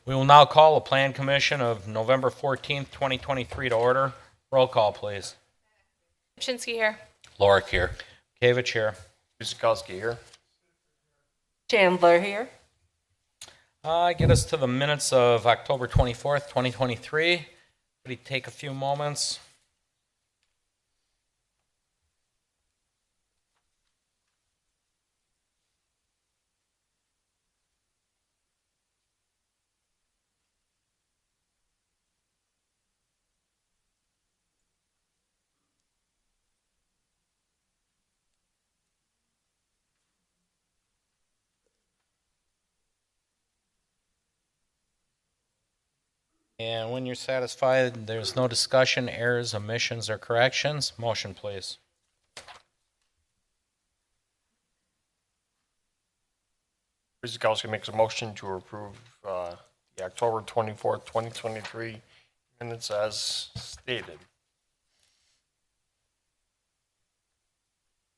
We will now call a Plan Commission of November 14th, 2023 to order. Roll call, please. Pshinski here. Lorik here. Kavich here. Guzikowski here. Chandler here. Get us to the minutes of October 24th, 2023. Would you take a few moments? And when you're satisfied, there's no discussion, errors, omissions, or corrections. Motion, please. Guzikowski makes a motion to approve the October 24th, 2023 minutes as stated.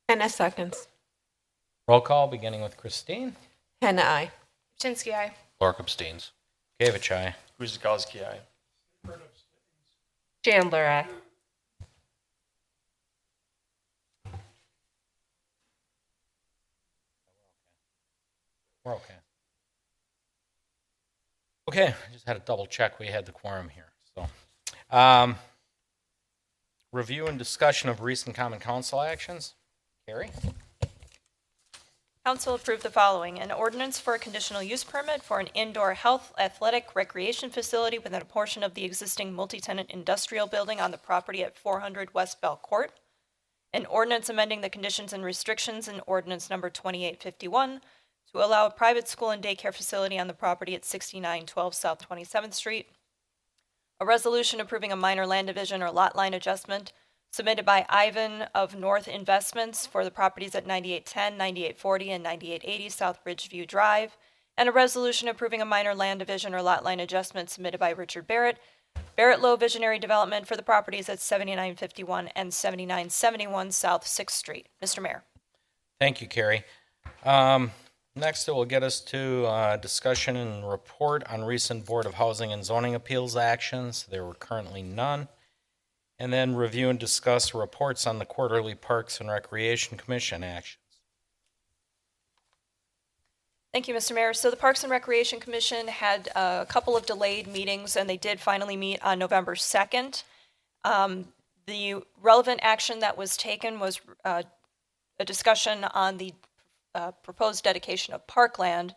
Henna seconds. Roll call, beginning with Christine. Henna, aye. Pshinski, aye. Lorik abstains. Kavich, aye. Guzikowski, aye. Chandler, aye. We're okay. Okay, I just had to double check we had the quorum here. So, review and discussion of recent common council actions. Carrie? Council approved the following: an ordinance for a conditional use permit for an indoor health, athletic, recreation facility within a portion of the existing multi-tenant industrial building on the property at 400 West Bell Court. An ordinance amending the conditions and restrictions in ordinance number 2851 to allow a private school and daycare facility on the property at 6912 South 27th Street. A resolution approving a minor land division or lot line adjustment submitted by Ivan of North Investments for the properties at 9810, 9840, and 9880 South Ridgeview Drive, and a resolution approving a minor land division or lot line adjustment submitted by Richard Barrett, Barrett Low Visionary Development for the properties at 7951 and 7971 South 6th Street. Mr. Mayor. Thank you, Carrie. Next, it will get us to discussion and report on recent Board of Housing and Zoning Appeals actions. There were currently none. And then review and discuss reports on the quarterly Parks and Recreation Commission actions. Thank you, Mr. Mayor. So the Parks and Recreation Commission had a couple of delayed meetings, and they did finally meet on November 2nd. The relevant action that was taken was a discussion on the proposed dedication of parkland,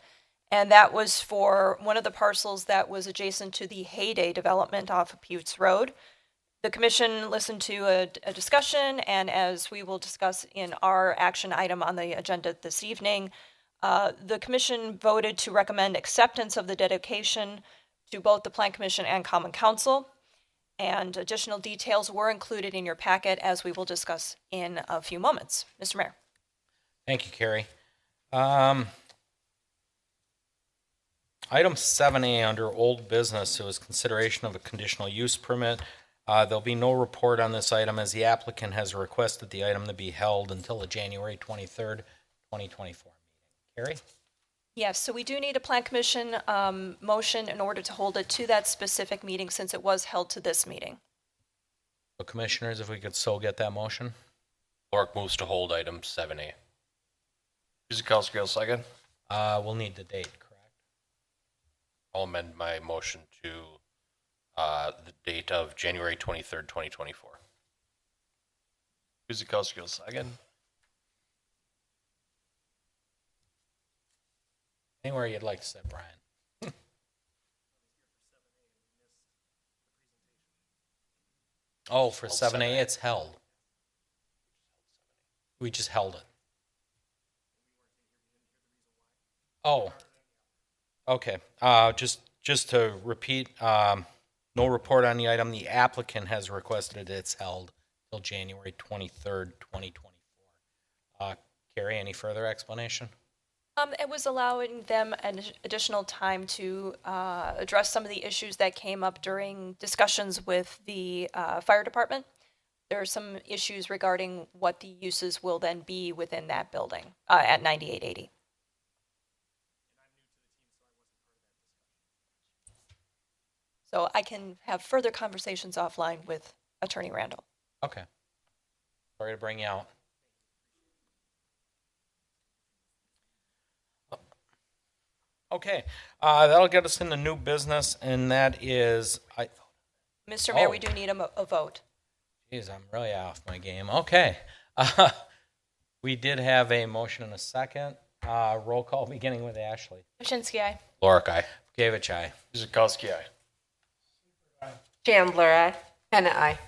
and that was for one of the parcels that was adjacent to the Heyday development off of Putes Road. The commission listened to a discussion, and as we will discuss in our action item on the agenda this evening, the commission voted to recommend acceptance of the dedication to both the Plan Commission and Common Council, and additional details were included in your packet, as we will discuss in a few moments. Mr. Mayor. Thank you, Carrie. Item 7A under old business, it was consideration of a conditional use permit. There'll be no report on this item as the applicant has requested the item to be held until the January 23rd, 2024 meeting. Carrie? Yes, so we do need a Plan Commission motion in order to hold it to that specific meeting, since it was held to this meeting. So commissioners, if we could so get that motion. Lorik moves to hold item 7A. Guzikowski will second. We'll need the date, correct? I'll amend my motion to the date of January 23rd, 2024. Guzikowski will second. Anywhere you'd like to sit, Brian. Oh, for 7A, it's held. We just held it. Oh, okay. Just to repeat, no report on the item. The applicant has requested it's held till January 23rd, 2024. Carrie, any further explanation? It was allowing them an additional time to address some of the issues that came up during discussions with the fire department. There are some issues regarding what the uses will then be within that building at 9880. So I can have further conversations offline with Attorney Randall. Okay. Sorry to bring you out. Okay, that'll get us into new business, and that is, Mr. Mayor, Oh. we do need a vote. geez, I'm really off my game. Okay. We did have a motion and a second. Roll call beginning with Ashley. Krasinski, aye. Lorick, aye. Gavich, aye. Guzekowski, aye. Chandler, aye. Hannah, aye.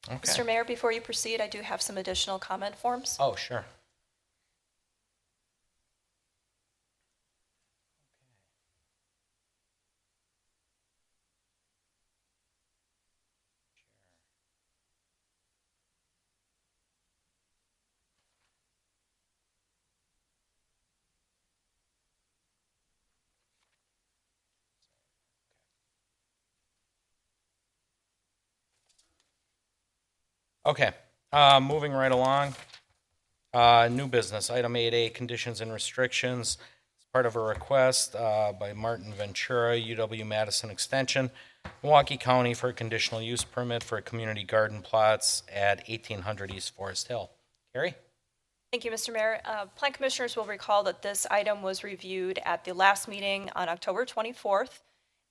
Okay. Mr. Mayor, before you proceed, I do have some additional comment forms. Oh, sure. Okay, moving right along. New business, item 8A, conditions and restrictions. It's part of a request by Martin Ventura, UW-Madison Extension, Milwaukee County for a conditional use permit for community garden plots at 1800 East Forest Hill. Carrie? Thank you, Mr. Mayor. Plan Commissioners will recall that this item was reviewed at the last meeting on October 24th,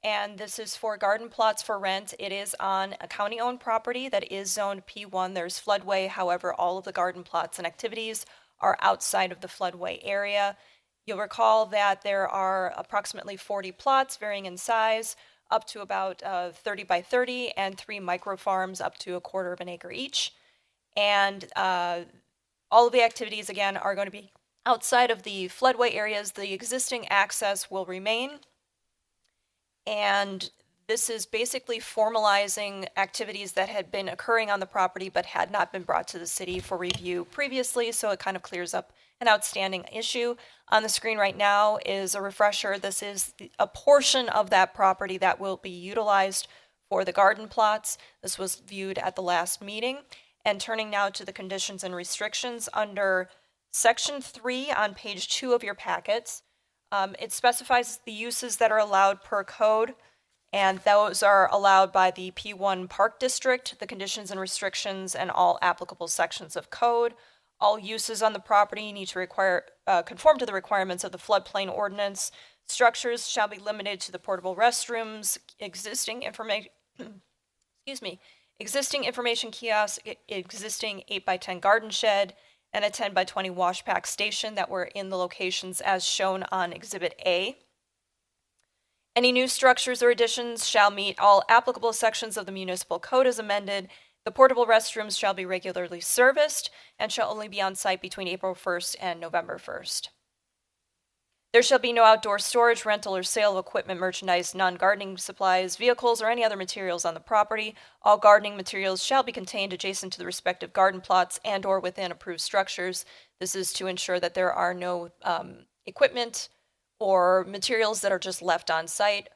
and this is for garden plots for rent. It is on a county-owned property that is zoned P1. There's floodway, however, all of the garden plots and activities are outside of the floodway area. You'll recall that there are approximately 40 plots varying in size, up to about 30 by 30, and 3 micro farms up to a quarter of an acre each. And all of the activities, again, are going to be outside of the floodway areas. The existing access will remain. And this is basically formalizing activities that had been occurring on the property but had not been brought to the city for review previously, so it kind of clears up an outstanding issue. On the screen right now is a refresher. This is a portion of that property that will be utilized for the garden plots. This was viewed at the last meeting. And turning now to the conditions and restrictions under Section 3 on page 2 of your packets. It specifies the uses that are allowed per code, and those are allowed by the P1 Park District, the conditions and restrictions, and all applicable sections of code. All uses on the property need to conform to the requirements of the floodplain ordinance. Structures shall be limited to the portable restrooms, existing information kiosk, existing 8x10 garden shed, and a 10x20 wash pack station that were in the locations as shown on Exhibit A. Any new structures or additions shall meet all applicable sections of the municipal code as amended. The portable restrooms shall be regularly serviced and shall only be on site between April 1st and November 1st. There shall be no outdoor storage, rental, or sale of equipment, merchandise, non-gardening supplies, vehicles, or any other materials on the property. All gardening materials shall be contained adjacent to the respective garden plots and/or within approved structures. This is to ensure that there are no equipment or materials that are just left on site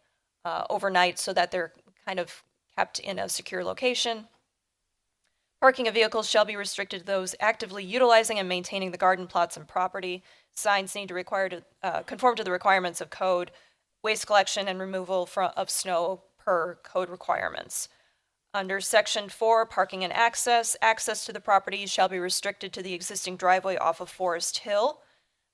overnight, so that they're kind of kept in a secure location. Parking of vehicles shall be restricted to those actively utilizing and maintaining the garden plots and property. Signs need to conform to the requirements of code. Waste collection and removal of snow per code requirements. Under Section 4, parking and access to the property shall be restricted to the existing driveway off of Forest Hill.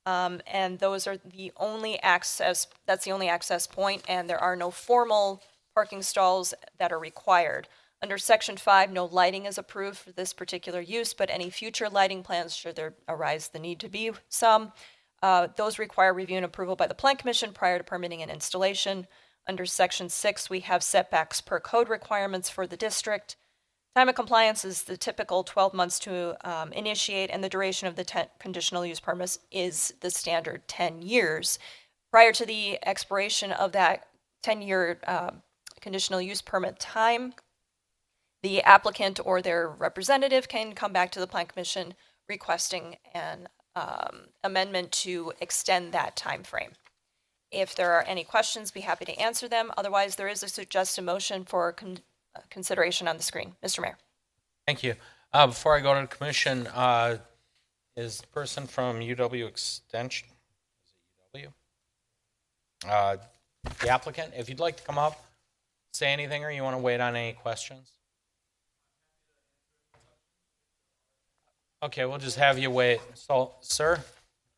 And those are the only access, that's the only access point, and there are no formal parking stalls that are required. Under Section 5, no lighting is approved for this particular use, but any future lighting plans, should there arise the need to be some, those require review and approval by the Plan Commission prior to permitting and installation. Under Section 6, we have setbacks per code requirements for the district. Time of compliance is the typical 12 months to initiate, and the duration of the conditional use permit is the standard 10 years. Prior to the expiration of that 10-year conditional use permit time, the applicant or their representative can come back to the Plan Commission requesting an amendment to extend that time frame. If there are any questions, be happy to answer them. Otherwise, there is a suggested motion for consideration on the screen. Mr. Mayor. Thank you. Before I go to the commission, is the person from UW Extension, is it UW? The applicant, if you'd like to come up, say anything, or you want to wait on any questions? Okay, we'll just have you wait. So, sir,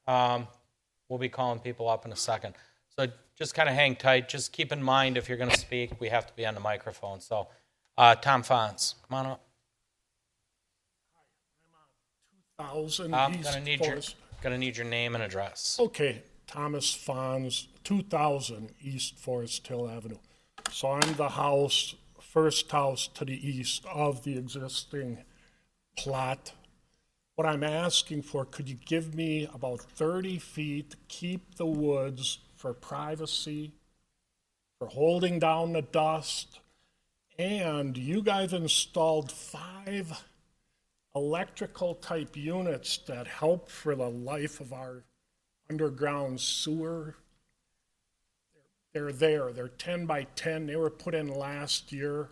we'll be calling people up in a second. So just kind of hang tight. Just keep in mind if you're going to speak, we have to be on the microphone. So, Tom Fonz, come on up. 2000 I'm East Forest. gonna need your name and address. Okay, Thomas Fonz, 2000 East Forest Hill Avenue. So I'm the first house to the east of the existing plot. What I'm asking for, could you give me about 30 feet to keep the woods for privacy, for holding down the dust? And you guys installed 5 electrical type units that help for the life of our underground sewer. They're there. They're 10 by 10. They were put in last year.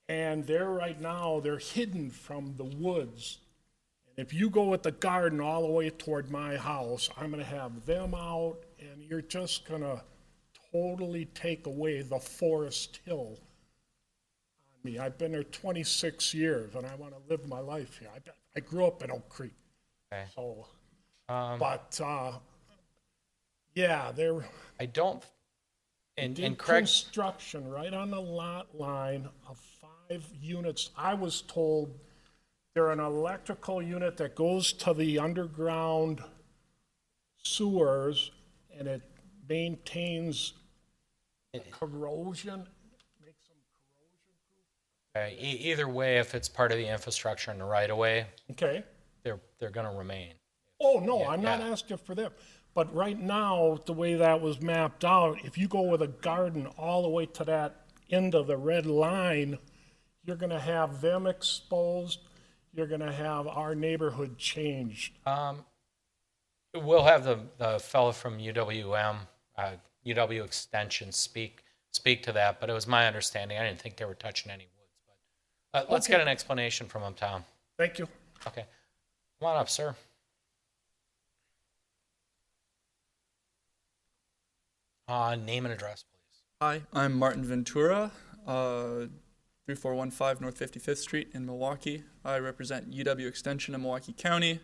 And they're hidden from the woods. And if you go with the garden all the way toward my house, I'm going to have them out, and you're just going to totally take away the Forest Hill on me. I've been there 26 years, and I want to live my life here. I grew up in Oak Creek. Okay. So, I don't. And Craig, construction right on the lot line of 5 units. I was told they're an electrical unit that goes to the underground sewers, and it maintains corrosion, makes them corrosion either way, if it's part of the infrastructure in the right of way, proof. Okay. they're going to remain. Oh, no, I'm not yeah. asking for them. But right now, the way that was mapped out, if you go with a garden all the way to that end of the red line, you're going to have them exposed. You're going to have our neighborhood changed. We'll have the fellow from UWM, UW Extension, speak to that. But it was my understanding. I didn't think they were touching any woods. But let's get an explanation from him, Tom. Thank you. Okay, come on up, sir. Name and address, please. Hi, I'm Martin Ventura, 3415 North 55th Street in Milwaukee. I represent UW Extension in Milwaukee County.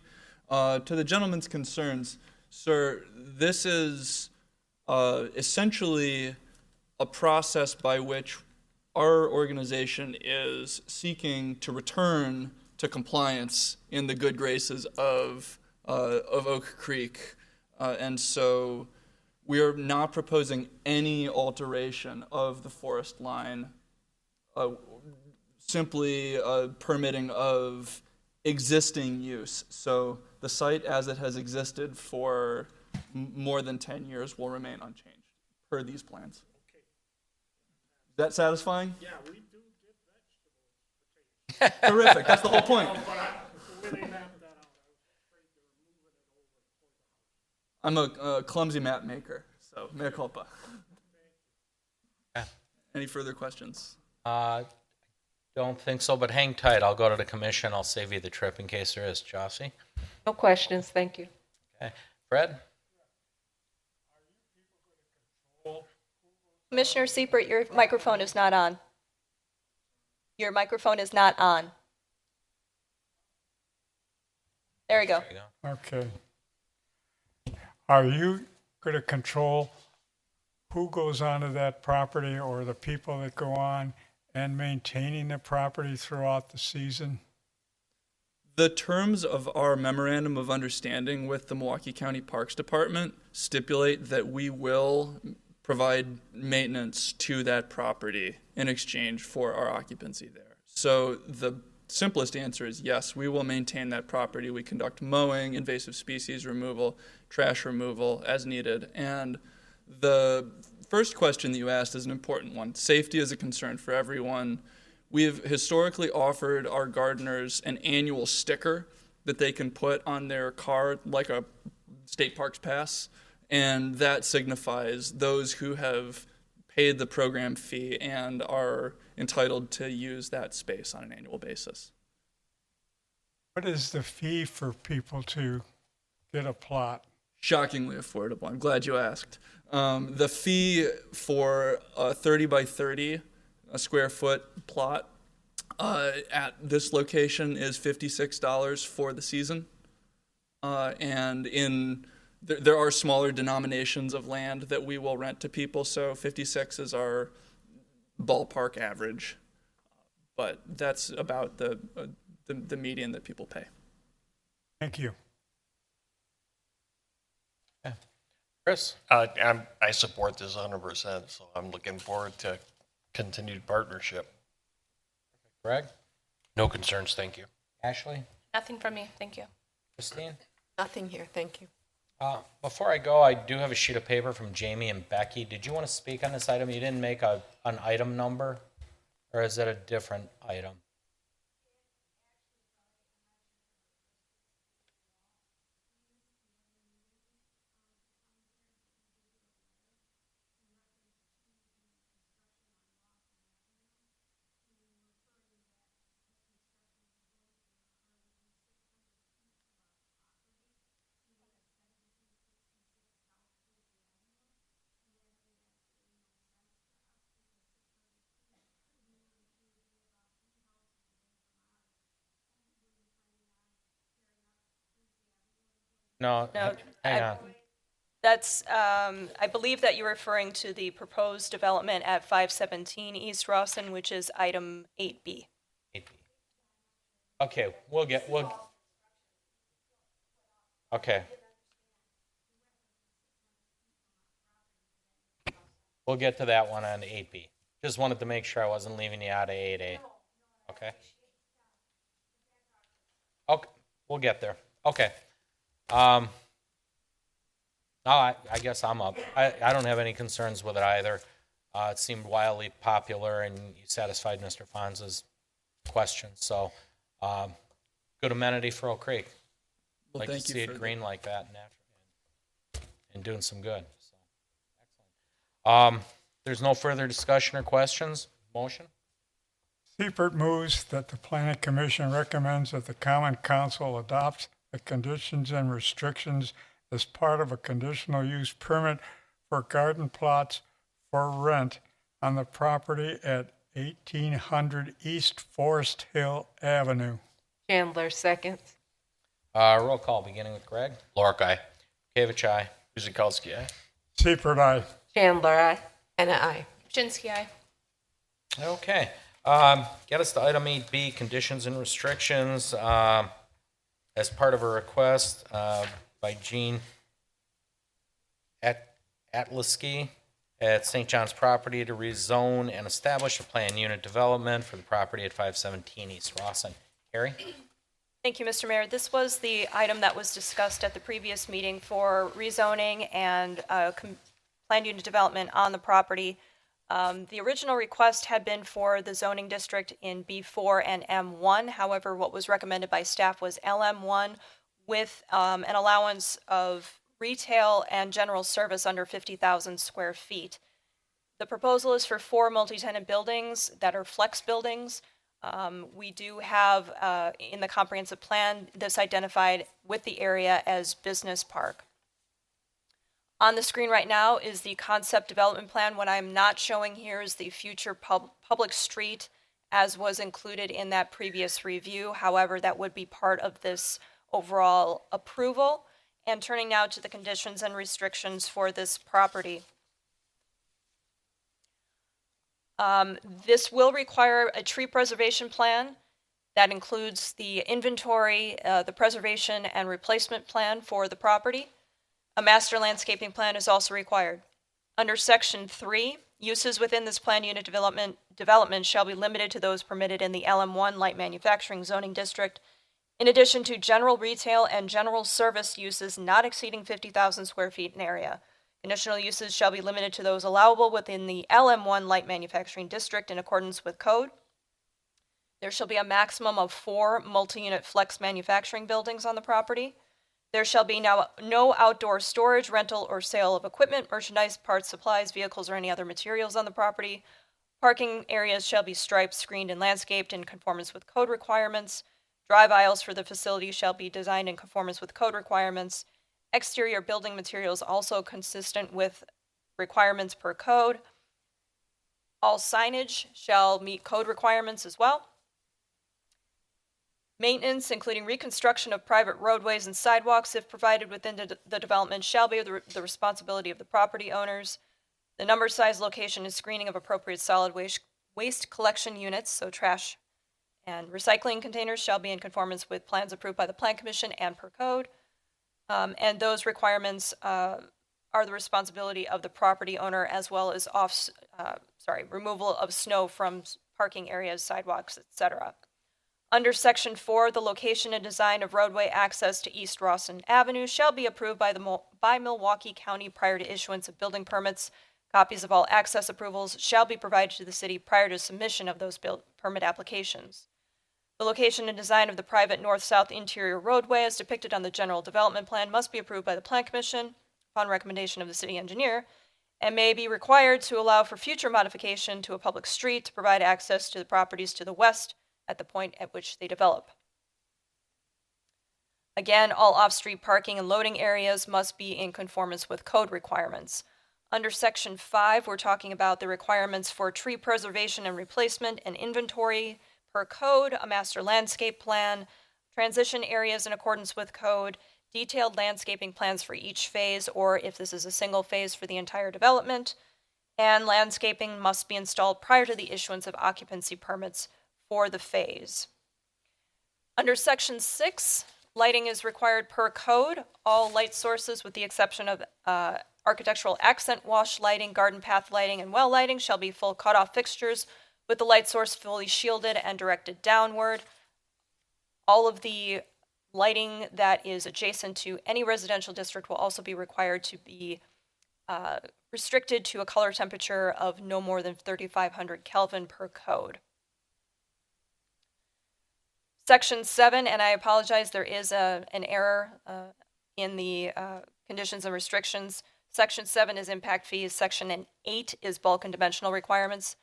To the gentleman's concerns, sir, this is essentially a process by which our organization is seeking to return to compliance in the good graces of Oak Creek. And so we are not proposing any alteration of the forest line, simply permitting of existing use. So the site as it has existed for more than 10 years will remain unchanged per these plans. Okay. Is that satisfying? Yeah, we do get vegetables. Terrific. That's the whole point. But the way they mapped that out, I was afraid they were moving it over. I'm a clumsy map maker, so mea culpa. Any further questions? Don't think so, but hang tight. I'll go to the commission. I'll save you the trip in case there is. Jossie? No questions, thank you. Okay. Fred? Commissioner Seipert, your microphone is not on. Your microphone is not on. There we go. There you go. Okay. Are you going to control who goes onto that property or the people that go on and maintaining the property throughout the season? The terms of our memorandum of understanding with the Milwaukee County Parks Department stipulate that we will provide maintenance to that property in exchange for our occupancy there. So the simplest answer is yes, we will maintain that property. We conduct mowing, invasive species removal, trash removal as needed. And the first question that you asked is an important one. Safety is a concern for everyone. We have historically offered our gardeners an annual sticker that they can put on their car, like a state parks pass, and that signifies those who have paid the program fee and are entitled to use that space on an annual basis. What is the fee for people to get a plot? Shockingly affordable. I'm glad you asked. The fee for a 30 by 30 a square foot plot at this location is $56 for the season. And there are smaller denominations of land that we will rent to people, so 56 is our ballpark average. But that's about the median that people pay. Thank you. Chris? I support this 100%, so I'm looking forward to continued partnership. Greg? No concerns, thank you. Ashley? Nothing from me, thank you. Christine? Nothing here, thank you. Before I go, I do have a sheet of paper from Jamie and Becky. Did you want to speak on this item? You didn't make an item number, or is it a different item? No, No, hang on. That's, I believe that you're referring to the proposed development at 517 East Rawson, which is item 8B. Okay, okay. We'll get to that one on 8B. Just wanted to make sure I wasn't leaving you out of 8A. Okay? Okay, we'll get there. Okay. No, I guess I'm up. I don't have any concerns with it either. It seemed wildly popular, and you satisfied Mr. Fonz's question. So, good amenity for Oak Creek. Well, Like to thank see you it for green like that and doing some good. So, excellent. There's no further discussion or questions. Motion? Seifert moves that the Planning Commission recommends that the Common Council adopts the conditions and restrictions as part of a conditional use permit for garden plots for rent on the property at 1800 East Forest Hill Avenue. Chandler, seconds. Roll call, beginning with Greg. Lork, aye. Kavich, aye. Guzekowski, aye. Seifert, aye. Chandler, aye. Anna, aye. Shinsky, aye. Okay. Get us to item 8B, conditions and restrictions. As part of a request by Gene Atlasky at St. John's property to rezone and establish a planned unit development for the property at 517 East Rawson. Harry? Thank you, Mr. Mayor. This was the item that was discussed at the previous meeting for rezoning and planned unit development on the property. The original request had been for the zoning district in B4 and M1. However, what was recommended by staff was LM1 with an allowance of retail and general service under 50,000 square feet. The proposal is for 4 multi-tenant buildings that are flex buildings. We do have in the comprehensive plan this identified with the area as business park. On the screen right now is the concept development plan. What I'm not showing here is the future public street as was included in that previous review. However, that would be part of this overall approval. And turning now to the conditions and restrictions for this property. This will require a tree preservation plan that includes the inventory, the preservation and replacement plan for the property. A master landscaping plan is also required. Under Section 3, uses within this planned unit development shall be limited to those permitted in the LM1 light manufacturing zoning district, in addition to general retail and general service uses not exceeding 50,000 square feet in area. Conditional uses shall be limited to those allowable within the LM1 light manufacturing district in accordance with code. There shall be a maximum of 4 multi-unit flex manufacturing buildings on the property. There shall be no outdoor storage, rental, or sale of equipment, merchandise, parts, supplies, vehicles, or any other materials on the property. Parking areas shall be striped, screened, and landscaped in conformance with code requirements. Drive aisles for the facility shall be designed in conformance with code requirements. Exterior building materials also consistent with requirements per code. All signage shall meet code requirements as well. Maintenance, including reconstruction of private roadways and sidewalks, if provided within the development, shall be the responsibility of the property owners. The number, size, location, and screening of appropriate solid waste collection units, so trash and recycling containers, shall be in conformance with plans approved by the Plan Commission and per code. And those requirements are the responsibility of the property owner, as well as removal of snow from parking areas, sidewalks, etc. Under Section 4, the location and design of roadway access to East Rawson Avenue shall be approved by Milwaukee County prior to issuance of building permits. Copies of all access approvals shall be provided to the city prior to submission of those permit applications. The location and design of the private north-south interior roadway as depicted on the general development plan must be approved by the Plan Commission upon recommendation of the city engineer, and may be required to allow for future modification to a public street to provide access to the properties to the west at the point at which they develop. Again, all off-street parking and loading areas must be in conformance with code requirements. Under Section 5, we're talking about the requirements for tree preservation and replacement and inventory per code, a master landscape plan, transition areas in accordance with code, detailed landscaping plans for each phase, or if this is a single phase for the entire development, and landscaping must be installed prior to the issuance of occupancy permits for the phase. Under Section 6, lighting is required per code. All light sources, with the exception of architectural accent wash lighting, garden path lighting, and well lighting, shall be full cutoff fixtures with the light source fully shielded and directed downward. All of the lighting that is adjacent to any residential district will also be required to be restricted to a color temperature of no more than 3,500 Kelvin per code. Section 7, and I apologize, there is an error in the conditions and restrictions. Section 7 is impact fees. Section 8 is bulk and dimensional requirements.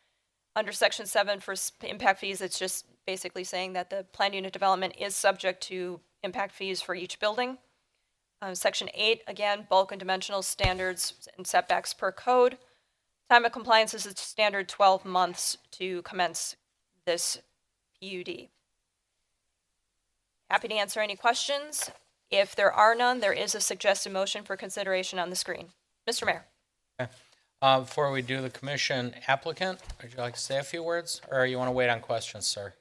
Under Section 7 for impact fees, it's just basically saying that the planned unit development is subject to impact fees for each building. Section 8, again, bulk and dimensional standards and setbacks per code. Time of compliance is a standard 12 months to commence this PUD. Happy to answer any questions. If there are none, there is a suggested motion for consideration on the screen. Mr. Mayor. Before we do the commission, applicant, would you like to say a few words, or you want to wait on questions, sir?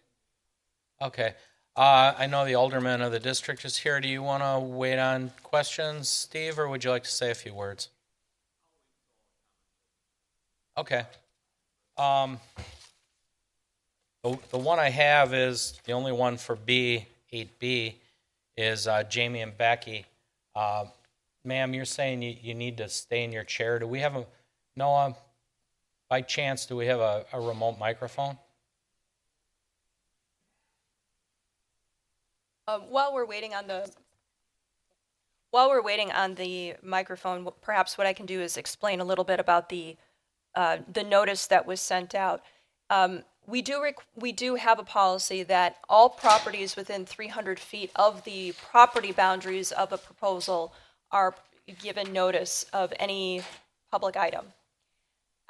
Okay. I know the alderman of the district is here. Do you want to wait on questions, Steve, or would you like to say a few words? Okay. The one I have is, the only one for B, 8B, is Jamie and Becky. Ma'am, you're saying you need to stay in your chair. Do we have Noah, by chance, do we have a remote microphone? While we're waiting on the microphone, perhaps what I can do is explain a little bit about the notice that was sent out. We do have a policy that all properties within 300 feet of the property boundaries of a proposal are given notice of any public item.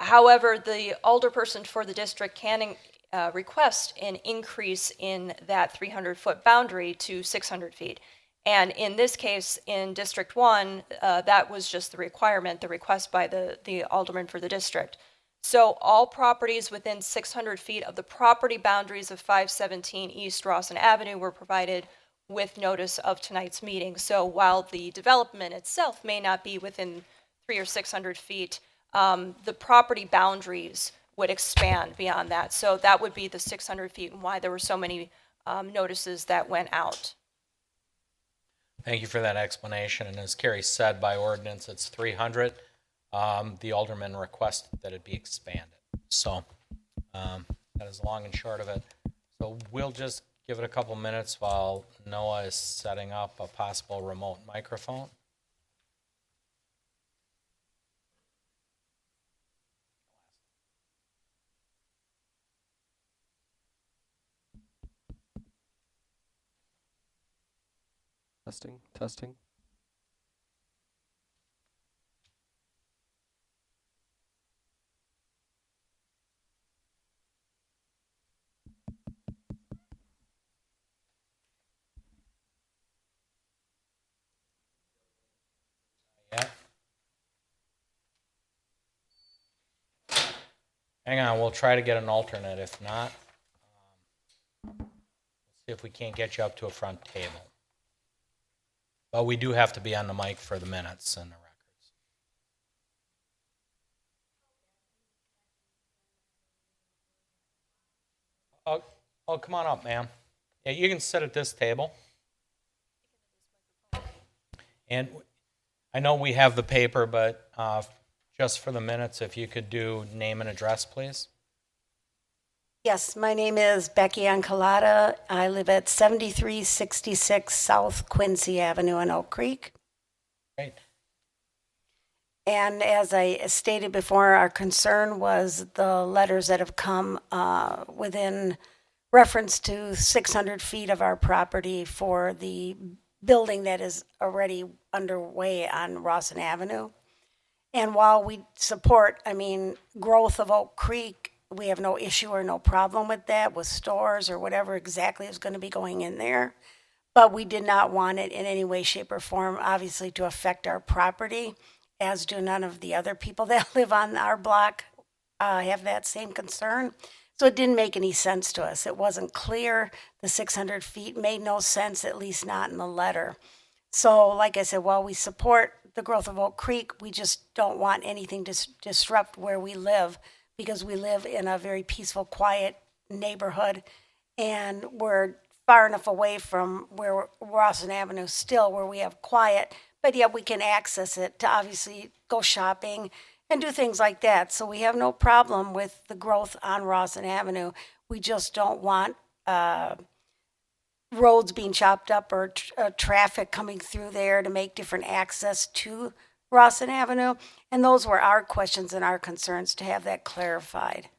However, the alderperson for the district can request an increase in that 300-foot boundary to 600 feet. And in this case, in District 1, that was just the request by the alderman for the district. So all properties within 600 feet of the property boundaries of 517 East Rawson Avenue were provided with notice of tonight's meeting. So while the development itself may not be within 300 or 600 feet, the property boundaries would expand beyond that. So that would be the 600 feet and why there were so many notices that went out. Thank you for that explanation. And as Carrie said, by ordinance, it's 300. The alderman requested that it be expanded. So that is long and short of it. So we'll just give it a couple minutes while Noah is setting up a possible remote microphone. Testing, testing. Hang on, we'll try to get an alternate. If not, see if we can't get you up to a front table. But we do have to be on the mic for the minutes and the records. Oh, come on up, ma'am. Yeah, you can sit at this table. And I know we have the paper, but just for the minutes, if you could do name and address, please. Yes, my name is Becky Ancalata. I live at 7366 South Quincy Avenue in Oak Creek. Great. And as I stated before, our concern was the letters that have come within reference to 600 feet of our property for the building that is already underway on Rawson Avenue. And while we support, growth of Oak Creek, we have no issue or no problem with that, with stores or whatever exactly is going to be going in there. But we did not want it in any way, shape, or form, obviously, to affect our property, as do none of the other people that live on our block have that same concern. So it didn't make any sense to us. It wasn't clear. The 600 feet made no sense, at least not in the letter. So, like I said, while we support the growth of Oak Creek, we just don't want anything to disrupt where we live, because we live in a very peaceful, quiet neighborhood, and we're far enough away from where Rawson Avenue still, where we have quiet, but yet we can access it to obviously go shopping and do things like that. So we have no problem with the growth on Rawson Avenue. We just don't want roads being chopped up or traffic coming through there to make different access to Rawson Avenue. And those were our questions and our concerns, to have that clarified.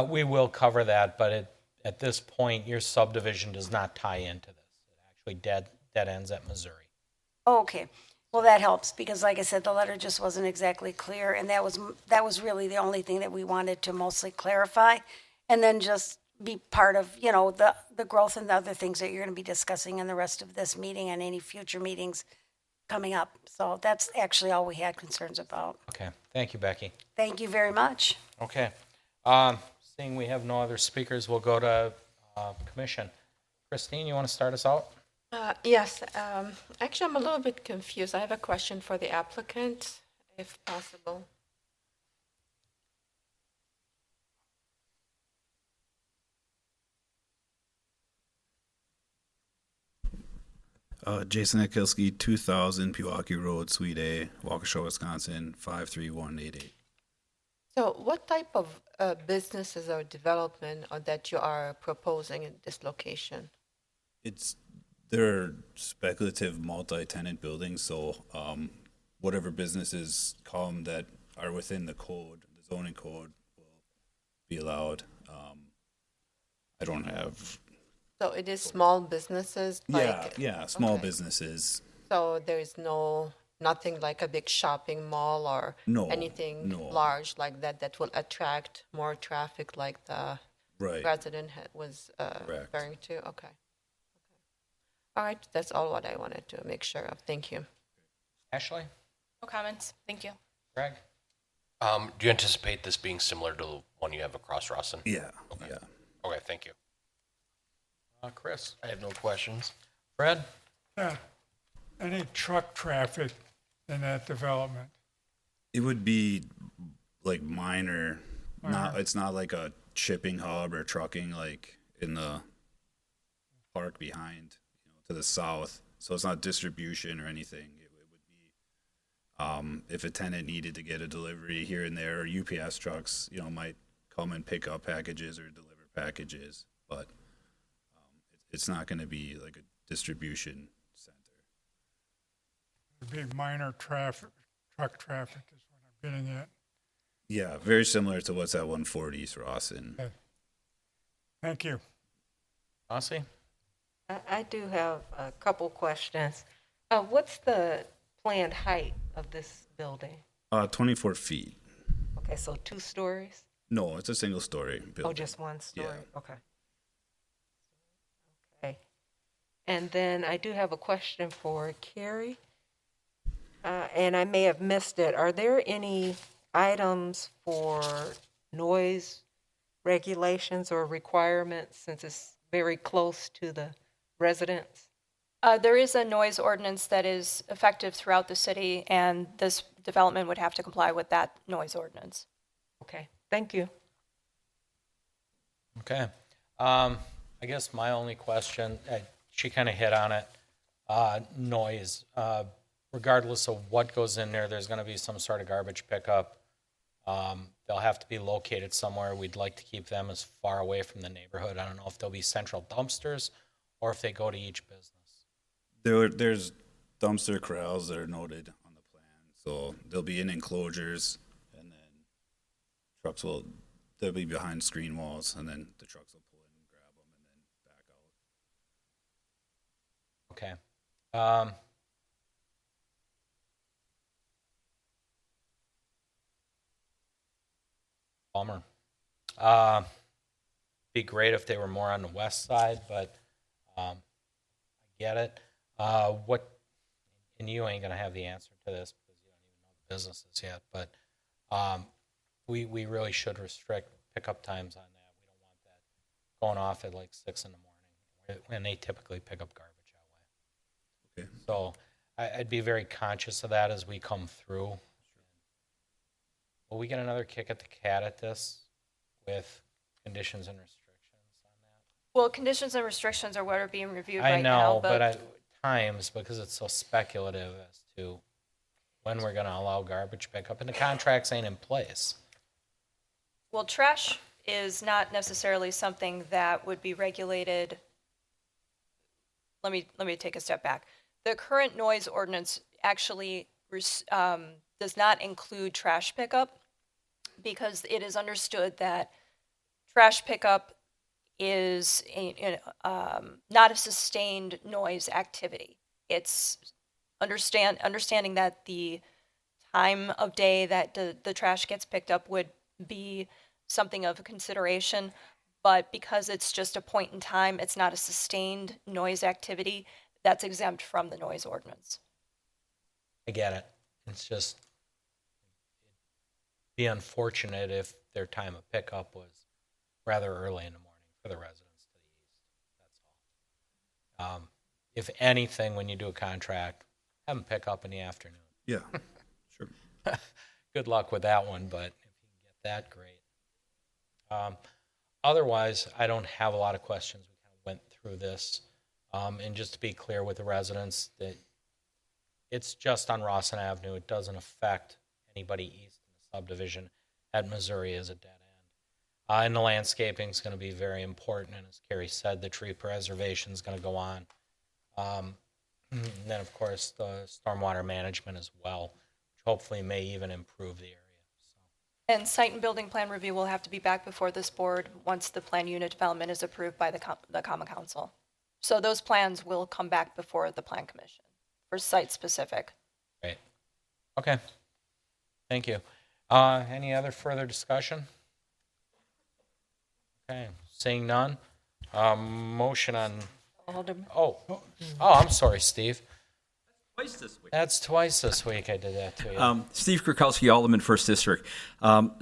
We will cover that, but at this point, your subdivision does not tie into this. It actually dead ends at Missouri. Okay. Well, that helps, because like I said, the letter just wasn't exactly clear, and that was really the only thing that we wanted to mostly clarify, and then just be part of, the growth and the other things that you're going to be discussing in the rest of this meeting and any future meetings coming up. So that's actually all we had concerns about. Okay, thank you, Becky. Thank you very much. Okay, seeing we have no other speakers, we'll go to commission. Christine, you want to start us out? Yes, actually, I'm a little bit confused. I have a question for the applicant, if possible. Jason Akilski, 2000 Pewaukee Road, Suite A, Waukesha, Wisconsin, 53188. So what type of businesses or development that you are proposing in this location? They're speculative multi-tenant buildings, so whatever businesses come that are within the code, the zoning code, will be allowed. I don't have... So it is small businesses? Small okay. businesses. So there is nothing like a big shopping mall or anything large like that will attract more traffic like the resident was referring to? Okay. All right, that's all what I wanted to make sure of. Thank you. Ashley? No comments. Thank you. Greg? Do you anticipate this being similar to the one you have across Rawson? Yeah. Okay. Yeah. Okay, thank you. Chris? I have no questions. Fred? Yeah. Any truck traffic in that development? It would be like minor. It's not like a shipping hub or trucking like in the park behind, to the south. So it's not distribution or anything. It would be if a tenant needed to get a delivery here and there, or UPS trucks, might come and pick up packages or deliver packages, but it's not going to be like a distribution center. It'd be minor traffic, truck traffic is what I'm getting at. Yeah, very similar to what's at 140 East Rawson. Okay. Thank you. Ossie? I do have a couple questions. What's the planned height of this building? 24 feet. Okay, so 2 stories? No, it's a single story building. Oh, just 1 story? Yeah. Okay. Okay. And then I do have a question for Carrie. And I may have missed it. Are there any items for noise regulations or requirements since it's very close to the residents? There is a noise ordinance that is effective throughout the city, and this development would have to comply with that noise ordinance. Okay, thank you. Okay. I guess my only question, she kind of hit on it, noise. Regardless of what goes in there, there's going to be some sort of garbage pickup. They'll have to be located somewhere. We'd like to keep them as far away from the neighborhood. I don't know if they'll be central dumpsters or if they go to each business. There's dumpster corrals that are noted on the plan, so they'll be in enclosures, and then they'll be behind screen walls, and then the trucks will pull in and grab them and then back out. Okay. Bummer. Be great if they were more on the west side, but I get it. And you ain't gonna have the answer to this because you don't even know the businesses yet, but we really should restrict pickup times on that. We don't want that going off at like 6 a.m. when they typically pick up garbage that way. Okay. So I'd be very conscious of that as we come through. Will we get another kick at the cat at this with conditions and restrictions on that? Well, conditions and restrictions are what are being reviewed I right now. know, but at times, because it's so speculative as to when we're going to allow garbage pickup, and the contracts ain't in place. Well, trash is not necessarily something that would be regulated. Let me take a step back. The current noise ordinance actually does not include trash pickup because it is understood that trash pickup is not a sustained noise activity. It's understanding that the time of day that the trash gets picked up would be something of a consideration, but because it's just a point in time, it's not a sustained noise activity, that's exempt from the noise ordinance. I get it. It's just be unfortunate if their time of pickup was rather early in the morning for the residents to the east. That's all. If anything, when you do a contract, have them pick up in the afternoon. Yeah, sure. Good luck with that one, but if you can get that, great. Otherwise, I don't have a lot of questions. We kind of went through this. And just to be clear with the residents, that it's just on Rawson Avenue. It doesn't affect anybody east in the subdivision. At Missouri is a dead end. And the landscaping is going to be very important. And as Carrie said, the tree preservation is going to go on. And then, of course, the stormwater management as well, which hopefully may even improve the area. And site and building plan review will have to be back before this board once the plan unit development is approved by the Common Council. So those plans will come back before the Plan Commission for site-specific. Great. Okay. Thank you. Any other further discussion? Okay. Seeing none. Motion on... Oh, I'm sorry, Steve. Twice this week. That's twice this week I did that to you. Steve Krakowski, Alderman, 1st District.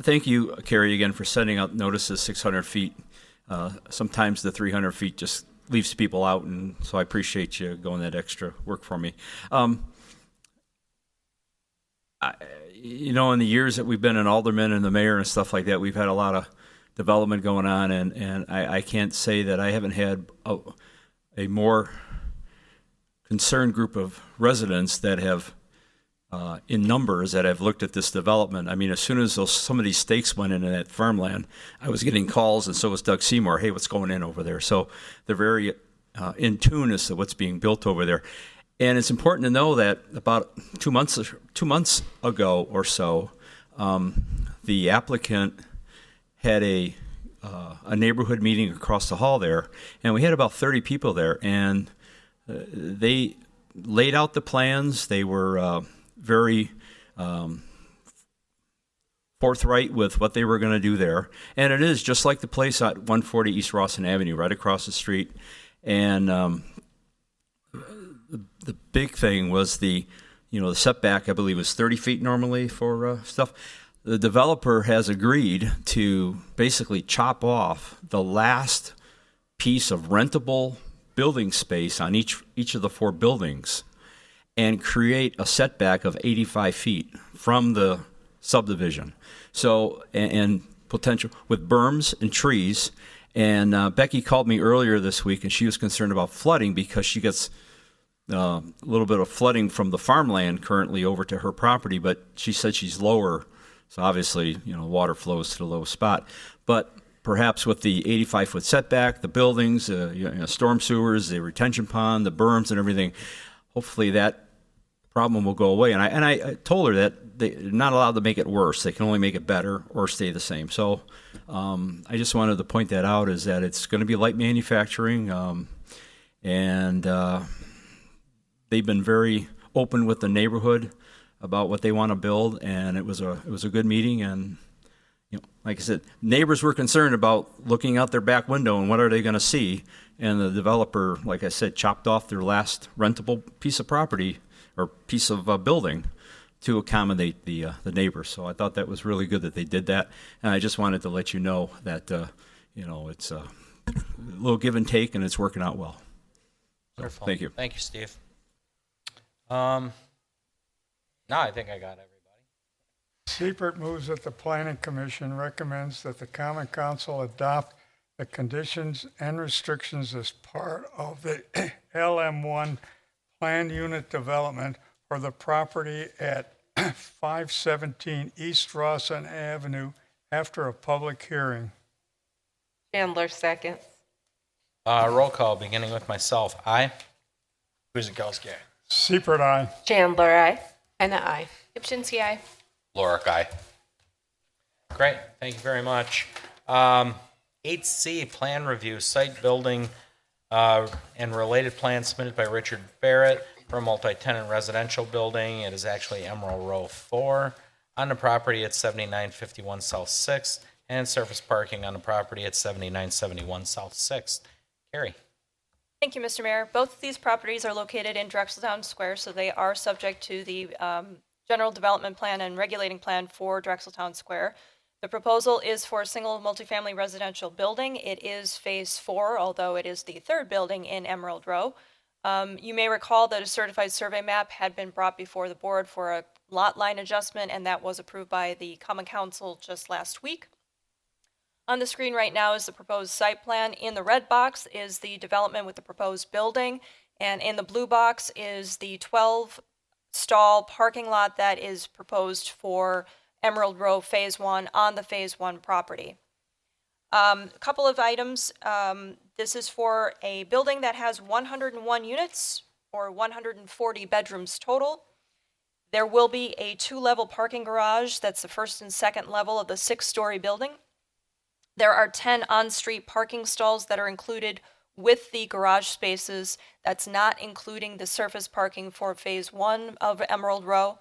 Thank you, Carrie, again, for sending out notices 600 feet. Sometimes the 300 feet just leaves people out, and so I appreciate you going that extra work for me. In the years that we've been an alderman and the mayor and stuff like that, we've had a lot of development going on, and I can't say that I haven't had a more concerned group of residents that have, in numbers, that have looked at this development. I mean, as soon as some of these stakes went into that farmland, I was getting calls, and so was Doug Seymour. Hey, what's going in over there? So they're very in tune as to what's being built over there. And it's important to know that about 2 months ago or so, the applicant had a neighborhood meeting across the hall there, and we had about 30 people there, and they laid out the plans. They were very forthright with what they were going to do there. And it is just like the place at 140 East Rawson Avenue, right across the street. And the big thing was the setback, I believe, was 30 feet normally for stuff. the developer has agreed to basically chop off the last piece of rentable building space on each of the 4 buildings and create a setback of 85 feet from the subdivision. So, and potential with berms and trees. And Becky called me earlier this week, and she was concerned about flooding because she gets a little bit of flooding from the farmland currently over to her property, but she said she's lower, so obviously, water flows to the low spot. But perhaps with the 85-foot setback, the buildings, storm sewers, the retention pond, the berms and everything, hopefully that problem will go away. And I told her that they're not allowed to make it worse. They can only make it better or stay the same. So I just wanted to point that out, is that it's going to be light manufacturing, and they've been very open with the neighborhood about what they want to build, and it was a good meeting. And like I said, neighbors were concerned about looking out their back window and what are they going to see. And the developer, like I said, chopped off their last rentable piece of property or piece of building to accommodate the neighbors. So I thought that was really good that they did that. And I just wanted to let you know that it's a little give and take, and it's working out well. So, Wonderful. thank you. Thank you, Steve. No, I think I got everybody. Seipert moves that the Planning Commission recommends that the Common Council adopt the conditions and restrictions as part of the LM1 planned unit development for the property at 517 East Rawson Avenue after a public hearing. Chandler seconds. Roll call, beginning with myself. Aye. Guzekowski, aye. Seipert, aye. Chandler, aye. And aye. Kipchinsky, aye. Lorick, aye. Great, thank you very much. 8C, plan review, site building and related plans submitted by Richard Barrett for a multi-tenant residential building. It is actually Emerald Row 4 on the property at 7951 South 6th, and surface parking on the property at 7971 South 6th. Carrie. Thank you, Mr. Mayor. Both of these properties are located in Drexeltown Square, so they are subject to the general development plan and regulating plan for Drexeltown Square. The proposal is for a single multifamily residential building. It is phase 4, although it is the 3rd building in Emerald Row. You may recall that a certified survey map had been brought before the board for a lot line adjustment, and that was approved by the Common Council just last week. On the screen right now is the proposed site plan. In the red box is the development with the proposed building, and in the blue box is the 12-stall parking lot that is proposed for Emerald Row Phase 1 on the Phase 1 property. A couple of items. This is for a building that has 101 units or 140 bedrooms total. There will be a 2-level parking garage. That's the first and second level of the 6-story building. There are 10 on-street parking stalls that are included with the garage spaces. That's not including the surface parking for Phase 1 of Emerald Row.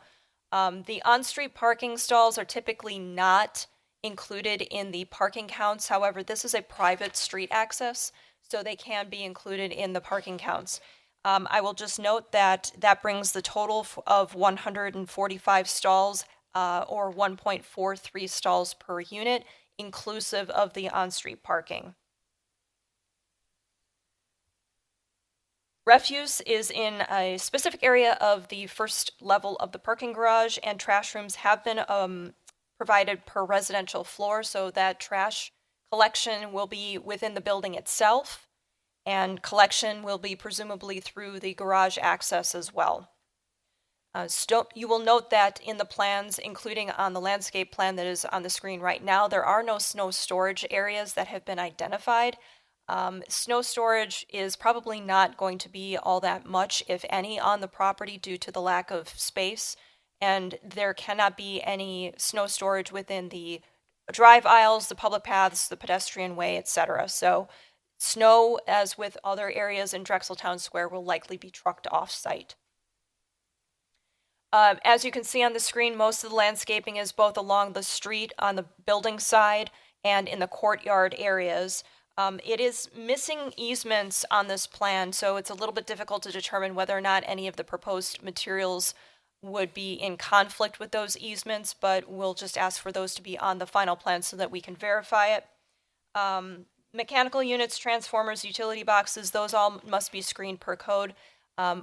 The on-street parking stalls are typically not included in the parking counts. However, this is a private street access, so they can be included in the parking counts. I will just note that that brings the total of 145 stalls or 1.43 stalls per unit, inclusive of the on-street parking. Refuse is in a specific area of the first level of the parking garage, and trash rooms have been provided per residential floor, so that trash collection will be within the building itself, and collection will be presumably through the garage access as well. You will note that in the plans, including on the landscape plan that is on the screen right now, there are no snow storage areas that have been identified. Snow storage is probably not going to be all that much, if any, on the property due to the lack of space, and there cannot be any snow storage within the drive aisles, the public paths, the pedestrian way, etc. So snow, as with other areas in Drexeltown Square, will likely be trucked off-site. As you can see on the screen, most of the landscaping is both along the street on the building side and in the courtyard areas. It is missing easements on this plan, so it's a little bit difficult to determine whether or not any of the proposed materials would be in conflict with those easements, but we'll just ask for those to be on the final plan so that we can verify it. Mechanical units, transformers, utility boxes, those all must be screened per code.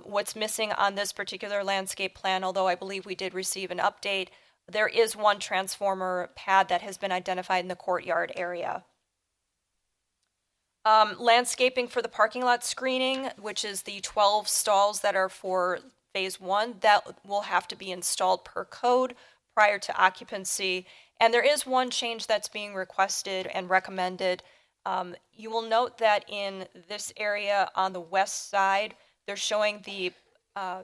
What's missing on this particular landscape plan, although I believe we did receive an update, there is one transformer pad that has been identified in the courtyard area. Landscaping for the parking lot screening, which is the 12 stalls that are for phase 1, that will have to be installed per code prior to occupancy. And there is one change that's being requested and recommended. You will note that in this area on the west side, they're showing the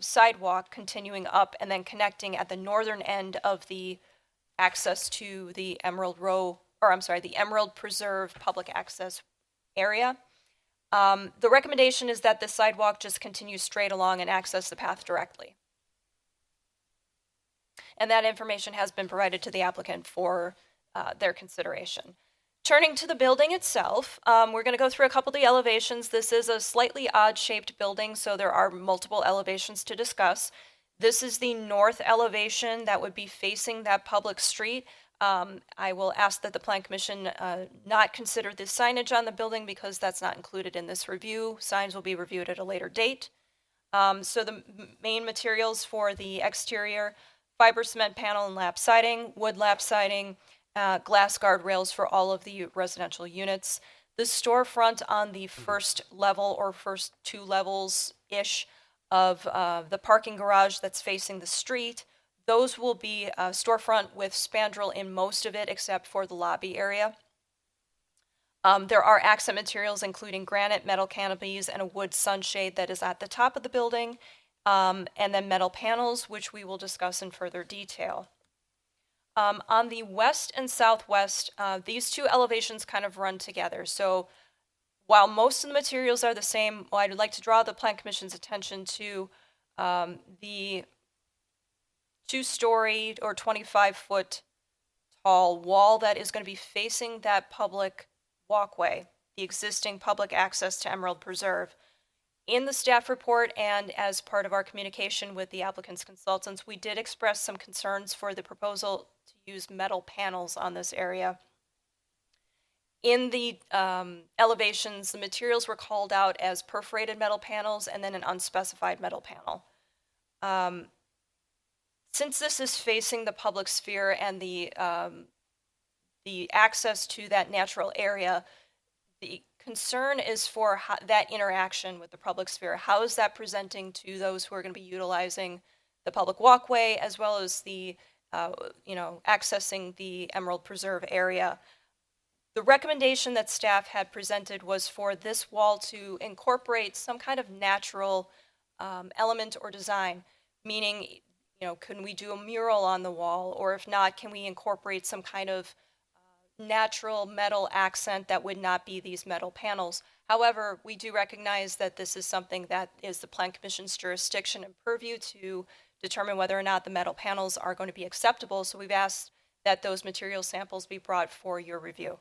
sidewalk continuing up and then connecting at the northern end of the access to the the Emerald Preserve public access area. The recommendation is that the sidewalk just continues straight along and access the path directly. And that information has been provided to the applicant for their consideration. Turning to the building itself, we're going to go through a couple of the elevations. This is a slightly odd-shaped building, so there are multiple elevations to discuss. This is the north elevation that would be facing that public street. I will ask that the Plan Commission not consider the signage on the building because that's not included in this review. Signs will be reviewed at a later date. So the main materials for the exterior, fiber cement panel and lap siding, wood lap siding, glass guardrails for all of the residential units. The storefront on the first level or first 2 levels-ish of the parking garage that's facing the street, those will be storefront with spandrel in most of it except for the lobby area. There are accent materials including granite, metal canopies, and a wood sunshade that is at the top of the building, and then metal panels, which we will discuss in further detail. On the west and southwest, these two elevations kind of run together. So while most of the materials are the same, I'd like to draw the Plan Commission's attention to the 2-story or 25-foot tall wall that is going to be facing that public walkway, the existing public access to Emerald Preserve. In the staff report and as part of our communication with the applicant's consultants, we did express some concerns for the proposal to use metal panels on this area. In the elevations, the materials were called out as perforated metal panels and then an unspecified metal panel. Since this is facing the public sphere and the access to that natural area, the concern is for that interaction with the public sphere. How is that presenting to those who are going to be utilizing the public walkway as well as the, accessing the Emerald Preserve area? The recommendation that staff had presented was for this wall to incorporate some kind of natural element or design, meaning, can we do a mural on the wall, or if not, can we incorporate some kind of natural metal accent that would not be these metal panels. However, we do recognize that this is something that is the Plan Commission's jurisdiction and purview to determine whether or not the metal panels are going to be acceptable, so we've asked that those material samples be brought for your review.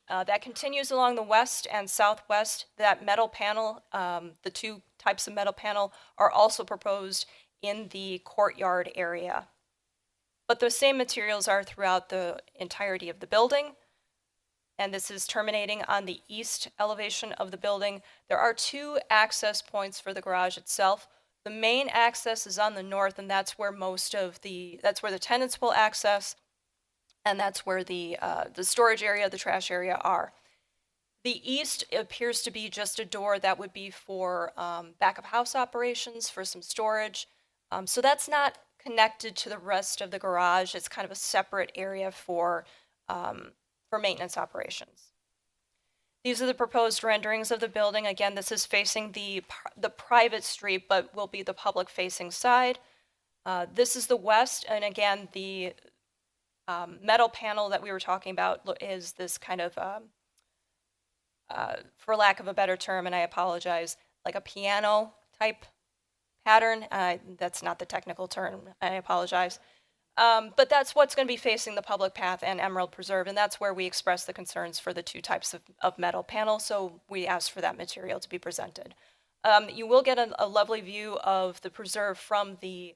That continues along the west and southwest. That metal panel, the 2 types of metal panel, are also proposed in the courtyard area. But the same materials are throughout the entirety of the building. And this is terminating on the east elevation of the building. There are 2 access points for the garage itself. The main access is on the north, and that's where that's where the tenants will access, and that's where the storage area, the trash area are. The east appears to be just a door that would be for back of house operations, for some storage. So that's not connected to the rest of the garage. It's kind of a separate area for maintenance operations. These are the proposed renderings of the building. Again, this is facing the private street, but will be the public-facing side. This is the west, and again, the metal panel that we were talking about is this kind of, for lack of a better term, and I apologize, like a piano type pattern. That's not the technical term, I apologize. But that's what's going to be facing the public path and Emerald Preserve, and that's where we express the concerns for the 2 types of metal panel, so we asked for that material to be presented. You will get a lovely view of the preserve from the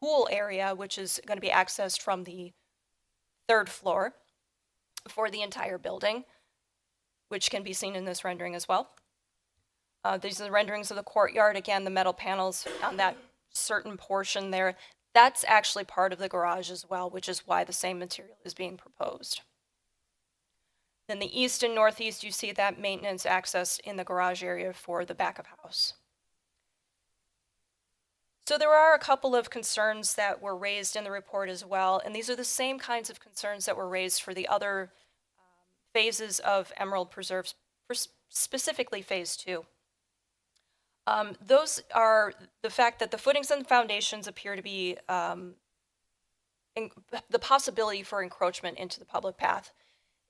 pool area, which is going to be accessed from the 3rd floor for the entire building, which can be seen in this rendering as well. These are the renderings of the courtyard. Again, the metal panels on that certain portion there, that's actually part of the garage as well, which is why the same material is being proposed. Then the east and northeast, you see that maintenance access in the garage area for the back of house. So there are a couple of concerns that were raised in the report as well, and these are the same kinds of concerns that were raised for the other phases of Emerald Preserve, specifically Phase 2. Those are the fact that the footings and foundations appear to be the possibility for encroachment into the public path.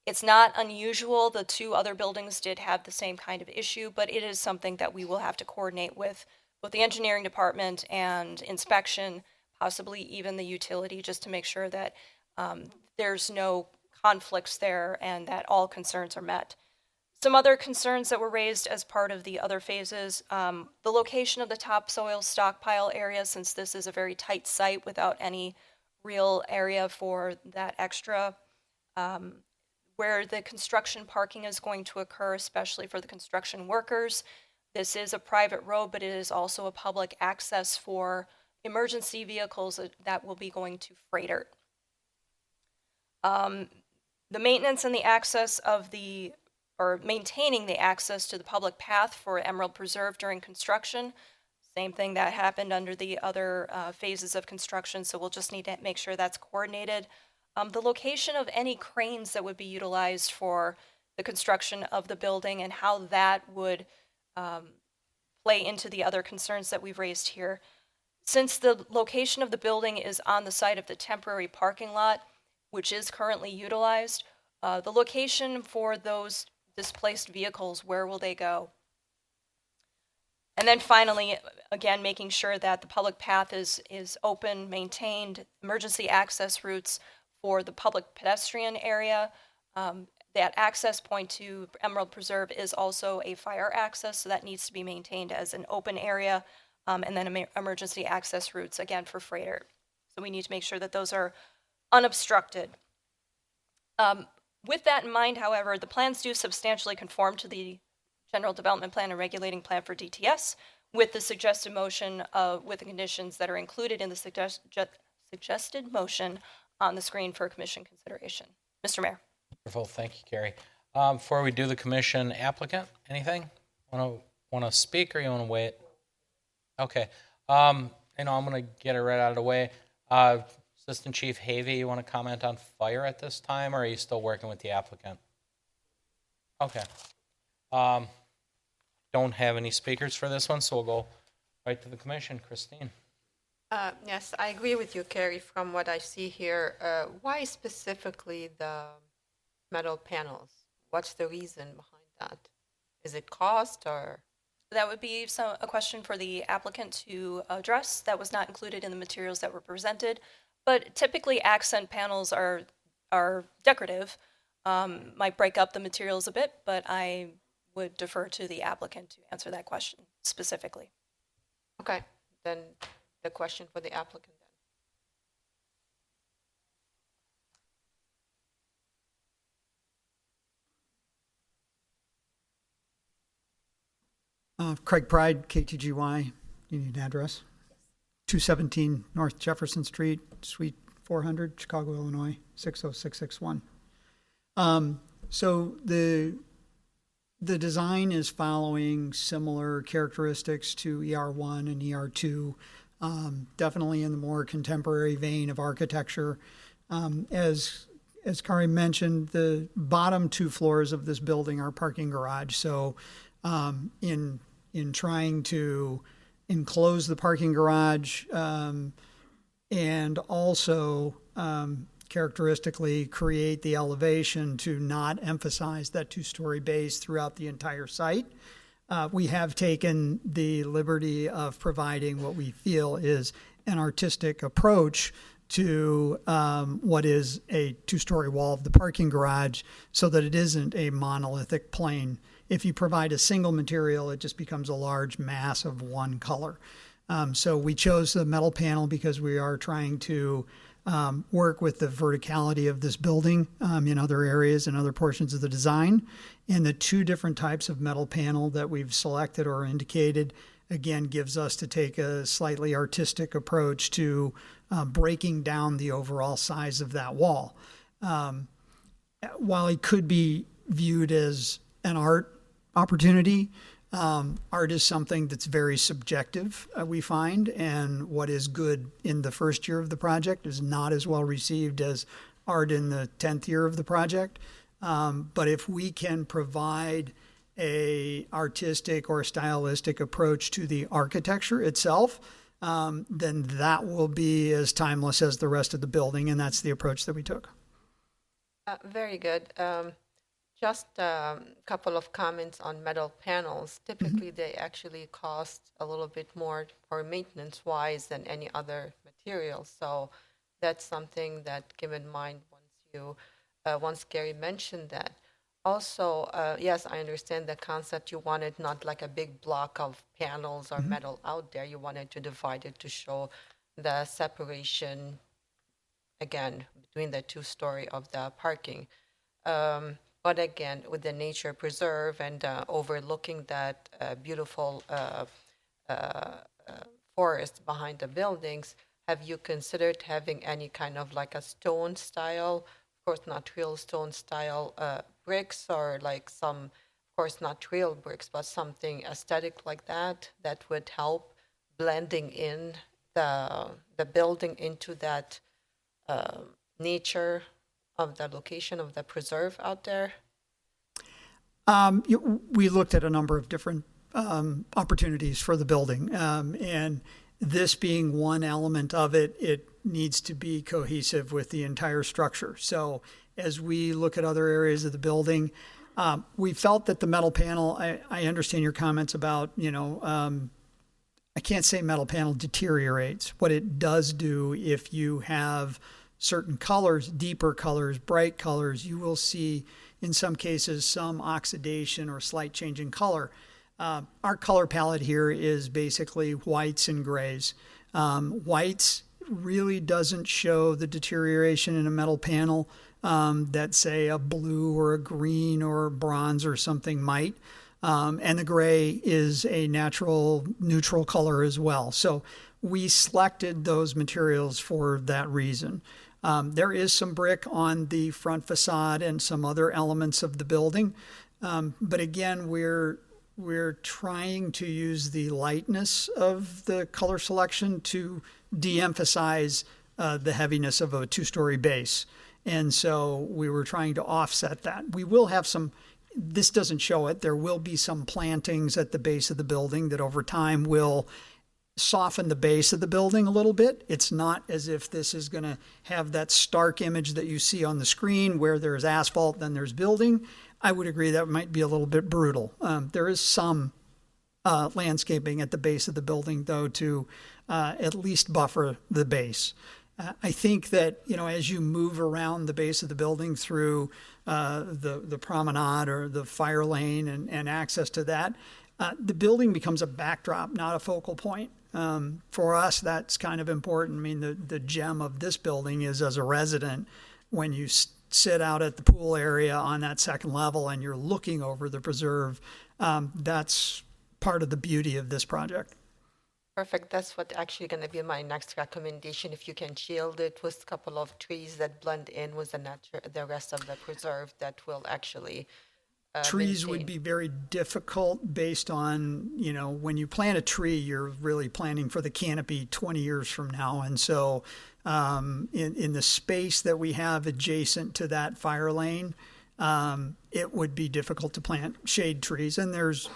It's not unusual. The 2 other buildings did have the same kind of issue, but it is something that we will have to coordinate with both the engineering department and inspection, possibly even the utility, just to make sure that there's no conflicts there and that all concerns are met. Some other concerns that were raised as part of the other phases, the location of the topsoil stockpile area, since this is a very tight site without any real area for that extra, where the construction parking is going to occur, especially for the construction workers. This is a private road, but it is also a public access for emergency vehicles that will be going to Freighter. The maintenance and the access of or maintaining the access to the public path for Emerald Preserve during construction. Same thing that happened under the other phases of construction, so we'll just need to make sure that's coordinated. The location of any cranes that would be utilized for the construction of the building and how that would play into the other concerns that we've raised here. Since the location of the building is on the site of the temporary parking lot, which is currently utilized, the location for those displaced vehicles, where will they go? And then finally, again, making sure that the public path is open, maintained, emergency access routes for the public pedestrian area. That access point to Emerald Preserve is also a fire access, so that needs to be maintained as an open area, and then emergency access routes, again, for Freighter. So we need to make sure that those are unobstructed. With that in mind, however, the plans do substantially conform to the General Development Plan and Regulating Plan for DTS, with the suggested motion with the conditions that are included in the suggested motion on the screen for commission consideration. Mr. Mayor. Wonderful. Thank you, Carrie. Before we do the commission, applicant, anything? Want to speak, or you want to wait? Okay. I'm going to get it right out of the way. Assistant Chief Havey, you want to comment on fire at this time, or are you still working with the applicant? Okay. Don't have any speakers for this one, so we'll go right to the commission. Christine. Yes, I agree with you, Carrie. From what I see here, why specifically the metal panels? What's the reason behind that? Is it cost, or? That would be a question for the applicant to address. That was not included in the materials that were presented. But typically accent panels are decorative. Might break up the materials a bit, but I would defer to the applicant to answer that question specifically. Okay, then the question for the applicant then. Craig Pride, KTGY, you need an address? 217 North Jefferson Street, Suite 400, Chicago, Illinois, 60661. So the design is following similar characteristics to ER1 and ER2, definitely in the more contemporary vein of architecture. As Kari mentioned, the bottom 2 floors of this building are parking garage. So in trying to enclose the parking garage and also characteristically create the elevation to not emphasize that 2-story base throughout the entire site. We have taken the liberty of providing what we feel is an artistic approach to what is a 2-story wall of the parking garage, so that it isn't a monolithic plane. If you provide a single material, it just becomes a large mass of one color. So we chose the metal panel because we are trying to work with the verticality of this building in other areas and other portions of the design. And the two different types of metal panel that we've selected or indicated, again, gives us to take a slightly artistic approach to breaking down the overall size of that wall. While it could be viewed as an art opportunity, art is something that's very subjective, we find, and what is good in the first year of the project is not as well received as art in the 10th year of the project. But if we can provide a artistic or stylistic approach to the architecture itself, then that will be as timeless as the rest of the building, and that's the approach that we took. Very good. Just a couple of comments on metal panels. Typically, they actually cost a little bit more for maintenance-wise than any other material. So that's something that keep in mind once Gary mentioned that. Also, yes, I understand the concept. You wanted not like a big block of panels or metal out there. You wanted to divide it to show the separation, again, between the two-story of the parking. But again, with the nature preserve and overlooking that beautiful forest behind the buildings, have you considered having any kind of like a stone style, of course not real stone style bricks, or like some, of course not real bricks, but something aesthetic like that that would help blending in the building into that nature of the location of the preserve out there? We looked at a number of different opportunities for the building, and this being one element of it, it needs to be cohesive with the entire structure. So as we look at other areas of the building, we felt that the metal panel, I understand your comments about, I can't say metal panel deteriorates. What it does do, if you have certain colors, deeper colors, bright colors, you will see in some cases some oxidation or slight change in color. Our color palette here is basically whites and grays. Whites really doesn't show the deterioration in a metal panel that, say, a blue or a green or bronze or something might. And the gray is a natural neutral color as well. So we selected those materials for that reason. There is some brick on the front facade and some other elements of the building. But again, we're trying to use the lightness of the color selection to de-emphasize the heaviness of a two-story base. And so we were trying to offset that. We will have some, this doesn't show it, there will be some plantings at the base of the building that over time will soften the base of the building a little bit. It's not as if this is going to have that stark image that you see on the screen where there's asphalt, then there's building. I would agree that might be a little bit brutal. There is some landscaping at the base of the building, though, to at least buffer the base. I think that, as you move around the base of the building through the promenade or the fire lane and access to that, the building becomes a backdrop, not a focal point. For us, that's kind of important. I mean, the gem of this building is, as a resident, when you sit out at the pool area on that second level and you're looking over the preserve, that's part of the beauty of this project. Perfect. That's what actually going to be my next recommendation. If you can shield it with a couple of trees that blend in with the rest of the preserve, that will actually trees would be very difficult based on, when you plant a tree, you're really planning for the canopy 20 years from now. And so in the space that we have adjacent to that fire lane, it would be difficult to plant shade trees. And there's,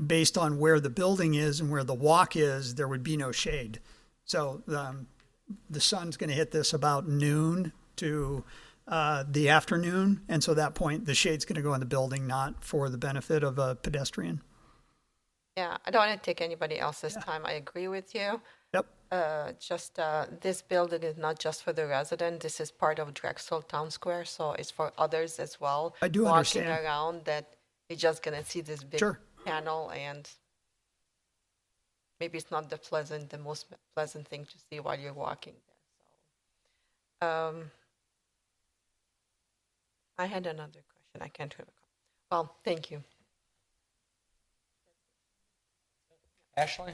based on where the building is and where the walk is, there would be no shade. So the sun's going to hit this about noon to the afternoon, and so at that point the shade's going to go in the building, not for the benefit of a pedestrian. Yeah, I don't want to take anybody else's time. I agree with you. Yep. This building is not just for the resident. This is part of Drexel Town Square, so it's for others as well. I do understand. Walking around, that you're just going to see this big panel, and maybe it's not the most pleasant thing to see while you're walking there. So, I had another question. I can't remember. Well, thank you. Ashley?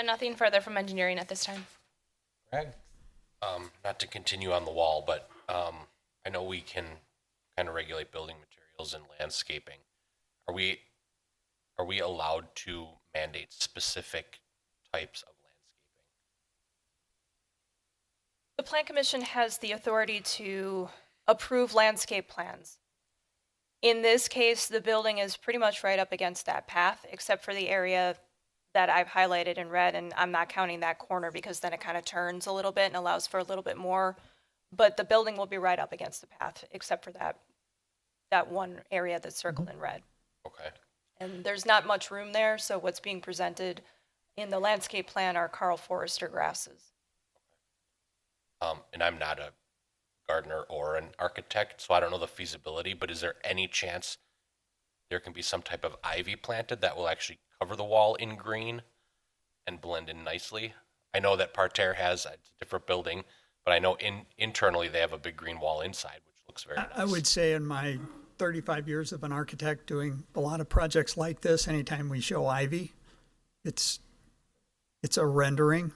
Nothing further from engineering at this time. Greg? Not to continue on the wall, but I know we can kind of regulate building materials and landscaping. Are we allowed to mandate specific types of landscaping? The Plan Commission has the authority to approve landscape plans. In this case, the building is pretty much right up against that path, except for the area that I've highlighted in red, and I'm not counting that corner because then it kind of turns a little bit and allows for a little bit more. But the building will be right up against the path, except for that one area that's circled in red. Okay. And there's not much room there, so what's being presented in the landscape plan are Carl Forrester grasses. And I'm not a gardener or an architect, so I don't know the feasibility, but is there any chance there can be some type of ivy planted that will actually cover the wall in green and blend in nicely? I know that Parterre has a different building, but I know internally they have a big green wall inside, which looks very nice. I would say in my 35 years of an architect doing a lot of projects like this, anytime we show ivy, it's a rendering.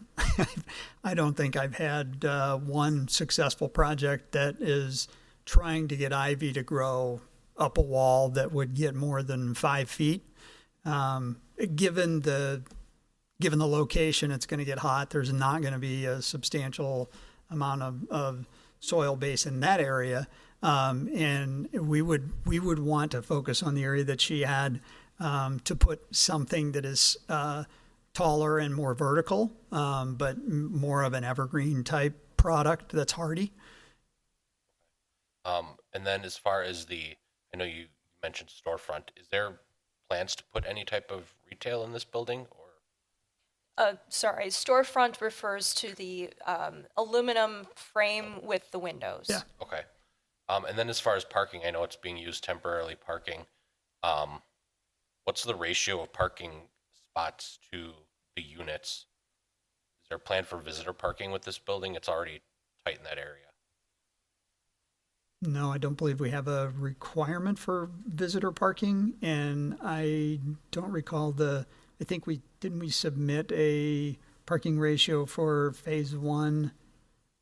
I don't think I've had one successful project that is trying to get ivy to grow up a wall that would get more than 5 feet. Given the location, it's going to get hot. There's not going to be a substantial amount of soil base in that area. And we would want to focus on the area that she had to put something that is taller and more vertical, but more of an evergreen type product that's hardy. And then as far as I know you mentioned storefront, is there plans to put any type of retail in this building, or? Sorry, storefront refers to the aluminum frame with the windows. Yeah. Okay. And then as far as parking, I know it's being used temporarily parking. What's the ratio of parking spots to the units? Is there a plan for visitor parking with this building? It's already tight in that area. No, I don't believe we have a requirement for visitor parking, and I don't recall I think didn't we submit a parking ratio for phase 1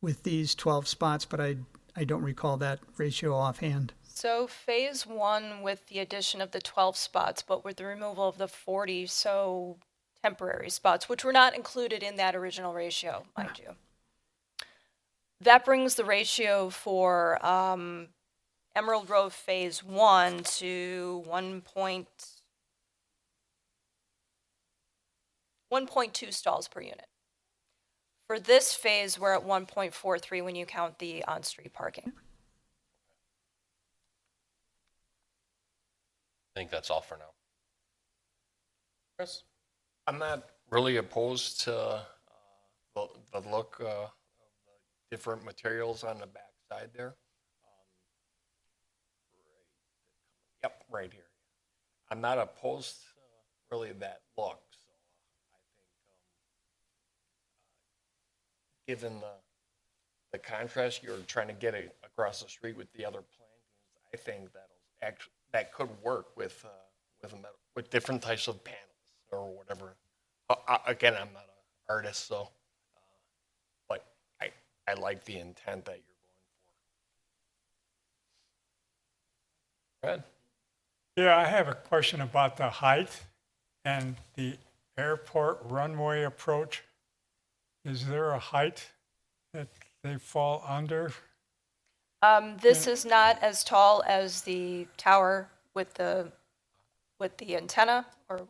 with these 12 spots, but I don't recall that ratio offhand. So phase 1 with the addition of the 12 spots, but with the removal of the 40 temporary spots, which were not included in that original ratio, mind you. That brings the ratio for Emerald Grove phase 1 to 1.2 stalls per unit. For this phase, we're at 1.43 when you count the on-street parking. I think that's all for now. Chris? I'm not really opposed to the look of the different materials on the back side there. Yep, right here. I'm not opposed to really that look. So I think given the contrast you're trying to get across the street with the other plantings, I think that could work with different types of panels or whatever. Again, I'm not an artist, so but I like the intent that you're going for. Fred? Yeah, I have a question about the height and the airport runway approach. Is there a height that they fall under? This is not as tall as the tower with the antenna or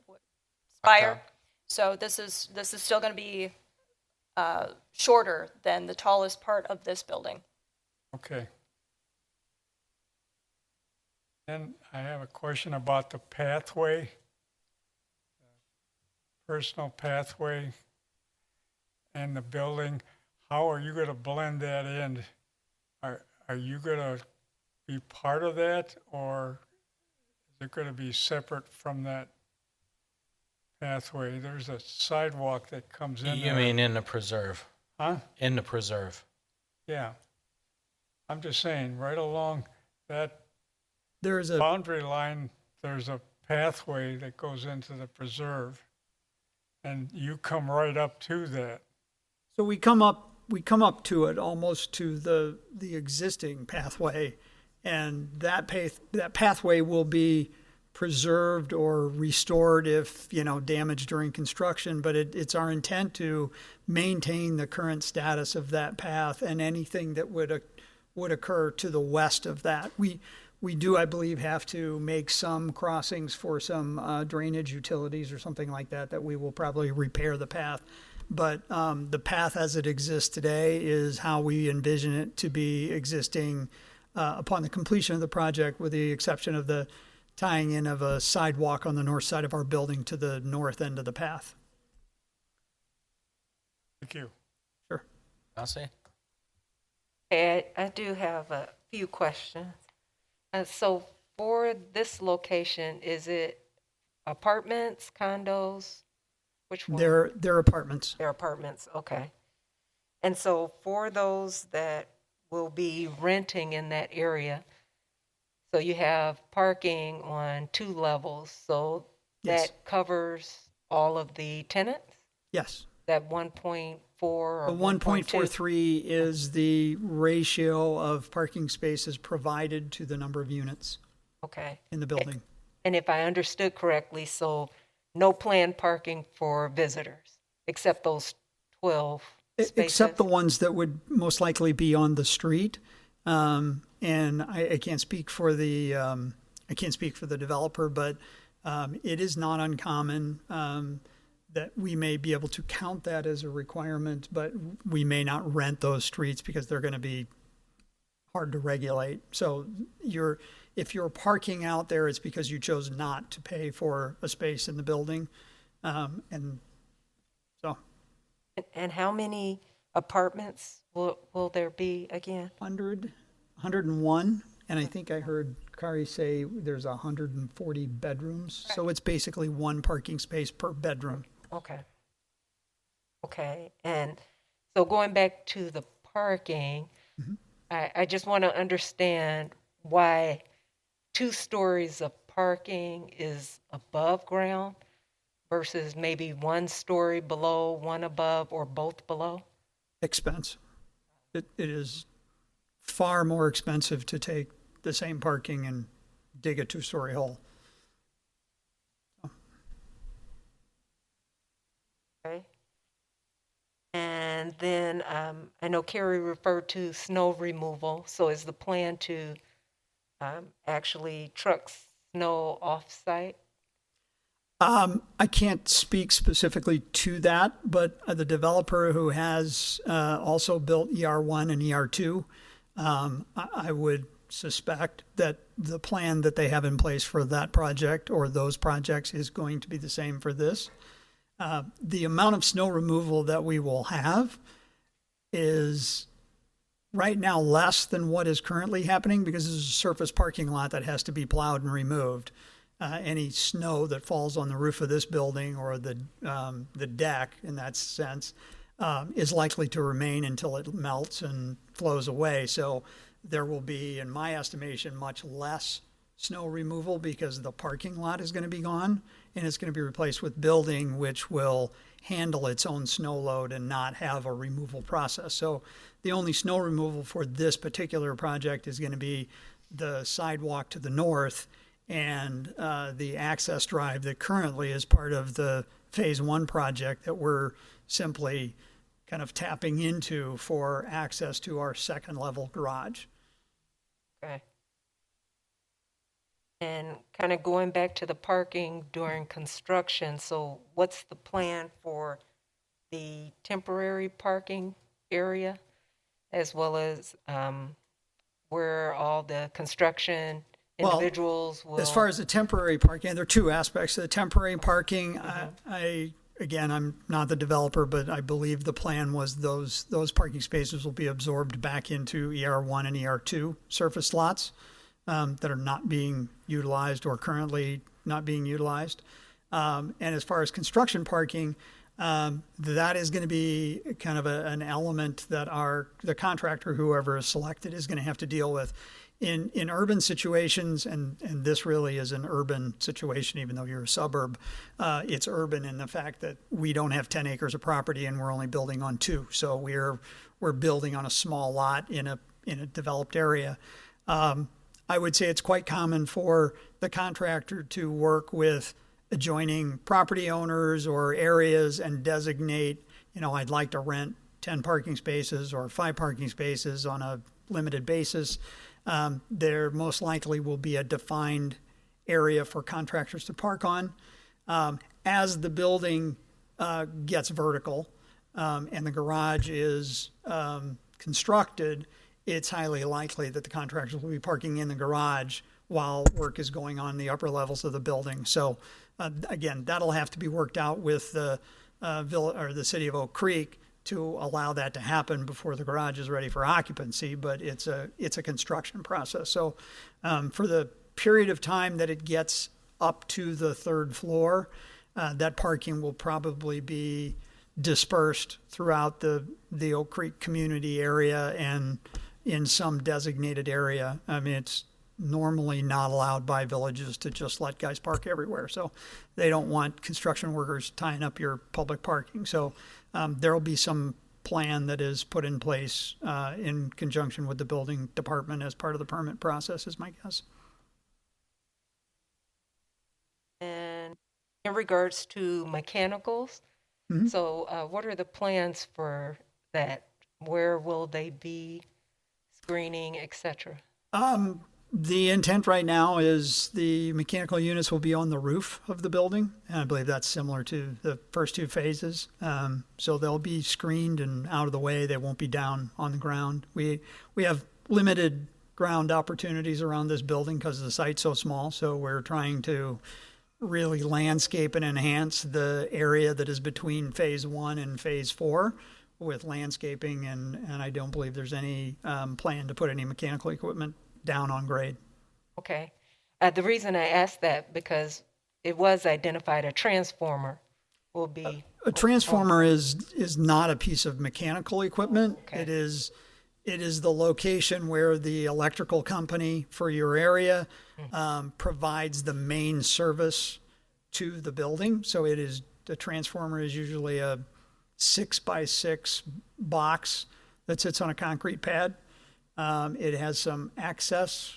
spire. Okay. So this is still going to be shorter than the tallest part of this building. Okay. Then I have a question about the pathway, personal pathway and the building. How are you going to blend that in? Are you going to be part of that, or is it going to be separate from that pathway, there's a sidewalk that comes in You there. mean in the preserve? Huh? In the preserve. Yeah. I'm just saying, right along that There's a boundary line, there's a pathway that goes into the preserve. And you come right up to that. So we come up to it almost to the existing pathway, and that pathway will be preserved or restored if damaged during construction. But it's our intent to maintain the current status of that path and anything that would occur to the west of that. We do, I believe, have to make some crossings for some drainage utilities or something like that we will probably repair the path. But the path as it exists today is how we envision it to be existing upon the completion of the project, with the exception of the tying in of a sidewalk on the north side of our building to the north end of the path. Thank you. Sure. Nancy? I do have a few questions. So for this location, is it apartments, condos? Which one? They're apartments. They're apartments, okay. And so for those that will be renting in that area, so you have parking on 2 levels, so Yes. that covers all of the tenants? Yes. That 1.4 or The 1.2? 1.43 is the ratio of parking spaces provided to the number of units Okay. in the building. And if I understood correctly, so no planned parking for visitors, except those 12 spaces? Except the ones that would most likely be on the street. And I can't speak for the developer, but it is not uncommon that we may be able to count that as a requirement, but we may not rent those streets because they're going to be hard to regulate. So if you're parking out there, it's because you chose not to pay for a space in the building. And so. And how many apartments will there be again? 101, and I think I heard Kari say there's 140 bedrooms. So it's basically one parking space per bedroom. Okay. Okay, and so going back to the parking, I just want to understand why 2 stories of parking is above ground versus maybe 1 story below, 1 above, or both below? Expense. It is far more expensive to take the same parking and dig a 2-story hole. Okay. And then I know Carrie referred to snow removal. So is the plan to actually truck snow off-site? I can't speak specifically to that, but the developer who has also built ER1 and ER2, I would suspect that the plan that they have in place for that project or those projects is going to be the same for this. The amount of snow removal that we will have is right now less than what is currently happening because this is a surface parking lot that has to be plowed and removed. Any snow that falls on the roof of this building or the deck in that sense is likely to remain until it melts and flows away. So there will be, in my estimation, much less snow removal because the parking lot is going to be gone and it's going to be replaced with building which will handle its own snow load and not have a removal process. So the only snow removal for this particular project is going to be the sidewalk to the north and the access drive that currently is part of the phase 1 project that we're simply kind of tapping into for access to our 2nd level garage. Okay. And kind of going back to the parking during construction, so what's the plan for the temporary parking area as well as where all the construction individuals will... As far as the temporary parking, there are 2 aspects to the temporary parking. Again, I'm not the developer, but I believe the plan was those parking spaces will be absorbed back into ER1 and ER2 surface lots that are not being utilized or currently not being utilized. And as far as construction parking, that is going to be kind of an element that the contractor, whoever is selected, is going to have to deal with. In urban situations, and this really is an urban situation, even though you're a suburb, it's urban in the fact that we don't have 10 acres of property and we're only building on 2. So we're building on a small lot in a developed area. I would say it's quite common for the contractor to work with adjoining property owners or areas and designate, I'd like to rent 10 parking spaces or 5 parking spaces on a limited basis. There most likely will be a defined area for contractors to park on. As the building gets vertical and the garage is constructed, it's highly likely that the contractors will be parking in the garage while work is going on in the upper levels of the building. So again, that'll have to be worked out with the city of Oak Creek to allow that to happen before the garage is ready for occupancy, but it's a construction process. So for the period of time that it gets up to the 3rd floor, that parking will probably be dispersed throughout the Oak Creek community area and in some designated area. I mean, it's normally not allowed by villages to just let guys park everywhere. So they don't want construction workers tying up your public parking. So there will be some plan that is put in place in conjunction with the building department as part of the permit process, is my guess. And in regards to mechanicals, so what are the plans for that? Where will they be, screening, etc.? The intent right now is the mechanical units will be on the roof of the building, and I believe that's similar to the first 2 phases. So they'll be screened and out of the way. They won't be down on the ground. We have limited ground opportunities around this building because the site's so small, so we're trying to really landscape and enhance the area that is between phase 1 and phase 4 with landscaping, and I don't believe there's any plan to put any mechanical equipment down on grade. Okay. The reason I asked that because it was identified a transformer will be. A transformer is not a piece of mechanical equipment. Okay. It is the location where the electrical company for your area provides the main service to the building. So the transformer is usually a 6x6 box that sits on a concrete pad. It has some access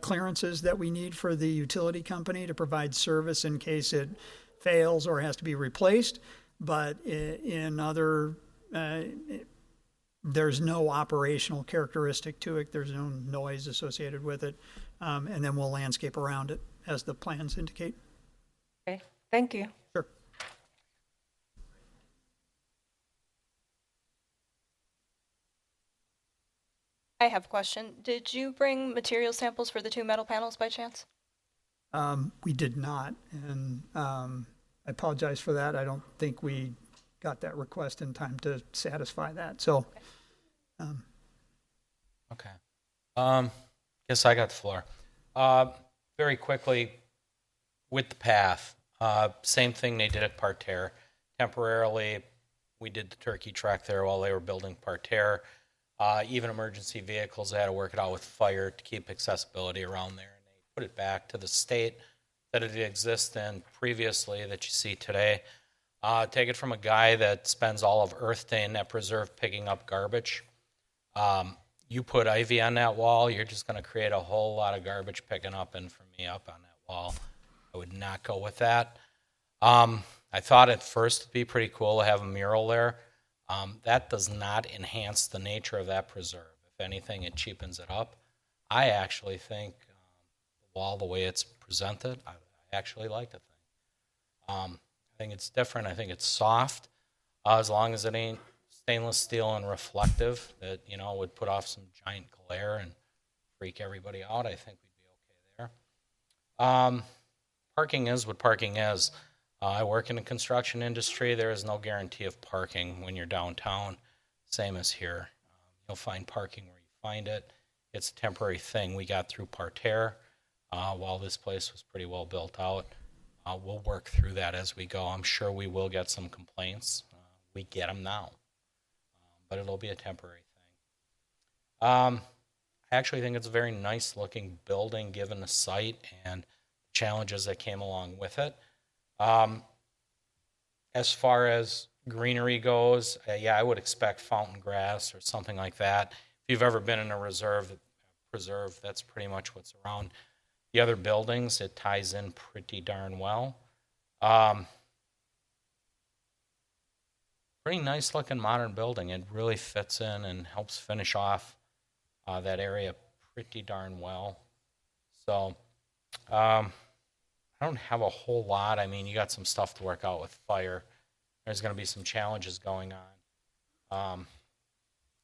clearances that we need for the utility company to provide service in case it fails or has to be replaced. But in other, there's no operational characteristic to it. There's no noise associated with it. And then we'll landscape around it as the plans indicate. Okay, thank you. Sure. I have a question. Did you bring material samples for the 2 metal panels by chance? We did not, and I apologize for that. I don't think we got that request in time to satisfy that. So, Okay. Guess I got the floor. Very quickly, with the path, same thing they did at Parterre. Temporarily, we did the turkey track there while they were building Parterre. Even emergency vehicles, they had to work it out with fire to keep accessibility around there. And they put it back to the state that it exists in previously that you see today. Take it from a guy that spends all of Earth Day in that preserve picking up garbage. You put ivy on that wall, you're just going to create a whole lot of garbage picking up and for me up on that wall. I would not go with that. I thought at first it'd be pretty cool to have a mural there. That does not enhance the nature of that preserve. If anything, it cheapens it up. I actually think the wall, the way it's presented, I actually like the thing. I think it's different. I think it's soft. As long as it ain't stainless steel and reflective that, would put off some giant glare and freak everybody out, I think we'd be okay there. Parking is what parking is. I work in the construction industry. There is no guarantee of parking when you're downtown, same as here. You'll find parking where you find it. It's a temporary thing. We got through Parterre while this place was pretty well built out. We'll work through that as we go. I'm sure we will get some complaints. We get them now, but it'll be a temporary thing. I actually think it's a very nice looking building given the site and challenges that came along with it. As far as greenery goes, yeah, I would expect fountain grass or something like that. If you've ever been in a preserve, that's pretty much what's around the other buildings. It ties in pretty darn well. Pretty nice looking modern building. It really fits in and helps finish off that area pretty darn well. So I don't have a whole lot. I mean, you got some stuff to work out with fire. There's going to be some challenges going on.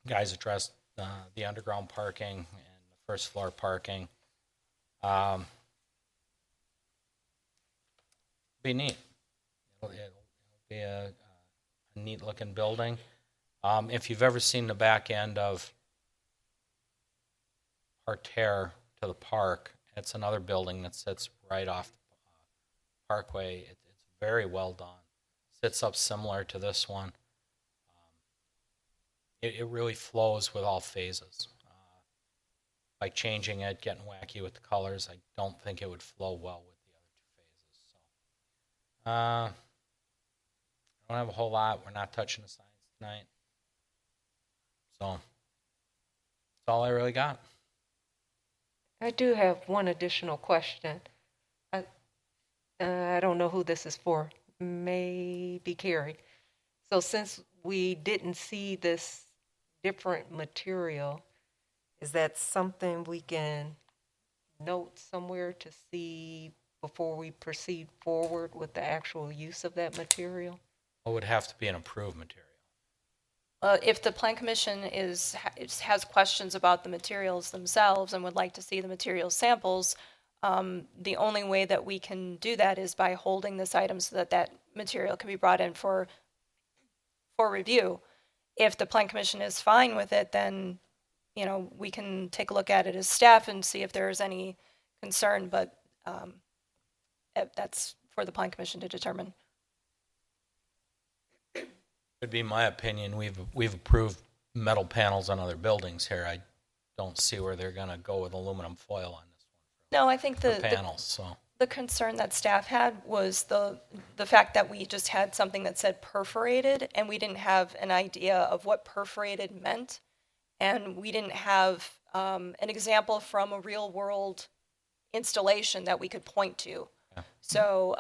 Guys addressed the underground parking and the first floor parking. Be neat. It'll be a neat looking building. If you've ever seen the back end of Parterre to the park, it's another building that sits right off the parkway. It's very well done. Sits up similar to this one. It really flows with all phases. By changing it, getting wacky with the colors, I don't think it would flow well with the other two phases. So, I don't have a whole lot. We're not touching the signs tonight. So, that's all I really got. I do have one additional question. I don't know who this is for. Maybe Carrie. So since we didn't see this different material, is that something we can note somewhere to see before we proceed forward with the actual use of that material? It would have to be an approved material. If the Plan Commission has questions about the materials themselves and would like to see the material samples, the only way that we can do that is by holding this item so that that material can be brought in for review. If the Plan Commission is fine with it, then we can take a look at it as staff and see if there is any concern, but that's for the Plan Commission to determine. Would be my opinion. We've approved metal panels on other buildings here. I don't see where they're going to go with aluminum foil on this one. No, I think the panels. The concern that staff had was the fact that we just had something that said perforated, and we didn't have an idea of what perforated meant, and we didn't have an example from a real world installation that we could point to. Yeah. So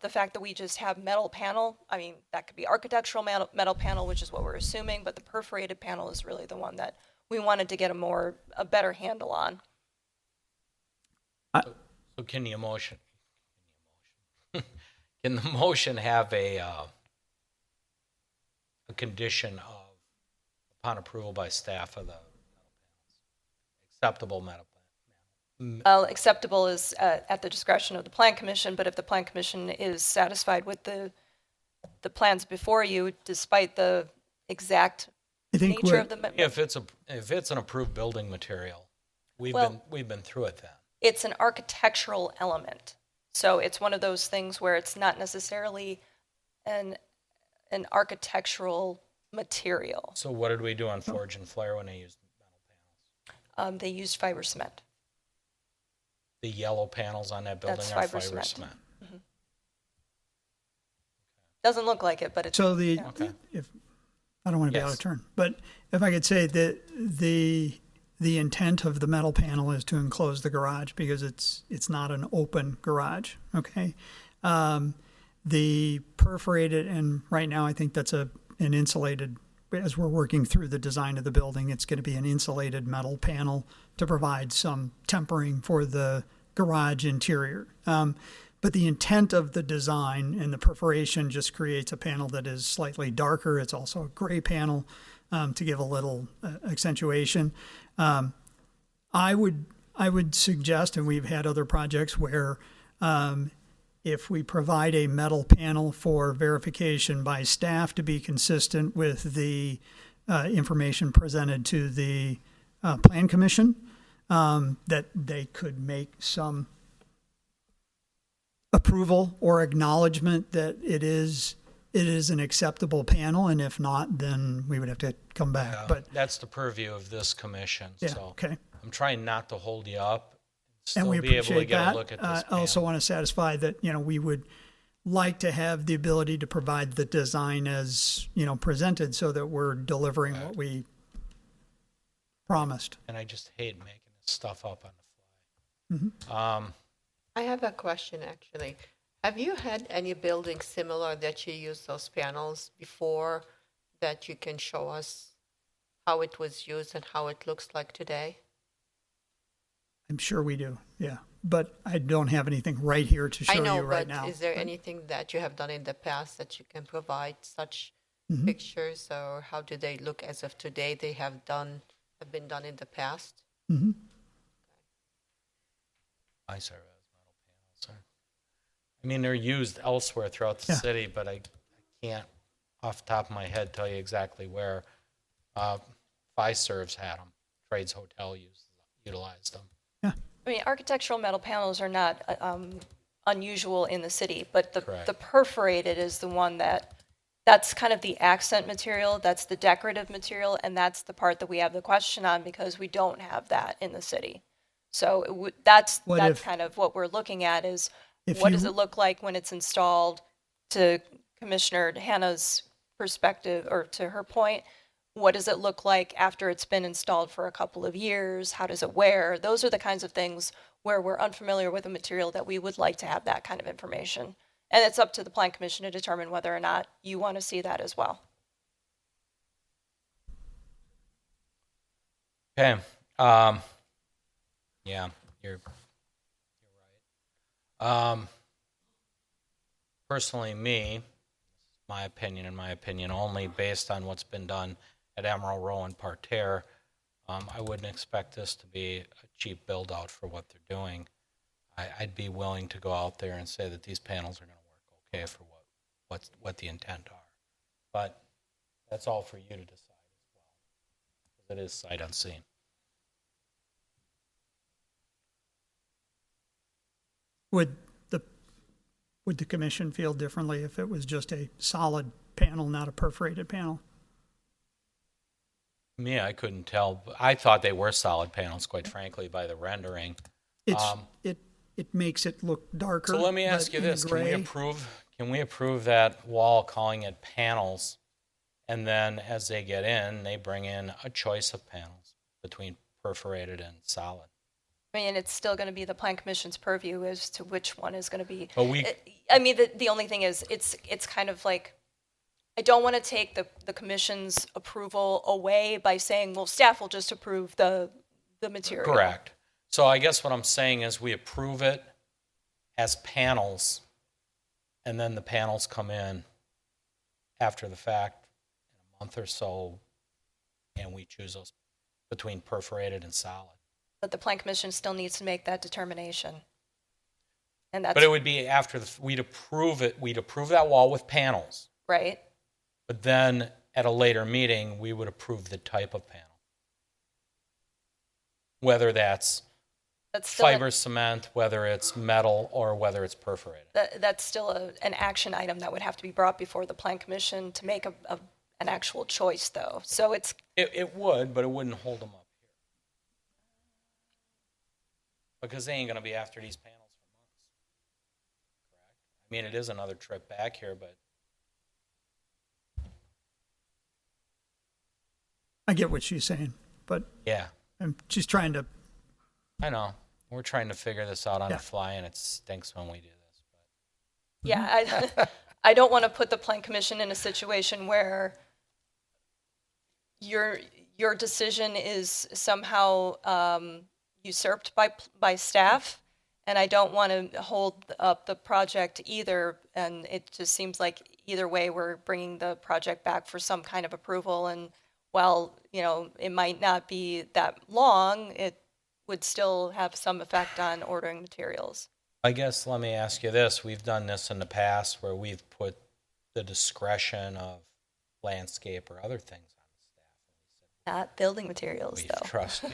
the fact that we just have metal panel, I mean, that could be architectural metal panel, which is what we're assuming, but the perforated panel is really the one that we wanted to get a better handle on. So can the motion have a condition of, upon approval by staff of the acceptable metal panel? Acceptable is at the discretion of the Plan Commission, but if the Plan Commission is satisfied with the plans before you, despite the exact nature of the... If it's an approved building material, we've been through it then. It's an architectural element. So it's one of those things where it's not necessarily an architectural material. So what did we do on Forge and Flare when they used metal panels? They used fiber cement. The yellow panels on that building are fiber cement. Mm-hmm. Doesn't look like it, but it's... So if I don't want to be out of turn, but if I could say that the intent of the metal panel is to enclose the garage because it's not an open garage, okay? The perforated, and right now I think that's an insulated, as we're working through the design of the building, it's going to be an insulated metal panel to provide some tempering for the garage interior. But the intent of the design and the perforation just creates a panel that is slightly darker. It's also a gray panel to give a little accentuation. I would suggest, and we've had other projects where if we provide a metal panel for verification by staff to be consistent with the information presented to the Plan Commission, that they could make some approval or acknowledgement that it is an acceptable panel, and if not, then we would have to come back. But That's the purview of this commission, yeah, so okay. I'm trying not to hold you up. And Still we be able to appreciate get that. a look at this I panel. also want to satisfy that, we would like to have the ability to provide the design as, presented so that we're delivering what we promised. And I just hate making this stuff up on the fly. Mm-hmm. I have a question, actually. Have you had any building similar that you used those panels before that you can show us how it was used and how it looks like today? I'm sure we do, yeah. But I don't have anything right here to show I know, you right but now. is there anything that you have done in the past that you can provide such Mhm. pictures, or how do they look as of today? They have been done in the past? Mm-hmm. I serve as metal panels. I mean, they're used elsewhere throughout the Yeah. city, but I can't, off the top of my head, tell you exactly where. Fiserv's had them. Trades Hotel utilized them. I mean, architectural metal panels are not unusual in the city, but Correct. the perforated is the one that's kind of the accent material, that's the decorative material, and that's the part that we have the question on because we don't have that in the city. So that's kind of what we're looking at is what does it look like when it's installed, to Commissioner Hannah's perspective, or to her point, what does it look like after it's been installed for a couple of years? How does it wear? Those are the kinds of things where we're unfamiliar with a material that we would like to have that kind of information. And it's up to the Plan Commission to determine whether or not you want to see that as well. Okay. Yeah, you're right. Personally, my opinion and my opinion only, based on what's been done at Emerald Row and Parterre, I wouldn't expect this to be a cheap build out for what they're doing. I'd be willing to go out there and say that these panels are going to work okay for what the intent are. But that's all for you to decide as well, because it is sight unseen. Would the commission feel differently if it was just a solid panel, not a perforated panel? Me, I couldn't tell. I thought they were solid panels, quite frankly, by the rendering. It makes it look darker. So let me ask you this: Can we approve that wall, calling it panels, and then as they get in, they bring in a choice of panels between perforated and solid? I mean, it's still going to be the Plan Commission's purview as to which one is going to be. But the only thing is, it's kind of like, I don't want to take the commission's approval away by saying, well, staff will just approve the material. Correct. So I guess what I'm saying is we approve it as panels, and then the panels come in after the fact in a month or so, and we choose those between perforated and solid. But the Plan Commission still needs to make that determination. And that's But it would be after we'd approve it. We'd approve that wall with panels. right. But then at a later meeting, we would approve the type of panel. Whether that's still fiber cement, whether it's metal, or whether it's perforated. that's still an action item that would have to be brought before the Plan Commission to make an actual choice, though. So It would, but it wouldn't hold them up here. Because they ain't going to be after these panels for months. Correct? I mean, it is another trip back here, but I get what she's saying, but yeah, I'm just trying to. I know. We're trying to figure this out on Yeah. the fly, and it stinks when we do this. yeah, I don't want to put the Plan Commission in a situation where your decision is somehow usurped by staff, and I don't want to hold up the project either. And it just seems like either way, we're bringing the project back for some kind of approval. And while it might not be that long, it would still have some effect on ordering materials. I guess let me ask you this. We've done this in the past where we've put the discretion of landscape or other things on the staff. Not building materials, We though. trust you.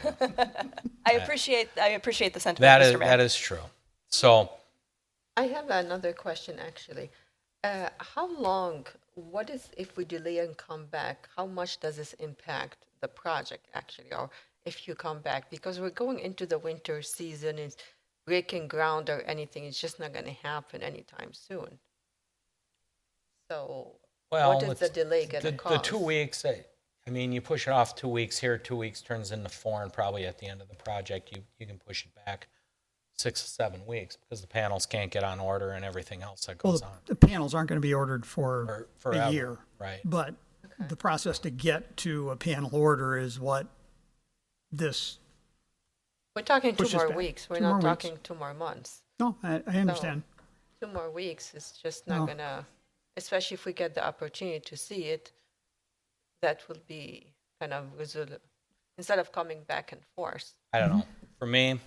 I appreciate the sentiment, Mr. Mayor. That is true. So I have another question, actually. How long, what is, if we delay and come back, how much does this impact the project, actually? Or if you come back, because we're going into the winter season, it's breaking ground or anything, it's just not going to happen anytime soon. So Well, what is the delay going to the cost? 2 weeks, I mean, you push it off 2 weeks here, 2 weeks turns into 4, and probably at the end of the project, you can push it back 6 to 7 weeks because the panels can't get on order and everything else that Well, goes on. the panels aren't going to be ordered for Forever, a year. right. But the process to get to a panel order is what this, We're talking 2 pushes more back. weeks. We're 2 not more weeks. talking 2 more months. no, I understand. 2 more weeks is just not No. gonna, especially if we get the opportunity to see it, that will be kind of instead of coming back and forth. I don't know. For me,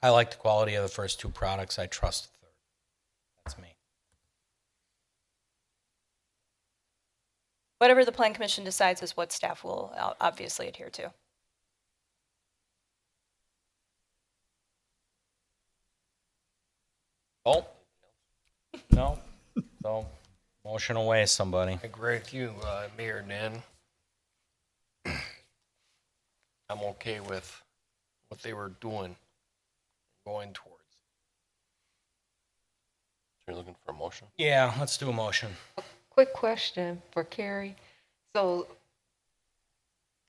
I like the quality of the first 2 products. I trust the third. That's me. Whatever the Plan Commission decides is what staff will obviously adhere to. Oh, no. So, motion away, somebody. I agree with you, Mayor Nan. I'm okay with what they were doing, going towards. So you're looking for a motion? Yeah, let's do a motion. Quick question for Carrie. So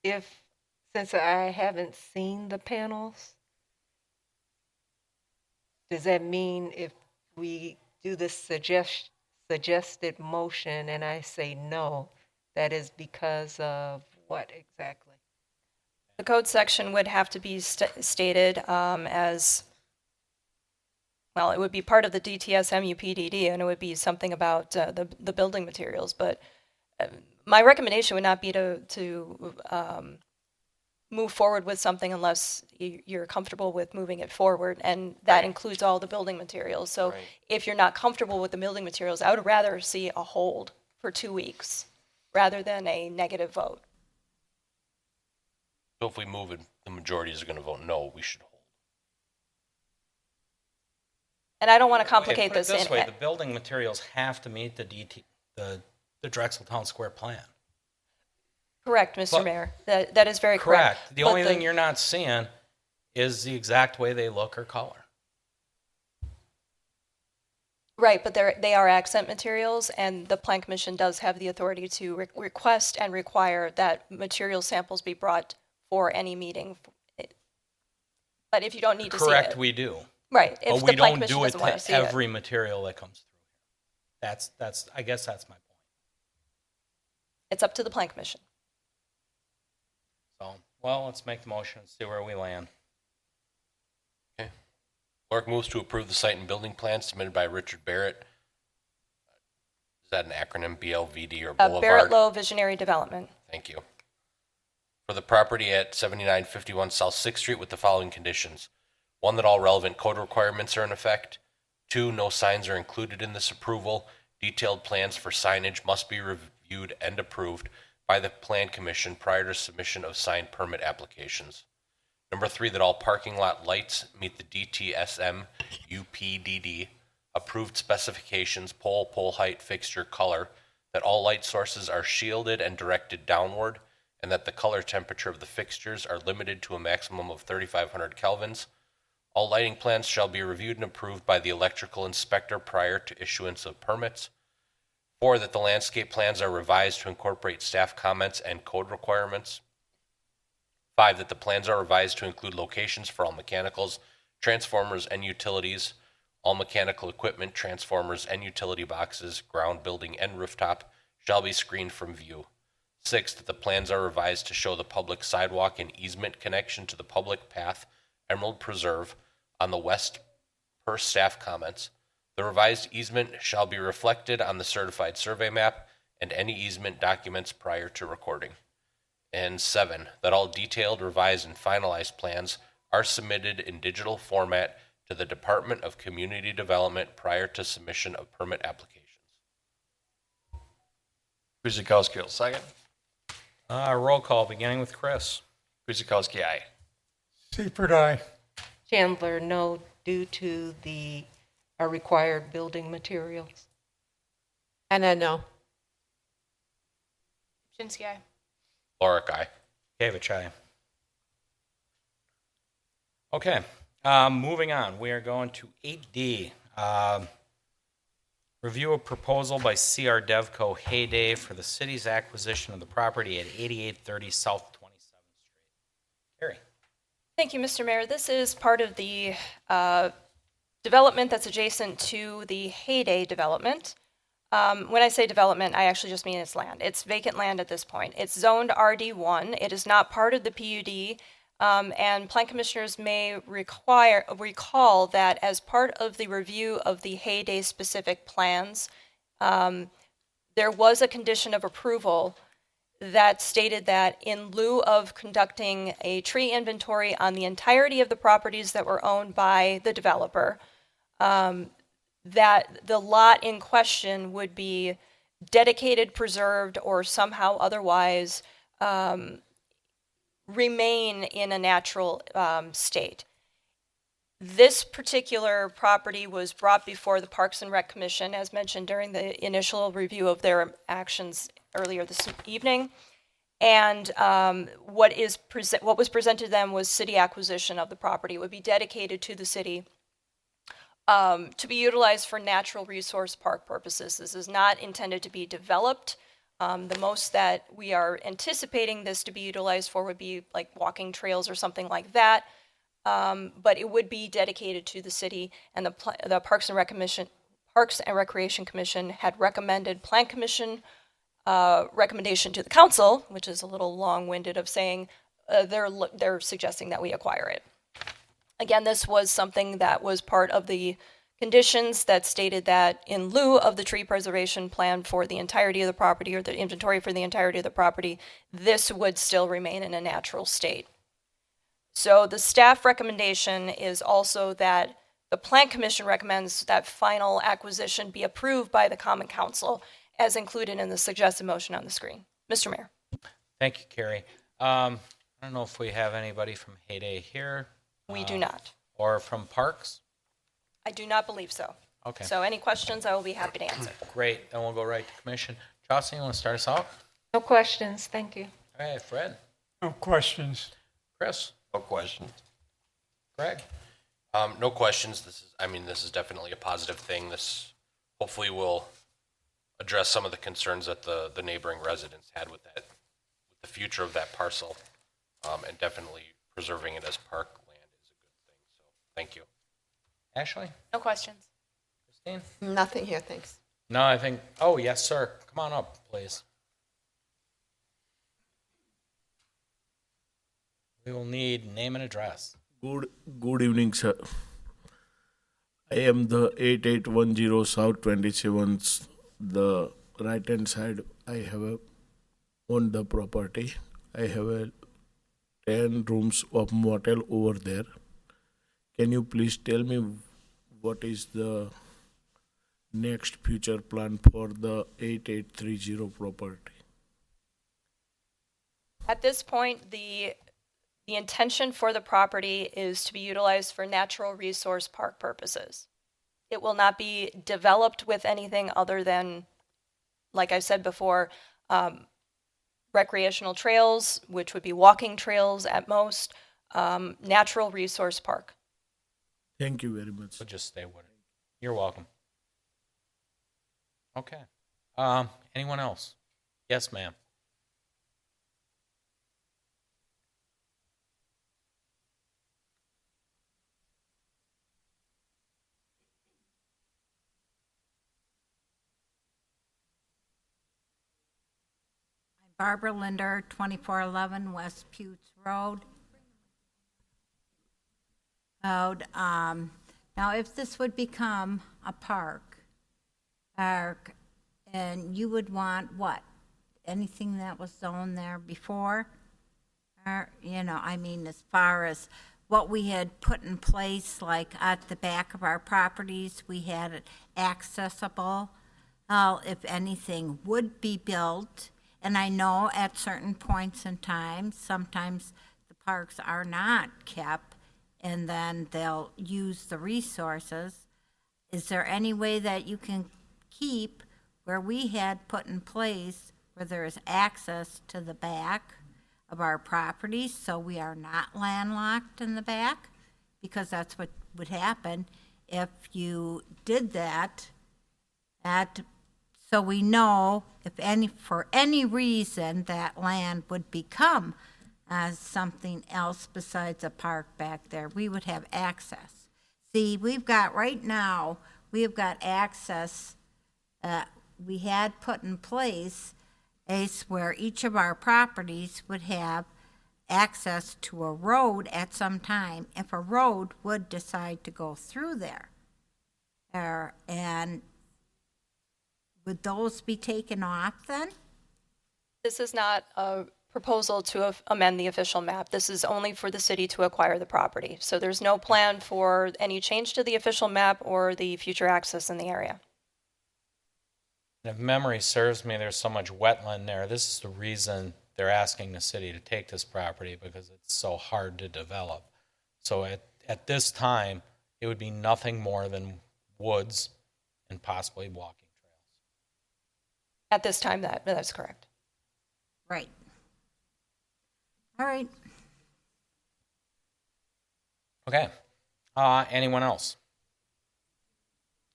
since I haven't seen the panels, does that mean if we do this suggested motion and I say no, that is because of what exactly? The code section would have to be stated as, well, it would be part of the DTS MUPDD, and it would be something about the building materials. But my recommendation would not be to move forward with something unless you're comfortable with moving it forward, and that includes all the building materials. So if you're not comfortable with the building materials, I would rather see a hold for 2 weeks rather than a negative vote. So if we move it, the majority is going to vote no, we should hold. And I don't want to Wait, complicate put it this. this way, the building materials have to meet the Drexel Town Square plan. Correct, Mr. But- Mayor. That is very correct. Correct. The But only thing you're not seeing is the exact way they look or color. Right, but they are accent materials, and the Plan Commission does have the authority to request and require that material samples be brought for any meeting. But if you don't need to see Correct, it. we do. Right, But if we the Plan don't Commission do it doesn't want to to see it. every material that comes through. I guess that's my point. It's up to the Plan Commission. So, well, let's make the motion and see where we land. Okay. Mark moves to approve the site and building plan submitted by Richard Barrett. Is that an acronym, BLVD or Boulevard? Barrett Low Visionary Development. Thank you. For the property at 7951 South 6th Street with the following conditions. 1, that all relevant code requirements are in effect. 2, no signs are included in this approval. Detailed plans for signage must be reviewed and approved by the Plan Commission prior to submission of signed permit applications. 3, that all parking lot lights meet the DTSM UPDD approved specifications, pole height, fixture, color, that all light sources are shielded and directed downward, and that the color temperature of the fixtures are limited to a maximum of 3,500 kelvins. All lighting plans shall be reviewed and approved by the electrical inspector prior to issuance of permits. 4, that the landscape plans are revised to incorporate staff comments and code requirements. 5, that the plans are revised to include locations for all mechanicals, transformers, and utilities. All mechanical equipment, transformers, and utility boxes, ground, building, and rooftop shall be screened from view. 6, that the plans are revised to show the public sidewalk and easement connection to the public path, Emerald Preserve, on the west per staff comments. The revised easement shall be reflected on the certified survey map and any easement documents prior to recording. And 7, that all detailed, revised, and finalized plans are submitted in digital format to the Department of Community Development prior to submission of permit applications. Guzikowski will second. Roll call, beginning with Chris. Guzikowski, aye. Seifert, aye. Chandler, no, due to the are required building materials? And then no. Jinsky, aye. Lorick, aye. Gavich, aye. Okay, moving on. We are going to 8D. Review a proposal by CR Devco Heyday for the city's acquisition of the property at 8830 South 27th Street. Carrie. Thank you, Mr. Mayor. This is part of the development that's adjacent to the Heyday development. When I say development, I actually just mean it's land. It's vacant land at this point. It's zoned RD1. It is not part of the PUD. And plan commissioners may recall that as part of the review of the Heyday specific plans, there was a condition of approval that stated that in lieu of conducting a tree inventory on the entirety of the properties that were owned by the developer, that the lot in question would be dedicated, preserved, or somehow otherwise remain in a natural state. This particular property was brought before the Parks and Rec Commission, as mentioned during the initial review of their actions earlier this evening. And what was presented to them was city acquisition of the property. It would be dedicated to the city to be utilized for natural resource park purposes. This is not intended to be developed. The most that we are anticipating this to be utilized for would be like walking trails or something like that. But it would be dedicated to the city, and the Parks and Recreation Commission had recommended Plan Commission recommendation to the council, which is a little long-winded of saying they're suggesting that we acquire it. Again, this was something that was part of the conditions that stated that in lieu of the tree preservation plan for the entirety of the property, or the inventory for the entirety of the property, this would still remain in a natural state. So the staff recommendation is also that the Plan Commission recommends that final acquisition be approved by the Common Council as included in the suggested motion on the screen. Mr. Mayor. Thank you, Carrie. I don't know if we have anybody from Heyday here. We do not. Or from Parks? I do not believe so. Okay. So any questions, I will be happy to answer. Great, then we'll go right to Commission. Chauncey, you want to start us off? No questions, thank you. All right, Fred. No questions. Chris. No questions. Greg. No questions. This is definitely a positive thing. This hopefully will address some of the concerns that the neighboring residents had with that, with the future of that parcel, and definitely preserving it as park land is a good thing. So thank you. Ashley? No questions. Christine? Nothing here, thanks. No, I think, oh, yes, sir. Come on up, please. We will need name and address. Good evening, sir. I am the 8810 South 27th, the right hand side. I have owned the property. I have 10 rooms of motel over there. Can you please tell me what is the next future plan for the 8830 property? At this point, the intention for the property is to be utilized for natural resource park purposes. It will not be developed with anything other than, like I said before, recreational trails, which would be walking trails at most, natural resource park. Thank you very much. So just stay with it. You're welcome. Okay. Anyone else? Yes, ma'am. Barbara Linder, 2411 West Putes Road. Now, if this would become a park, and you would want what? Anything that was zoned there before? Or, as far as what we had put in place, like at the back of our properties, we had it accessible. If anything would be built, and I know at certain points in time, sometimes the parks are not kept, and then they'll use the resources. is there any way that you can keep where we had put in place where there is access to the back of our property so we are not landlocked in the back? Because that's what would happen if you did that, so we know if for any reason that land would become something else besides a park back there, we would have access. See, right now, we have got access, we had put in place where each of our properties would have access to a road at some time if a road would decide to go through there. And would those be taken off then? This is not a proposal to amend the official map. This is only for the city to acquire the property. So there's no plan for any change to the official map or the future access in the area. And if memory serves me, there's so much wetland there. This is the reason they're asking the city to take this property, because it's so hard to develop. So at this time, it would be nothing more than woods and possibly walking trails. At this time, that's correct. Right. All right. Okay. Anyone else?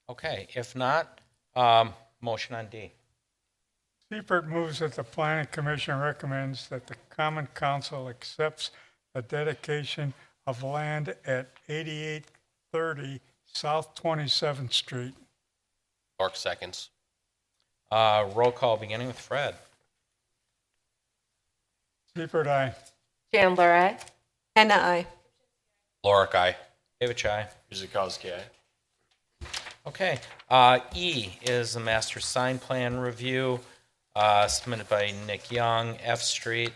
Okay. If not, motion on D. Seifert moves that the Planning Commission recommends that the Common Council accepts the dedication of land at 8830 South 27th Street. Clark seconds. Roll call beginning with Fred. Seifert, aye. Chandler, aye. Hannah, aye. Lorick, aye. David Chai. Guzekowski, aye. Okay. E is the master sign plan review submitted by Nick Young, F Street,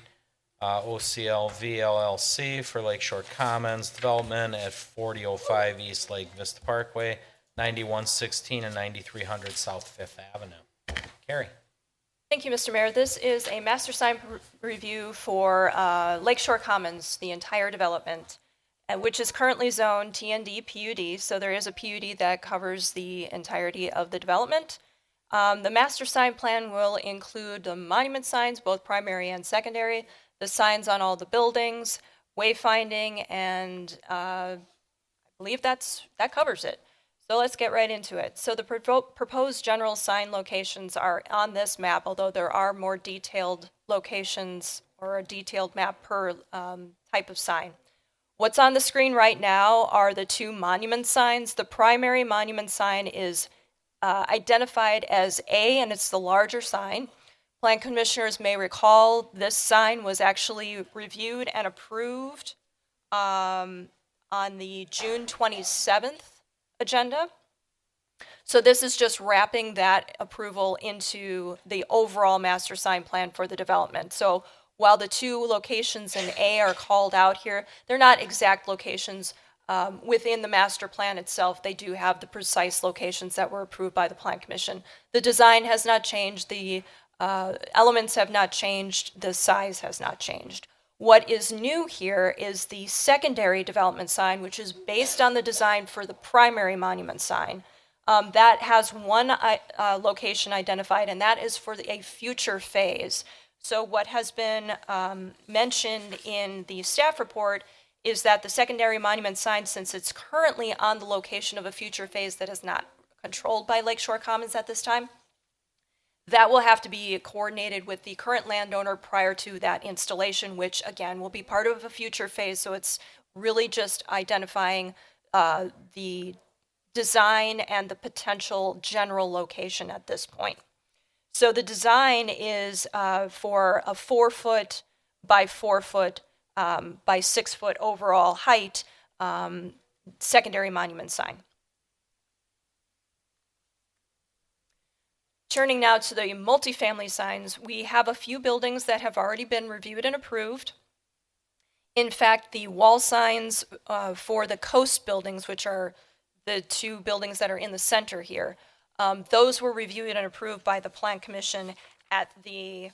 OCLV LLC for Lakeshore Commons development at 4005 East Lake Vista Parkway, 9116 and 9300 South Fifth Avenue. Carrie. Thank you, Mr. Mayor. This is a master sign review for Lakeshore Commons, the entire development, which is currently zoned TND PUD. So there is a PUD that covers the entirety of the development. The master sign plan will include the monument signs, both primary and secondary, the signs on all the buildings, wayfinding, and I believe that covers it. So let's get right into it. So the proposed general sign locations are on this map, although there are more detailed locations or a detailed map per type of sign. What's on the screen right now are the two monument signs. The primary monument sign is identified as A, and it's the larger sign. Plan commissioners may recall this sign was actually reviewed and approved on the June 27th agenda. So this is just wrapping that approval into the overall master sign plan for the development. So while the two locations in A are called out here, they're not exact locations within the master plan itself. They do have the precise locations that were approved by the Plan Commission. The design has not changed, the elements have not changed, the size has not changed. What is new here is the secondary development sign, which is based on the design for the primary monument sign. That has one location identified, and that is for a future phase. So what has been mentioned in the staff report is that the secondary monument sign, since it's currently on the location of a future phase that is not controlled by Lakeshore Commons at this time, that will have to be coordinated with the current landowner prior to that installation, which again will be part of a future phase. So it's really just identifying the design and the potential general location at this point. So the design is for a 4-foot by 4-foot by 6-foot overall height secondary monument sign. Turning now to the multifamily signs, we have a few buildings that have already been reviewed and approved. In fact, the wall signs for the coast buildings, which are the two buildings that are in the center here, those were reviewed and approved by the Plan Commission at the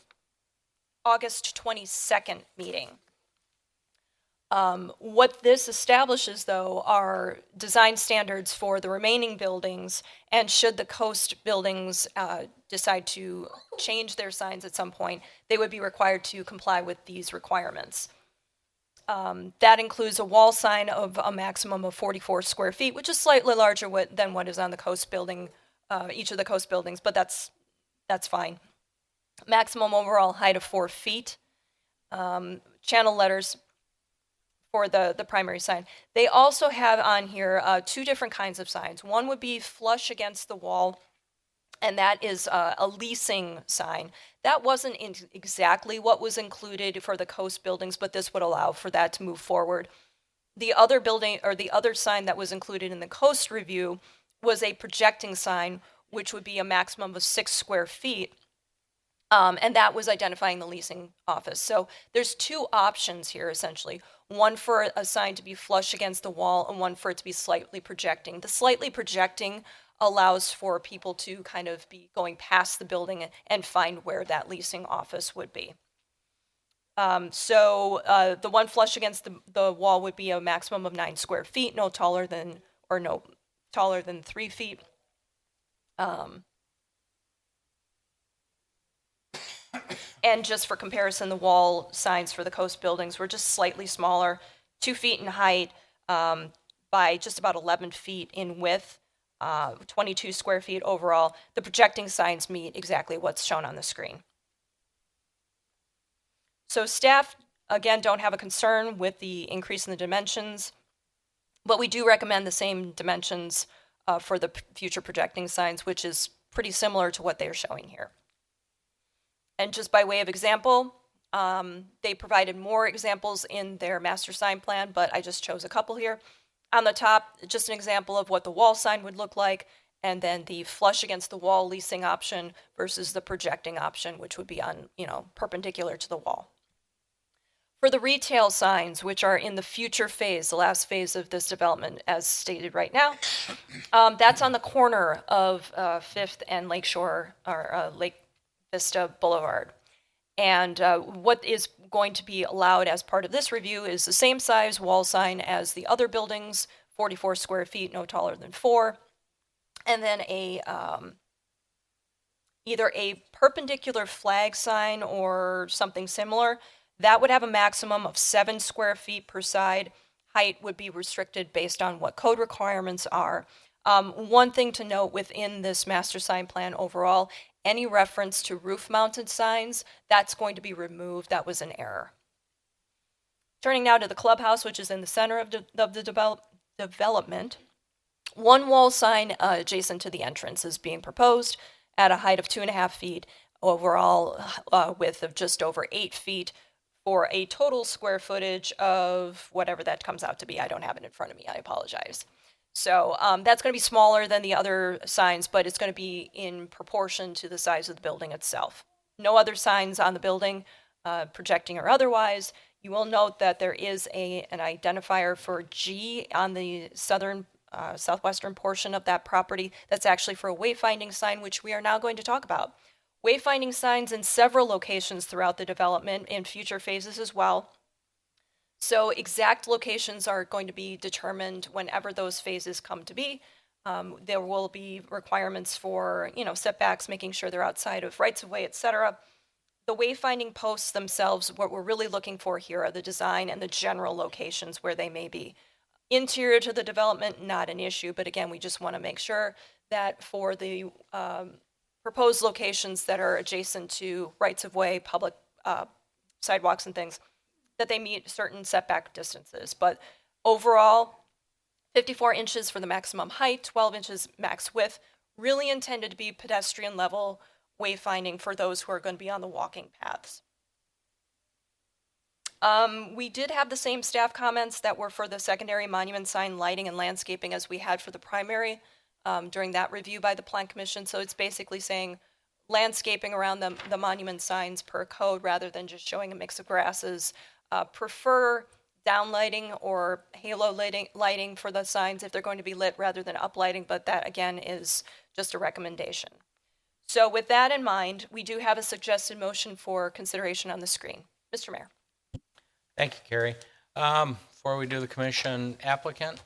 August 22nd meeting. What this establishes, though, are design standards for the remaining buildings, and should the coast buildings decide to change their signs at some point, they would be required to comply with these requirements. That includes a wall sign of a maximum of 44 square feet, which is slightly larger than what is on the coast building, each of the coast buildings, but that's fine. Maximum overall height of 4 feet. Channel letters for the primary sign. They also have on here 2 different kinds of signs. One would be flush against the wall, and that is a leasing sign. That wasn't exactly what was included for the coast buildings, but this would allow for that to move forward. The other building, or the other sign that was included in the coast review, was a projecting sign, which would be a maximum of 6 square feet. And that was identifying the leasing office. So there's 2 options here, essentially. One for a sign to be flush against the wall, and one for it to be slightly projecting. The slightly projecting allows for people to kind of be going past the building and find where that leasing office would be. So the one flush against the wall would be a maximum of 9 square feet, no taller than 3 feet. And just for comparison, the wall signs for the coast buildings were just slightly smaller, 2 feet in height by just about 11 feet in width, 22 square feet overall. The projecting signs meet exactly what's shown on the screen. So staff, again, don't have a concern with the increase in the dimensions, but we do recommend the same dimensions for the future projecting signs, which is pretty similar to what they're showing here. And just by way of example, they provided more examples in their master sign plan, but I just chose a couple here. On the top, just an example of what the wall sign would look like, and then the flush against the wall leasing option versus the projecting option, which would be on, perpendicular to the wall. For the retail signs, which are in the future phase, the last phase of this development, as stated right now, that's on the corner of 5th and Lakeshore, or Lake Vista Boulevard. And what is going to be allowed as part of this review is the same size wall sign as the other buildings, 44 square feet, no taller than 4. And then either a perpendicular flag sign or something similar. That would have a maximum of 7 square feet per side. Height would be restricted based on what code requirements are. One thing to note within this master sign plan overall, any reference to roof-mounted signs, that's going to be removed. That was an error. Turning now to the clubhouse, which is in the center of the development, one wall sign adjacent to the entrance is being proposed at a height of 2.5 feet, overall width of just over 8 feet, for a total square footage of whatever that comes out to be. I don't have it in front of me. I apologize. So that's going to be smaller than the other signs, but it's going to be in proportion to the size of the building itself. No other signs on the building, projecting or otherwise. You will note that there is an identifier for G on the southwestern portion of that property. That's actually for a wayfinding sign, which we are now going to talk about. Wayfinding signs in several locations throughout the development in future phases as well. So exact locations are going to be determined whenever those phases come to be. There will be requirements for, setbacks, making sure they're outside of rights-of-way, etc. The wayfinding posts themselves, what we're really looking for here are the design and the general locations where they may be. Interior to the development, not an issue, but again, we just want to make sure that for the proposed locations that are adjacent to rights-of-way, public sidewalks and things, that they meet certain setback distances. But overall, 54 inches for the maximum height, 12 inches max width, really intended to be pedestrian level wayfinding for those who are going to be on the walking paths. We did have the same staff comments that were for the secondary monument sign lighting and landscaping as we had for the primary during that review by the Plan Commission. So it's basically saying landscaping around the monument signs per code rather than just showing a mix of grasses. Prefer downlighting or halo lighting for the signs if they're going to be lit rather than uplighting, but that again is just a recommendation. So with that in mind, we do have a suggested motion for consideration on the screen. Mr. Mayor. Thank you, Carrie. Before we do the commission applicant,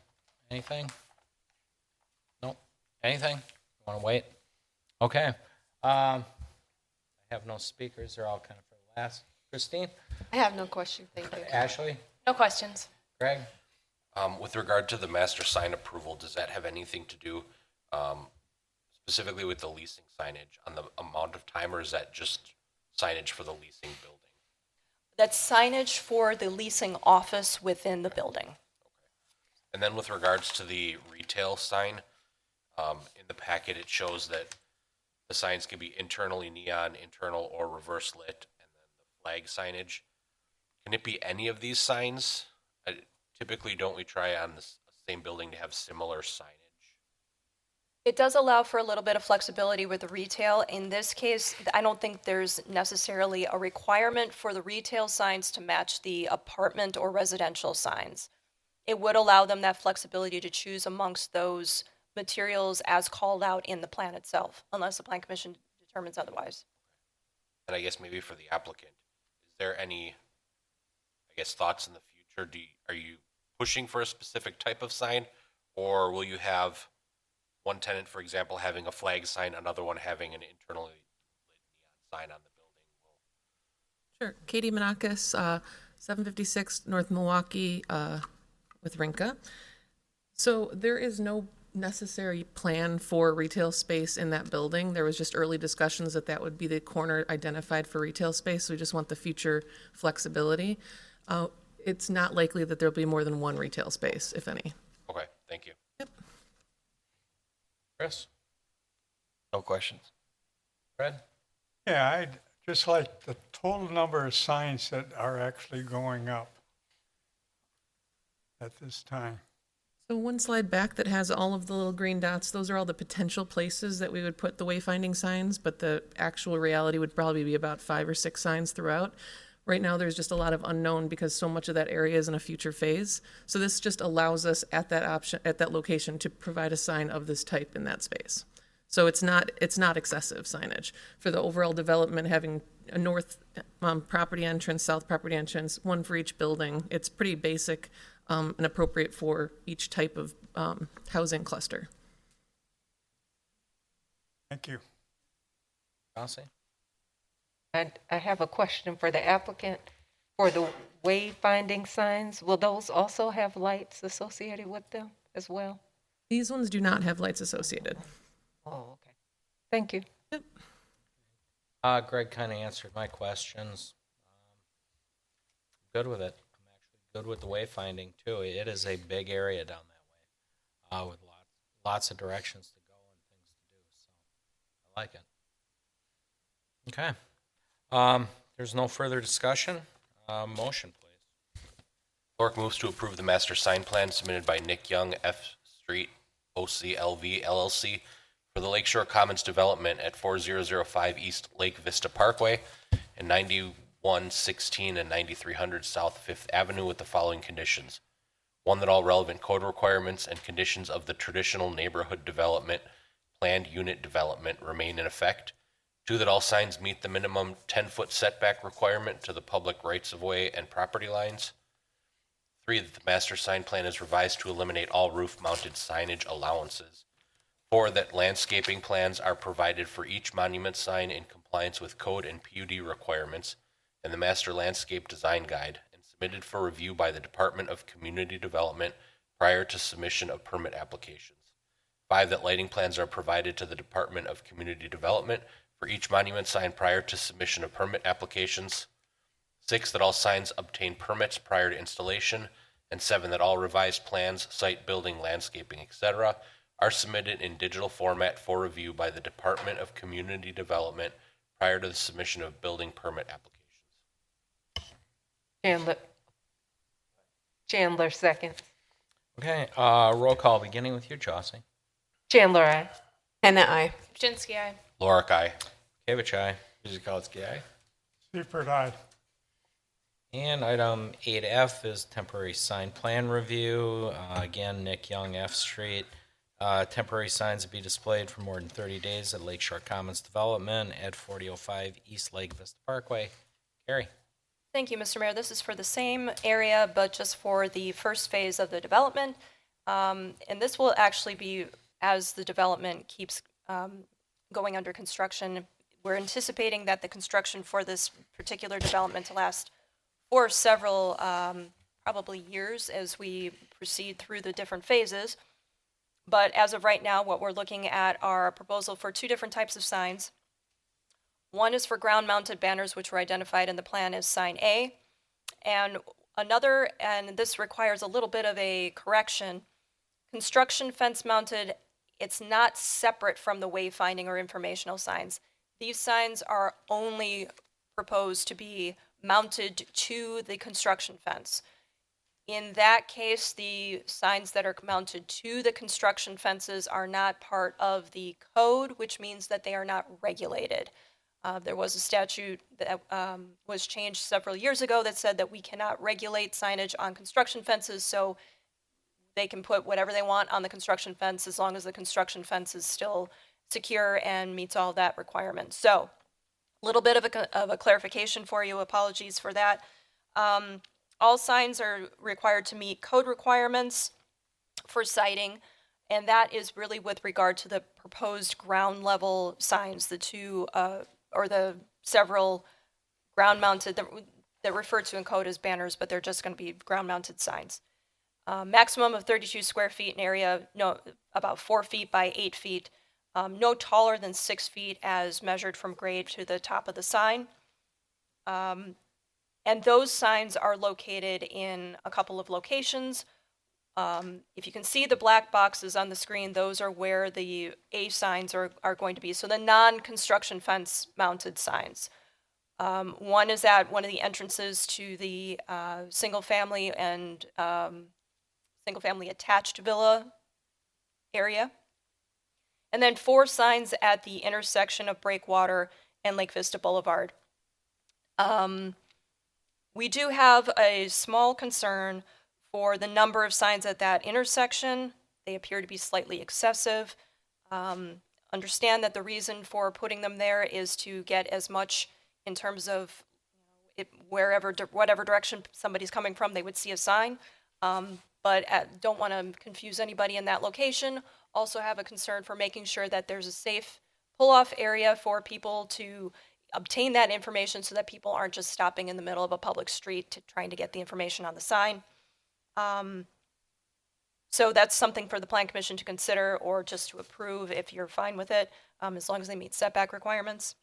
anything? Nope. Anything? Want to wait? Okay. I have no speakers. They're all kind of for the last. Christine? I have no question, thank you. Ashley? No questions. Greg? With regard to the master sign approval, does that have anything to do specifically with the leasing signage on the amount of time, or is that just signage for the leasing building? That's signage for the leasing office within the building. And then with regards to the retail sign, in the packet, it shows that the signs can be internally neon, internal or reverse lit, and then the flag signage. Can it be any of these signs? Typically, don't we try on the same building to have similar signage? It does allow for a little bit of flexibility with the retail. In this case, I don't think there's necessarily a requirement for the retail signs to match the apartment or residential signs. It would allow them that flexibility to choose amongst those materials as called out in the plan itself, unless the plan commission determines otherwise. And I guess maybe for the applicant, is there any, I guess, thoughts in the future? Are you pushing for a specific type of sign, or will you have one tenant, for example, having a flag sign, another one having an internally lit neon sign on the building? Sure. Katie Menakis, 756 North Milwaukee with Rinka. So there is no necessary plan for retail space in that building. There was just early discussions that that would be the corner identified for retail space. So we just want the future flexibility. It's not likely that there'll be more than one retail space, if any. Okay, thank you. Yep. Chris? No questions. Fred? Yeah, I'd just like the total number of signs that are actually going up at this time. So one slide back that has all of the little green dots, those are all the potential places that we would put the wayfinding signs, but the actual reality would probably be about 5 or 6 signs throughout. Right now, there's just a lot of unknown because so much of that area is in a future phase. So this just allows us at that location to provide a sign of this type in that space. So it's not excessive signage. For the overall development, having a north property entrance, south property entrance, one for each building, it's pretty basic and appropriate for each type of housing cluster. Thank you. Chauncey? And I have a question for the applicant. For the wayfinding signs, will those also have lights associated with them as well? These ones do not have lights associated. Oh, okay. Thank you. Yep. Greg kind of answered my questions. Good with it. I'm actually good with the wayfinding too. It is a big area down that way, with lots of directions to go and things to do. So I like it. Okay. There's no further discussion. Motion, please. Lork moves to approve the master sign plan submitted by Nick Young, F Street, OCLV LLC, for the Lakeshore Commons development at 4005 East Lake Vista Parkway and 9116 and 9300 South 5th Avenue with the following conditions. 1, that all relevant code requirements and conditions of the traditional neighborhood development planned unit development remain in effect. 2, that all signs meet the minimum 10-foot setback requirement to the public rights-of-way and property lines. 3, that the master sign plan is revised to eliminate all roof-mounted signage allowances. 4, that landscaping plans are provided for each monument sign in compliance with code and PUD requirements and the master landscape design guide, and submitted for review by the Department of Community Development prior to submission of permit applications. 5, that lighting plans are provided to the Department of Community Development for each monument sign prior to submission of permit applications. 6, that all signs obtain permits prior to installation. And 7, that all revised plans, site building, landscaping, etc., are submitted in digital format for review by the Department of Community Development prior to the submission of building permit applications. Chandler seconds. Okay, roll call beginning with you, Chauncey. Chandler, aye. Hannah, aye. Jaczynski, aye. Lork, aye. Kavich, aye. Kuzikowski, aye. Seifert, aye. And item 8F is temporary sign plan review. Again, Nick Young, F Street. Temporary signs to be displayed for more than 30 days at Lakeshore Commons Development at 4005 East Lake Vista Parkway. Carrie? Thank you, Mr. Mayor. This is for the same area, but just for the first phase of the development. And this will actually be as the development keeps going under construction. We're anticipating that the construction for this particular development to last for several, probably years as we proceed through the different phases. But as of right now, what we're looking at are a proposal for two different types of signs. One is for ground-mounted banners, which were identified in the plan as sign A, and another, and this requires a little bit of a correction, construction fence-mounted, it's not separate from the wayfinding or informational signs. These signs are only proposed to be mounted to the construction fence. In that case, the signs that are mounted to the construction fences are not part of the code, which means that they are not regulated. There was a statute that was changed several years ago that said that we cannot regulate signage on construction fences, so they can put whatever they want on the construction fence as long as the construction fence is still secure and meets all that requirements. So, a little bit of a clarification for you. Apologies for that. All signs are required to meet code requirements for sighting, and that is really with regard to the proposed ground level signs, the two or the several ground-mounted, they're referred to in code as banners, but they're just going to be ground-mounted signs. Maximum of 32 square feet in area, no, about 4 feet by 8 feet, no taller than 6 feet as measured from grade to the top of the sign. And those signs are located in a couple of locations. If you can see the black boxes on the screen, those are where the A signs are going to be. So the non-construction fence mounted signs. One is at one of the entrances to the single family and single family attached villa area. And then 4 signs at the intersection of Breakwater and Lake Vista Boulevard. We do have a small concern for the number of signs at that intersection. They appear to be slightly excessive. Understand that the reason for putting them there is to get as much in terms of whatever direction somebody's coming from, they would see a sign. But don't want to confuse anybody in that location. Also have a concern for making sure that there's a safe pull-off area for people to obtain that information so that people aren't just stopping in the middle of a public street trying to get the information on the sign. So that's something for the Plan Commission to consider or just to approve if you're fine with it, as long as they meet setback requirements.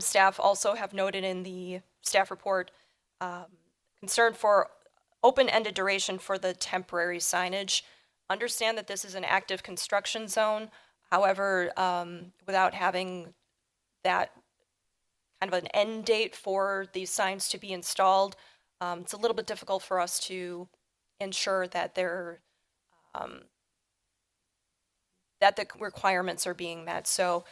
Staff also have noted in the staff report concern for open-ended duration for the temporary signage. Understand that this is an active construction zone. However, without having that kind of an end date for these signs to be installed, it's a little bit difficult for us to ensure that that the requirements are being met. So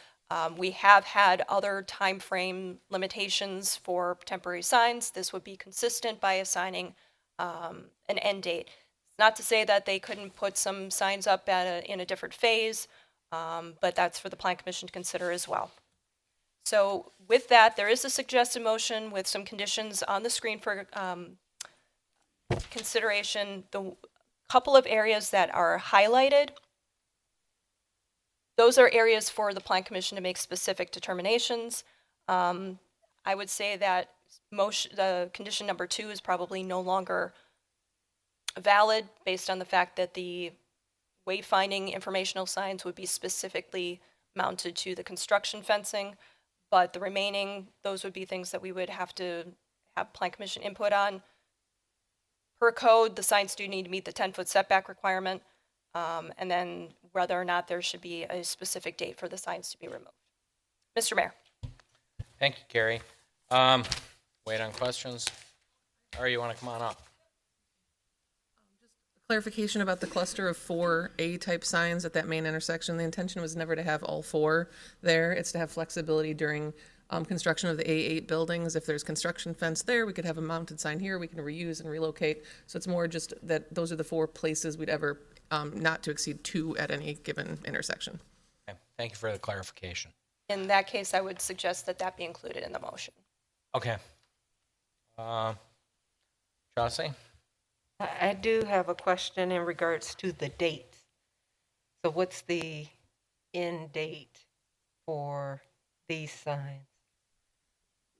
we have had other time frame limitations for temporary signs. This would be consistent by assigning an end date. Not to say that they couldn't put some signs up in a different phase, but that's for the Plan Commission to consider as well. So with that, there is a suggested motion with some conditions on the screen for consideration. The couple of areas that are highlighted, those are areas for the Plan Commission to make specific determinations. I would say that the condition number 2 is probably no longer valid based on the fact that the wayfinding informational signs would be specifically mounted to the construction fencing, but the remaining, those would be things that we would have to have Plan Commission input on. Per code, the signs do need to meet the 10-foot setback requirement, and then whether or not there should be a specific date for the signs to be removed. Mr. Mayor. Thank you, Carrie. Wait on questions. Or you want to come on up? Clarification about the cluster of 4 A-type signs at that main intersection. The intention was never to have all 4 there. It's to have flexibility during construction of the A8 buildings. If there's construction fence there, we could have a mounted sign here. We can reuse and relocate. So it's more just that those are the 4 places we'd ever not to exceed 2 at any given intersection. Okay. Thank you for the clarification. In that case, I would suggest that that be included in the motion. Okay. Chauncey? I do have a question in regards to the date. So what's the end date for these signs?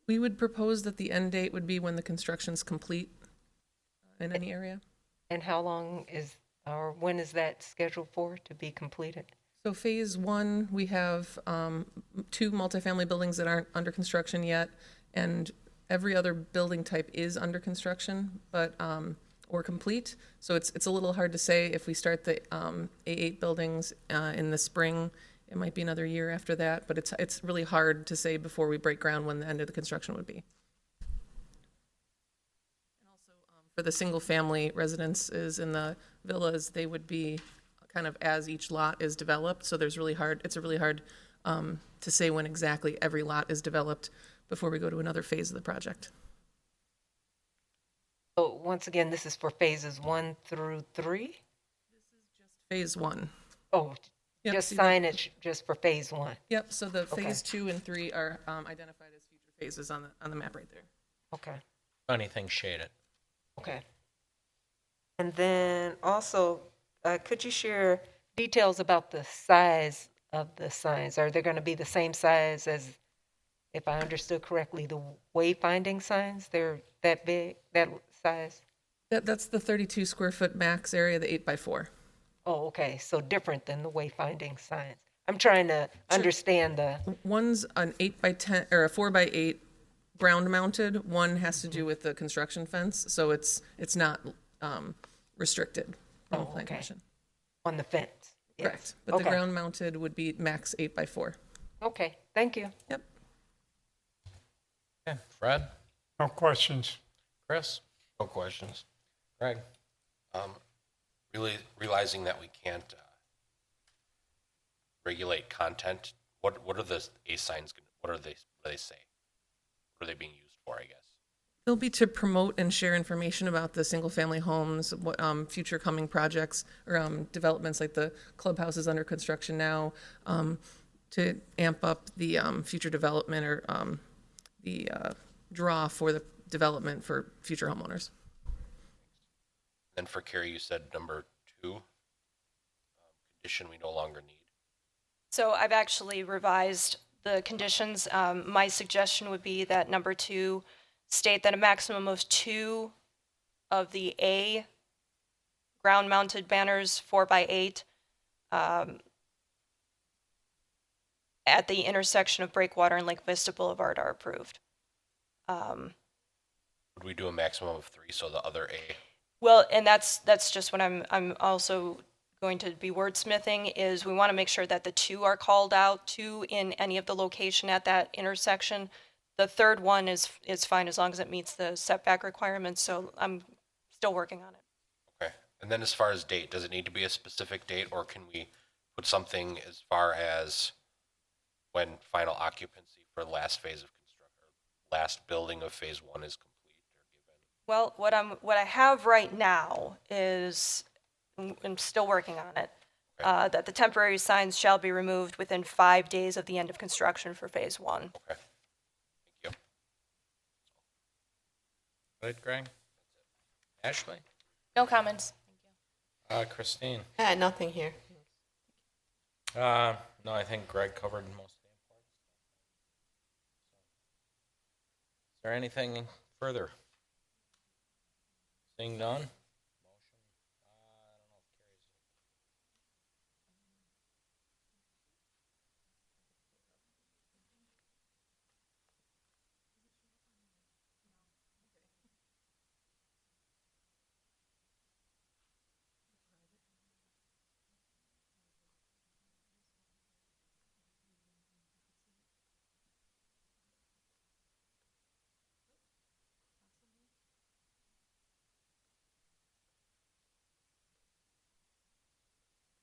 We would propose that the end date would be when the construction's complete in any area. And how long is, or when is that scheduled for to be completed? So phase one, we have 2 multifamily buildings that aren't under construction yet, and every other building type is under construction, but or complete. So it's a little hard to say if we start the A8 buildings in the spring. It might be another year after that, but it's really hard to say before we break ground when the end of the construction would be. And also for the single family residences in the villas, they would be kind of as each lot is developed. So it's really hard to say when exactly every lot is developed before we go to another phase of the project. So once again, this is for phases 1 through 3? Phase one. Oh, Yep, just see that? signage just for phase 1? Yep, so the Okay. phase 2 and 3 are identified as future phases on the map right there. Okay. Anything shaded? Okay. And then also, could you share details about the size of the signs? Are they going to be the same size as, if I understood correctly, the wayfinding signs? They're that big, that size? That's the 32 square foot max area, the 8x4. Oh, okay. So different than the wayfinding signs. I'm trying to understand the. One's an 8x10 or a 4x8 ground mounted. One has to do with the construction fence, so it's not restricted from the plan commission. On the fence. Yes. Correct. But the ground mounted would be max 8x4. Okay. Thank you. Yep. Okay, Fred? No questions. Chris? No questions. Greg? Really realizing that we can't regulate content. What are the A signs? What do they say? What are they being used for? I guess. They'll be to promote and share information about the single-family homes, what future coming projects or developments like the clubhouse is under construction now, to amp up the future development or the draw for the development for future homeowners. Then for Carrie, you said number 2, condition we no longer need. So I've actually revised the conditions. My suggestion would be that number 2 state that a maximum of 2 of the A ground-mounted banners 4x8 at the intersection of Breakwater and Lake Vista Boulevard are approved. Would we do a maximum of 3? So the other A. Well, and that's just what I'm also going to be wordsmithing is we want to make sure that the 2 are called out, 2 in any of the location at that intersection. The third one is fine as long as it meets the setback requirements. So I'm still working on it. Okay. And then as far as date, does it need to be a specific date, or can we put something as far as when final occupancy for the last phase of construction, last building of phase 1 is complete? Well, what I have right now is, I'm still working on it, that the temporary signs shall be removed within 5 days of the end of construction for phase 1. Okay. Thank you. Good, Greg? Ashley? No comments. Christine? Nothing here. No, I think Greg covered most of the important stuff. Is there anything further? Seeing none? Motion? I don't know if Carrie's.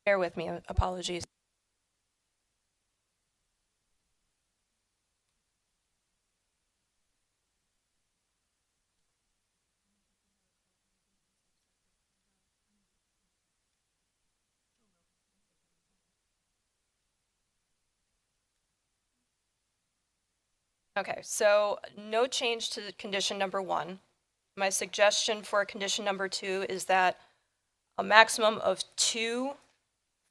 Bear with me, apologies. Okay, so no change to condition number 1. My suggestion for condition number 2 is that a maximum of 2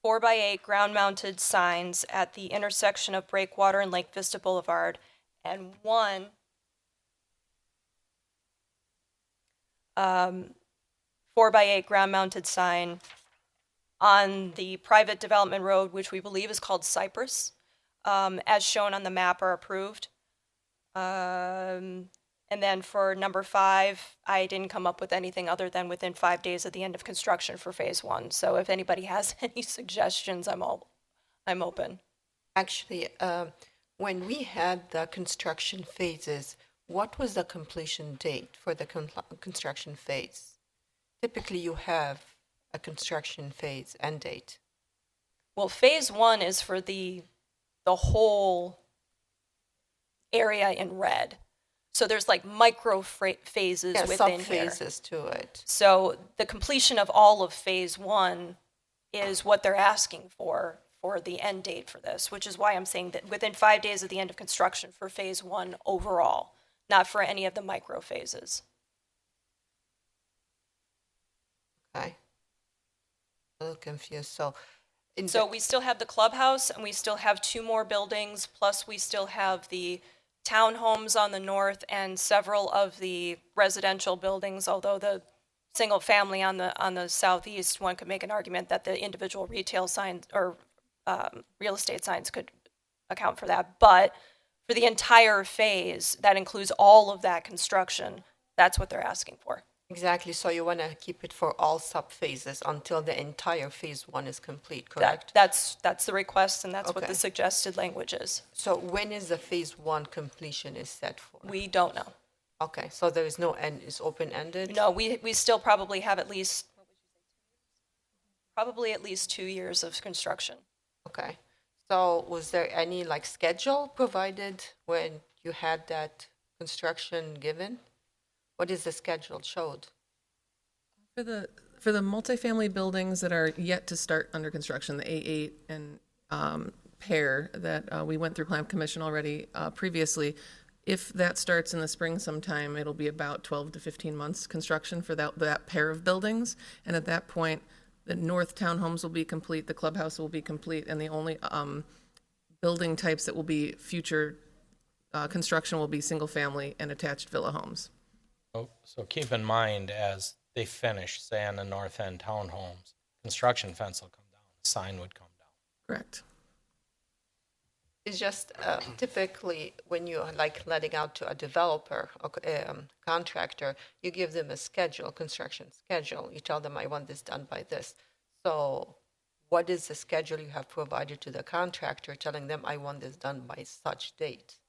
4x8 ground-mounted signs at the intersection of Breakwater and Lake Vista Boulevard, and 1 4x8 ground-mounted sign on the private development road, which we believe is called Cypress, as shown on the map, are approved. And then for number 5, I didn't come up with anything other than within 5 days of the end of construction for phase 1. So if anybody has any suggestions, I'm open. Actually, when we had the construction phases, what was the completion date for the construction phase? Typically, you have a construction phase end date. Well, phase 1 is for the whole area in red. So there's like micro phases within here. Sub-phases to it. So the completion of all of phase 1 is what they're asking for the end date for this, which is why I'm saying that within 5 days of the end of construction for phase 1 overall, not for any of the micro phases. Okay. A little confused. So we still have the clubhouse, and we still have 2 more buildings, plus we still have the townhomes on the north and several of the residential buildings, although the single family on the southeast, one could make an argument that the individual retail signs or real estate signs could account for that. But for the entire phase, that includes all of that construction, that's what they're asking for. Exactly. So you want to keep it for all sub-phases until the entire phase 1 is complete, correct? That's the request, and that's what Okay. the suggested language is. So when is the phase 1 completion is set for? We don't know. Okay, so there is no end, it's open-ended? No, we still probably have at least 2 years of construction. Okay. So was there any like schedule provided when you had that construction given? What is the schedule showed? For the multifamily buildings that are yet to start under construction, the A8 and pair that we went through Plan Commission already previously, if that starts in the spring sometime, it'll be about 12 to 15 months construction for that pair of buildings. And at that point, the north townhomes will be complete, the clubhouse will be complete, and the only building types that will be future construction will be single family and attached villa homes. So keep in mind, as they finish, say on the north end townhomes, construction fence will come down, the sign would come down. Correct. It's just typically when you're like letting out to a developer or contractor, you give them a schedule, construction schedule. You tell them, I want this done by this. So what is the schedule you have provided to the contractor telling them, I want this done by such date?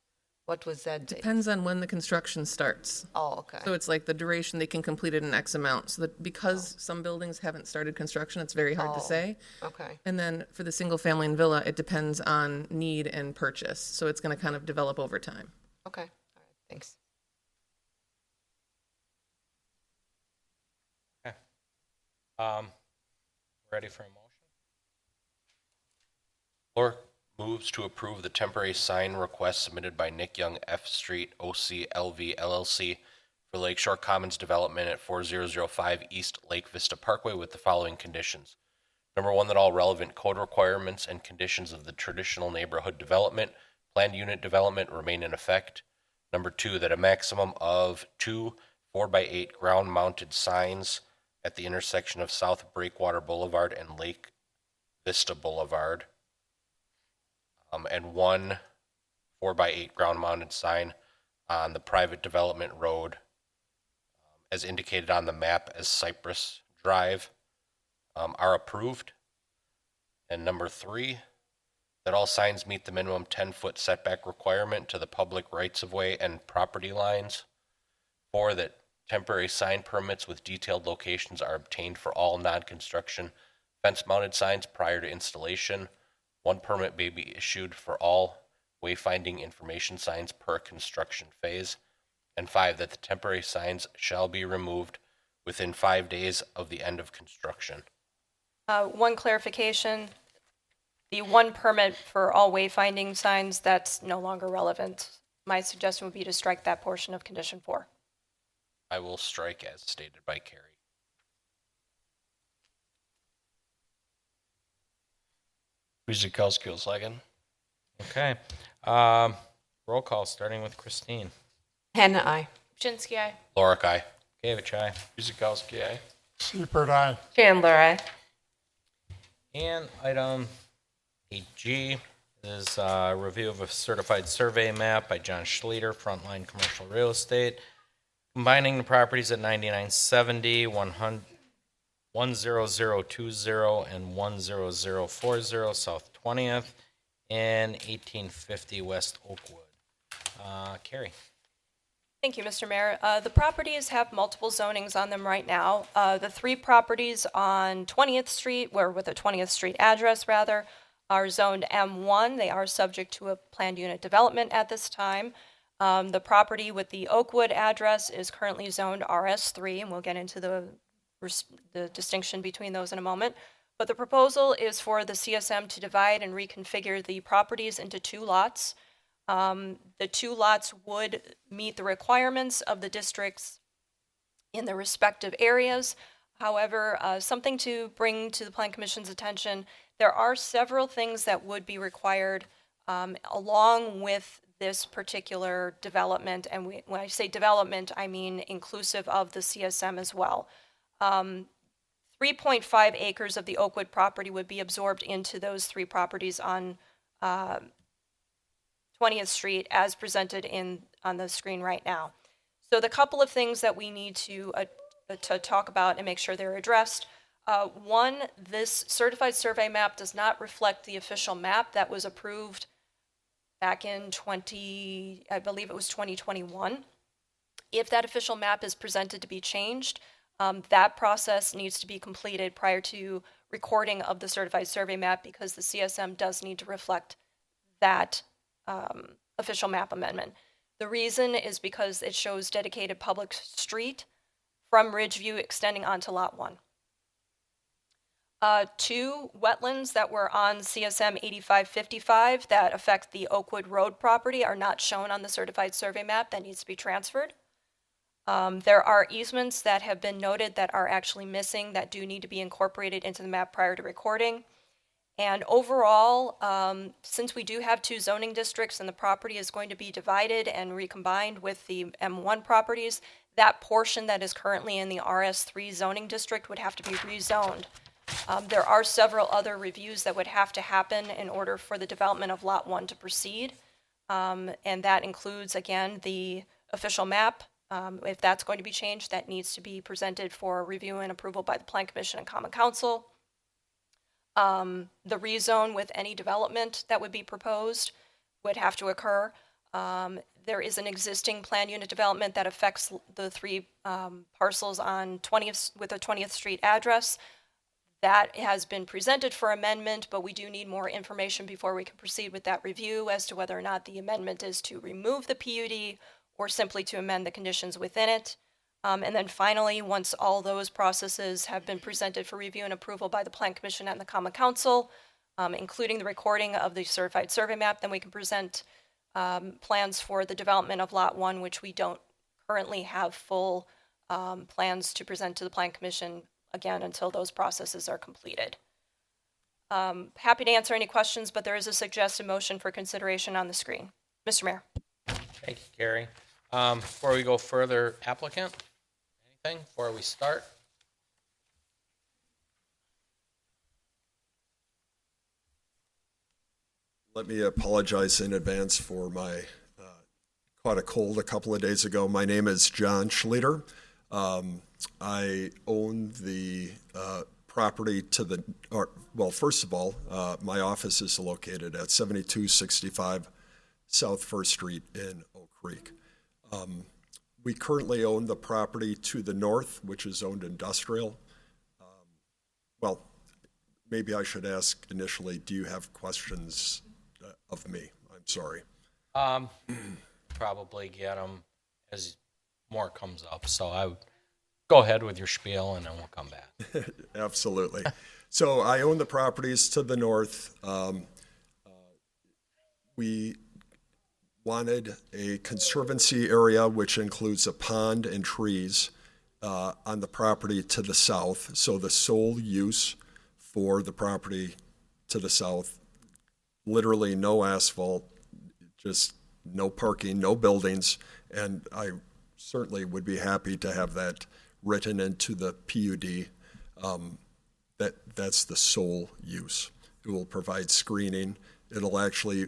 What was that date? Depends on when the construction starts. Oh, okay. So it's like the duration they can complete it in X amount. So that because some buildings haven't started construction, it's very hard to say. Okay. And then for the single family and villa, it depends on need and purchase. So it's going to kind of develop over time. Okay. All right. Thanks. Okay. Ready for a motion? Laura moves to approve the temporary sign request submitted by Nick Young, F Street, OC LV LLC for Lakeshore Commons Development at 4005 East Lake Vista Parkway with the following conditions. Number 1, that all relevant code requirements and conditions of the traditional neighborhood development, planned unit development remain in effect. Number 2, that a maximum of 2 4x8 ground-mounted signs at the intersection of South Breakwater Boulevard and Lake Vista Boulevard, and 1 4x8 ground-mounted sign on the private development road, as indicated on the map as Cypress Drive, are approved. And number 3, that all signs meet the minimum 10-foot setback requirement to the public rights-of-way and property lines. 4, that temporary sign permits with detailed locations are obtained for all non-construction fence-mounted signs prior to installation. 1 permit may be issued for all wayfinding information signs per construction phase. And 5, that the temporary signs shall be removed within 5 days of the end of construction. One clarification, the 1 permit for all wayfinding signs, that's no longer relevant. My suggestion would be to strike that portion of condition 4. I will strike as stated by Carrie. Guzekowski will second. Okay. Roll call, starting with Christine. Hannah, I. Chinsky, aye. Lorick, aye. Gavich, aye. Guzekowski, aye. Seibert, aye. Chandler, I. And item 8G is a review of a certified survey map by John Schleter, Frontline Commercial Real Estate, combining the properties at 9970, 10020, and 10040 South 20th, and 1850 West Oakwood. Carrie. Thank you, Mr. Mayor. The properties have multiple zonings on them right now. The three properties on 20th Street, with a 20th Street address rather, are zoned M1. They are subject to a planned unit development at this time. The property with the Oakwood address is currently zoned RS3, and we'll get into the distinction between those in a moment. But the proposal is for the CSM to divide and reconfigure the properties into two lots. The two lots would meet the requirements of the districts in the respective areas. However, something to bring to the Plan Commission's attention, there are several things that would be required along with this particular development. And when I say development, I mean inclusive of the CSM as well. 3.5 acres of the Oakwood property would be absorbed into those three properties on 20th Street as presented on the screen right now. So the couple of things that we need to talk about and make sure they're addressed. One, this certified survey map does not reflect the official map that was approved back in I believe it was 2021. If that official map is presented to be changed, that process needs to be completed prior to recording of the certified survey map because the CSM does need to reflect that official map amendment. The reason is because it shows dedicated public street from Ridgeview extending onto Lot 1. Two wetlands that were on CSM 8555 that affect the Oakwood Road property are not shown on the certified survey map. That needs to be transferred. There are easements that have been noted that are actually missing that do need to be incorporated into the map prior to recording. And overall, since we do have two zoning districts and the property is going to be divided and recombined with the M1 properties, that portion that is currently in the RS3 zoning district would have to be rezoned. There are several other reviews that would have to happen in order for the development of Lot 1 to proceed. And that includes, again, the official map. If that's going to be changed, that needs to be presented for review and approval by the Plan Commission and Common Council. The rezone with any development that would be proposed would have to occur. There is an existing plan unit development that affects the three parcels on 20th with a 20th Street address. That has been presented for amendment, but we do need more information before we can proceed with that review as to whether or not the amendment is to remove the PUD or simply to amend the conditions within it. And then finally, once all those processes have been presented for review and approval by the Plan Commission and the Common Council, including the recording of the certified survey map, then we can present plans for the development of Lot 1, which we don't currently have full plans to present to the Plan Commission, again, until those processes are completed. Happy to answer any questions, but there is a suggested motion for consideration on the screen. Mr. Mayor. Thank you, Gary. Before we go further, applicant, anything before we start? Let me apologize in advance for my caught a cold a couple of days ago. My name is John Schleter. I own the property to the, well, first of all, my office is located at 7265 South First Street in Oak Creek. We currently own the property to the north, which is owned industrial. Well, maybe I should ask initially, do you have questions of me? I'm sorry. Probably get them as more comes up. So I would go ahead with your spiel and then we'll come back. Absolutely. So I own the properties to the north. We wanted a conservancy area which includes a pond and trees on the property to the south. So the sole use for the property to the south, literally no asphalt, just no parking, no buildings, and I certainly would be happy to have that written into the PUD. That's the sole use. It will provide screening. It'll actually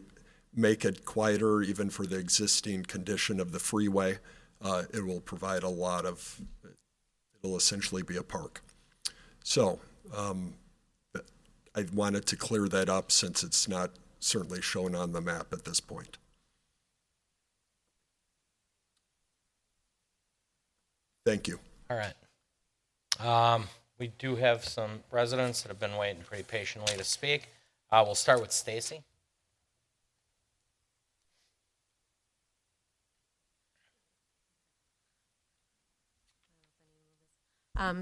make it quieter even for the existing condition of the freeway. It will provide a lot of, it'll essentially be a park. So I wanted to clear that up since it's not certainly shown on the map at this point. Thank you. All right. We do have some residents that have been waiting pretty patiently to speak. We'll start with Stacy.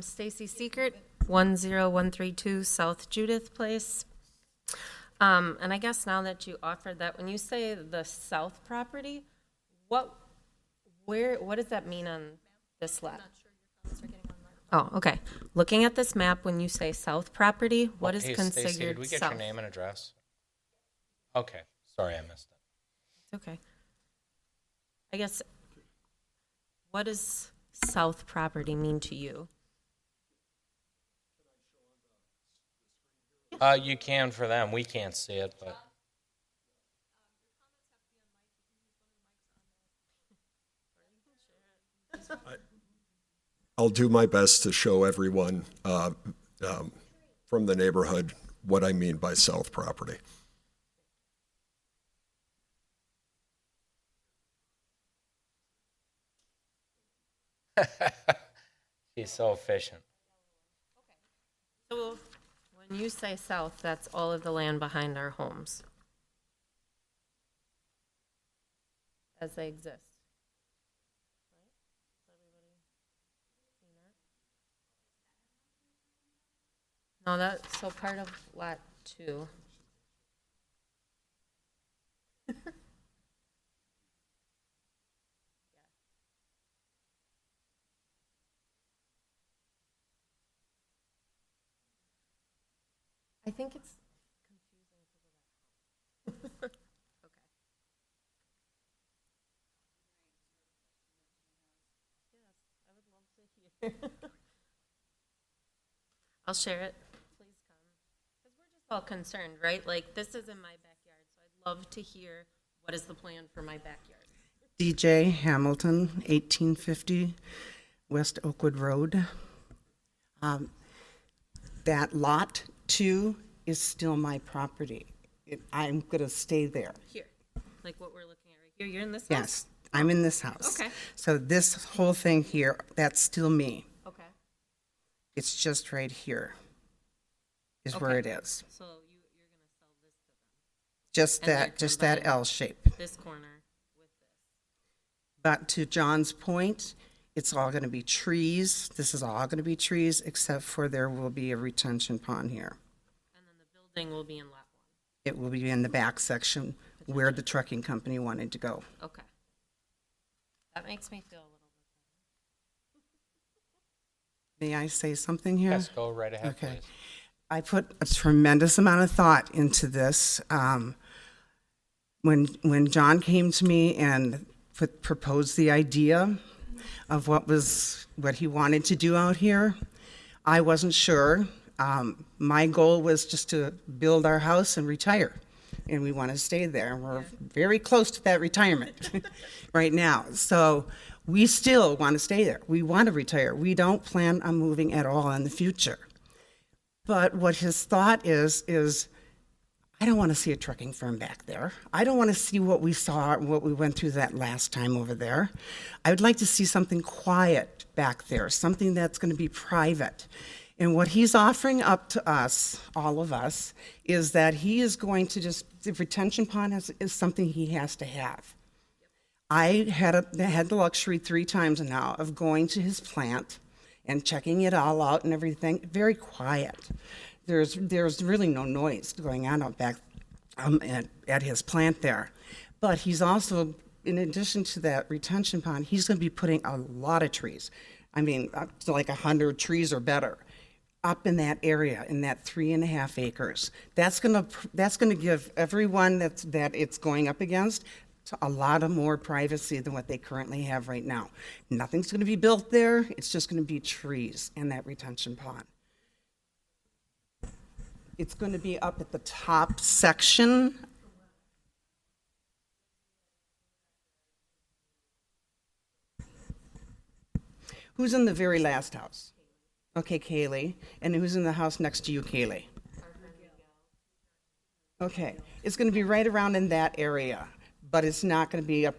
Stacy Secret, 10132 South Judith Place. And I guess now that you offered that, when you say the south property, what does that mean on this lot? Oh, okay. Looking at this map, when you say south property, what is Hey, considered Stacy, did we get south? your name and address? Okay, sorry I missed it. Okay. I guess, what does south property mean to you? You can for them. We can't see it, but. I'll do my best to show everyone from the neighborhood what I mean by south property. She's so efficient. So when you say south, that's all of the land behind our homes as they exist. No, that's so part of lot 2. I think it's confusing because of that. Okay. Yes, I would love to hear. I'll share it. Please come. Because we're just all concerned, right? Like, this is in my backyard, so I'd love to hear what is the plan for my backyard. DJ Hamilton, 1850 West Oakwood Road. That lot 2 is still my property. I'm going to stay there. Here, like what we're looking at right here. You're in this house? Yes, I'm in this house. Okay. So this whole thing here, that's still me. Okay. It's just right here is where it is. So you're going to sell this to them? Just that L shape. This corner with this. But to John's point, it's all going to be trees. This is all going to be trees, except for there will be a retention pond here. And then the building will be in lot 1. It will be in the back section where the trucking company wanted to go. Okay. That makes me feel a little bit May I say something here? Yes, go right ahead, Okay. please. I put a tremendous amount of thought into this. When John came to me and proposed the idea of what he wanted to do out here, I wasn't sure. My goal was just to build our house and retire, and we want to stay there. We're very close to that retirement right now. So we still want to stay there. We want to retire. We don't plan on moving at all in the future. But what his thought is I don't want to see a trucking firm back there. I don't want to see what we saw, what we went through that last time over there. I would like to see something quiet back there, something that's going to be private. And what he's offering up to us, all of us, is that he is going to the retention pond is something he has to have. I had the luxury 3 times now of going to his plant and checking it all out and everything. Very quiet. There's really no noise going on out back at his plant there. But he's also in addition to that retention pond, he's going to be putting a lot of trees. I mean, up to like 100 trees or better up in that area, in that 3.5 acres. That's gonna give everyone that it's going up against a lot of more privacy than what they currently have right now. Nothing's gonna be built there. It's just gonna be trees and that retention pond. It's gonna be up at the top section. Who's in the very last house? Okay, Kaylee. And who's in the house next to you, Kaylee? Okay, it's going to be right around in that area, but it's not going to be up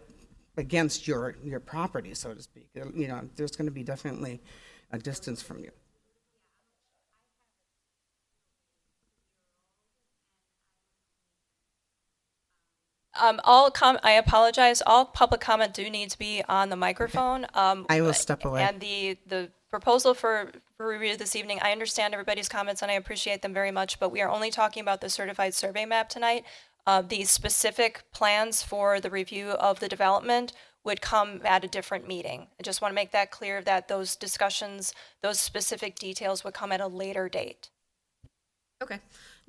against your property, so to speak. You know, there's going to be definitely a distance from you. I apologize. All public comment do need to be on the microphone. I will step away. And the proposal for review this evening, I understand everybody's comments and I appreciate them very much, but we are only talking about the certified survey map tonight. The specific plans for the review of the development would come at a different meeting. I just want to make that clear that those discussions, those specific details would come at a later date. Okay.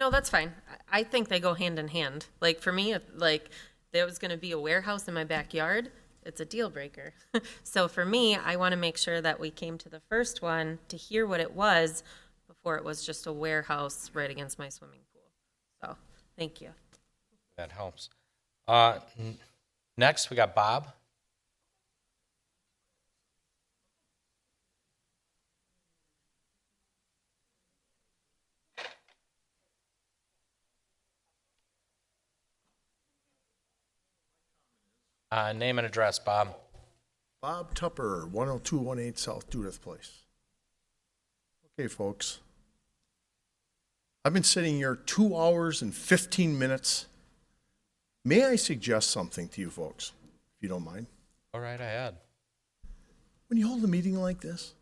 No, that's fine. I think they go hand in hand. Like for me, if like there was going to be a warehouse in my backyard, it's a deal breaker. So for me, I want to make sure that we came to the first one to hear what it was before it was just a warehouse right against my swimming pool. So thank you. That helps. Next, we got Bob. Name and address, Bob. Bob Tupper, 10218 South Judith Place. Okay, folks. I've been sitting here 2 hours and 15 minutes. May I suggest something to you folks, if you don't mind? All right, ahead. When you hold a meeting like this,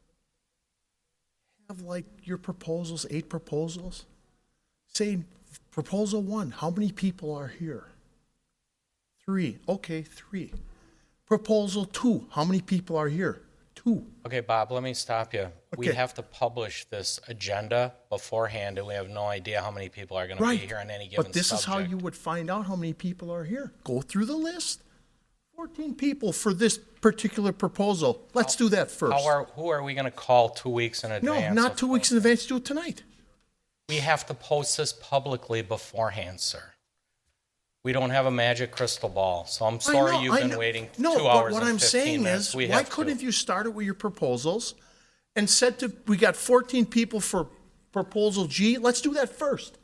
have like your proposals, 8 proposals. Say, proposal 1, how many people are here? 3. Okay, 3. Proposal 2. How many people are here? 2. Okay, Bob, let me stop you. We Okay. have to publish this agenda beforehand, and we have no idea how many people are going to Right. be here on any given But this subject. is how you would find out how many people are here. Go through the list. 14 people for this particular proposal. Let's do that first. Who are we going to call 2 weeks in No, advance? not of 2 weeks in advance. Do it tonight. We have to post this publicly beforehand, sir. We don't have a magic crystal ball, so I'm sorry you've been waiting 2 hours but what and I'm 15 saying minutes. is, We why have couldn't to. you started with your proposals and said to, we got 14 people for proposal G, let's do that first.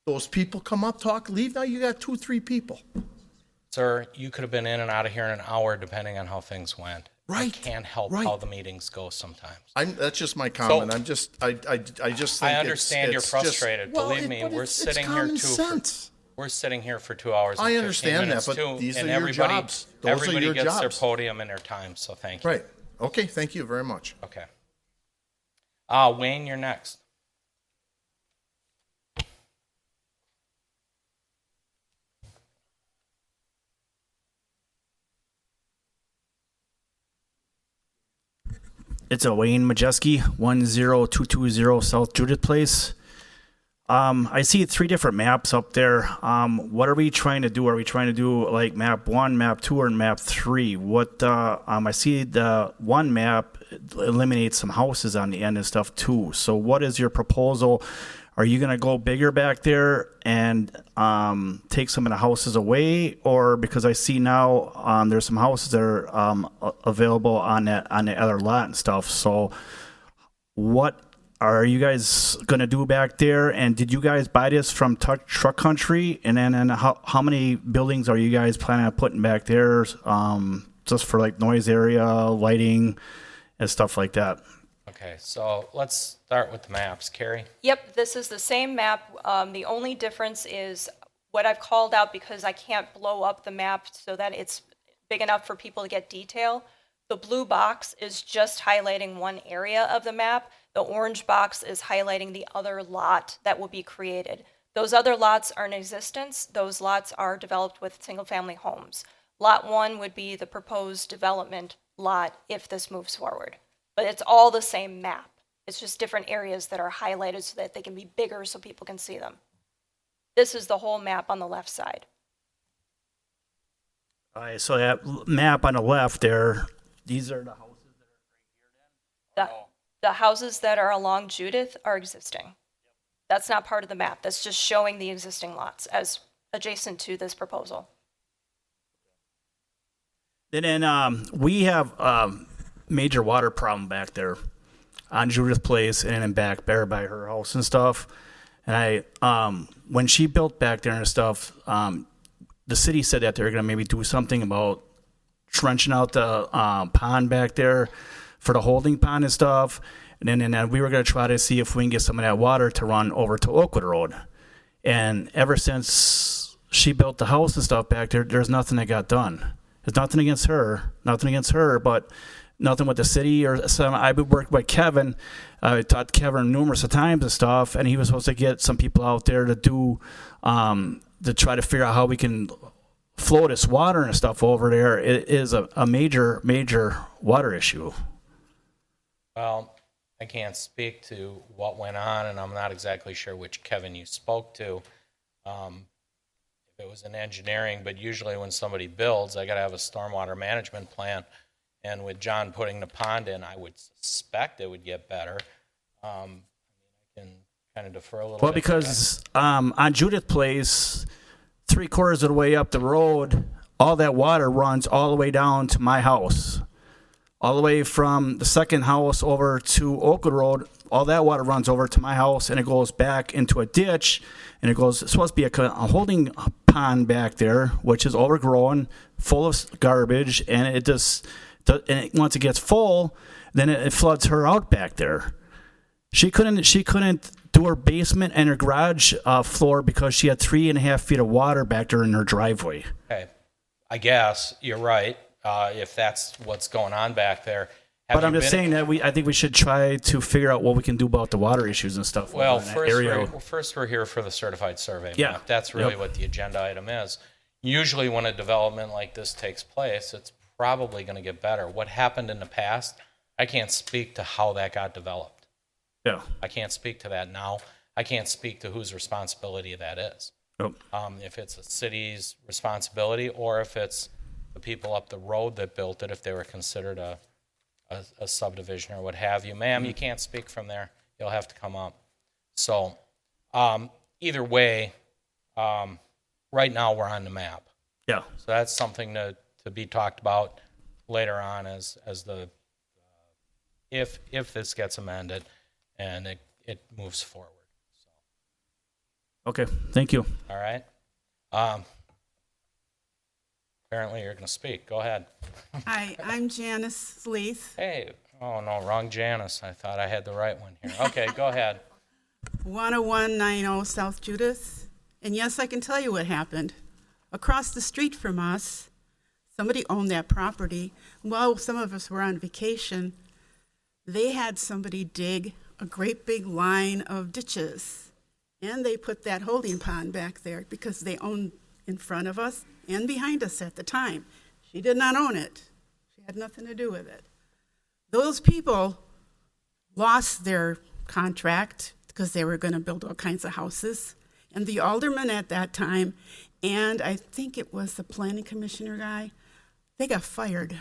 Those people come up, talk, leave, now you got 2, 3 people. Sir, you could have been in and out of here in an hour depending on how things went. I Right, can't help right. how the meetings go sometimes. That's just my comment. I just think I understand you're it's just- frustrated. well, Believe me, but we're it's sitting here common too. sense. We're sitting here for 2 hours. And I 15 understand minutes that, but too, these and are your everybody, jobs. Those are everybody your gets their jobs. podium and their time. So thank you. Right. Okay, thank you very much. Okay. Wayne, you're next. It's a Wayne Majeski, 10220 South Judith Place. I see 3 different maps up there. What are we trying to do? Are we trying to do like map 1, map 2, or map 3? What I see the one map eliminates some houses on the end and stuff too. So what is your proposal? Are you going to go bigger back there and take some of the houses away, or because I see now there's some houses that are available on the other lot and stuff. So what are you guys going to do back there? And did you guys buy this from Truck Country? And then how many buildings are you guys planning on putting back there, just for like noise area, lighting, and stuff like that? Okay, so let's start with the maps. Carrie? Yep, this is the same map. The only difference is what I've called out, because I can't blow up the map so that it's big enough for people to get detail. The blue box is just highlighting one area of the map. The orange box is highlighting the other lot that will be created. Those other lots are in existence. Those lots are developed with single-family homes. Lot 1 would be the proposed development lot if this moves forward. But it's all the same map. It's just different areas that are highlighted so that they can be bigger so people can see them. This is the whole map on the left side. All right, so that map on the left there, these are the houses. The houses that are along Judith are existing. That's not part of the map. That's just showing the existing lots as adjacent to this proposal. And then we have major water problem back there on Judith Place and then back there by her house and stuff. And when she built back there and stuff, the city said that they're going to maybe do something about trenching out the pond back there for the holding pond and stuff. And then we were going to try to see if we can get some of that water to run over to Oakwood Road. And ever since she built the house and stuff back there, there's nothing that got done. There's nothing against her, but nothing with the city or some. I would work with Kevin. I talked to Kevin numerous times and stuff, and he was supposed to get some people out there to do, to try to figure out how we can flow this water and stuff over there. It is a major, major water issue. Well, I can't speak to what went on, and I'm not exactly sure which Kevin you spoke to. If it was in engineering, but usually when somebody builds, I got to have a stormwater management plan. And with John putting the pond in, I would suspect it would get better. I can kind of defer a little bit. Well, because on Judith Place, 3/4 of the way up the road, all that water runs all the way down to my house. All the way from the second house over to Oakwood Road, all that water runs over to my house, and it goes back into a ditch, and it's supposed to be a holding pond back there, which is overgrown, full of garbage, and it just, once it gets full, then it floods her out back there. She couldn't do her basement and her garage floor because she had 3.5 feet of water back there in her driveway. Okay, I guess you're right. If that's what's going on back there. But I'm just saying that I think we should try to figure out what we can do about the water issues and stuff. Well, first we're here for the certified survey yeah. map. That's really what the agenda item is. Usually when a development like this takes place, it's probably going to get better. What happened in the past, I can't speak to how that got developed. Yeah. I can't speak to that now. I can't speak to whose responsibility that is. Yep. If it's a city's responsibility or if it's the people up the road that built it, if they were considered a subdivision or what have you. Ma'am, you can't speak from there. You'll have to come up. So either way, right now we're on the map. Yeah. So that's something to be talked about later on as the if this gets amended and it moves forward. So. Okay, thank you. All right. Apparently you're going to speak. Go ahead. Hi, I'm Janice Leith. Hey. Oh, no, wrong Janice. I thought I had the right one here. Okay, go ahead. 10190 South Judith. And yes, I can tell you what happened. Across the street from us, somebody owned that property. While some of us were on vacation, they had somebody dig a great big line of ditches. And they put that holding pond back there because they owned in front of us and behind us at the time. She did not own it. She had nothing to do with it. Those people lost their contract because they were going to build all kinds of houses. And the alderman at that time, and I think it was the planning commissioner guy, they got fired.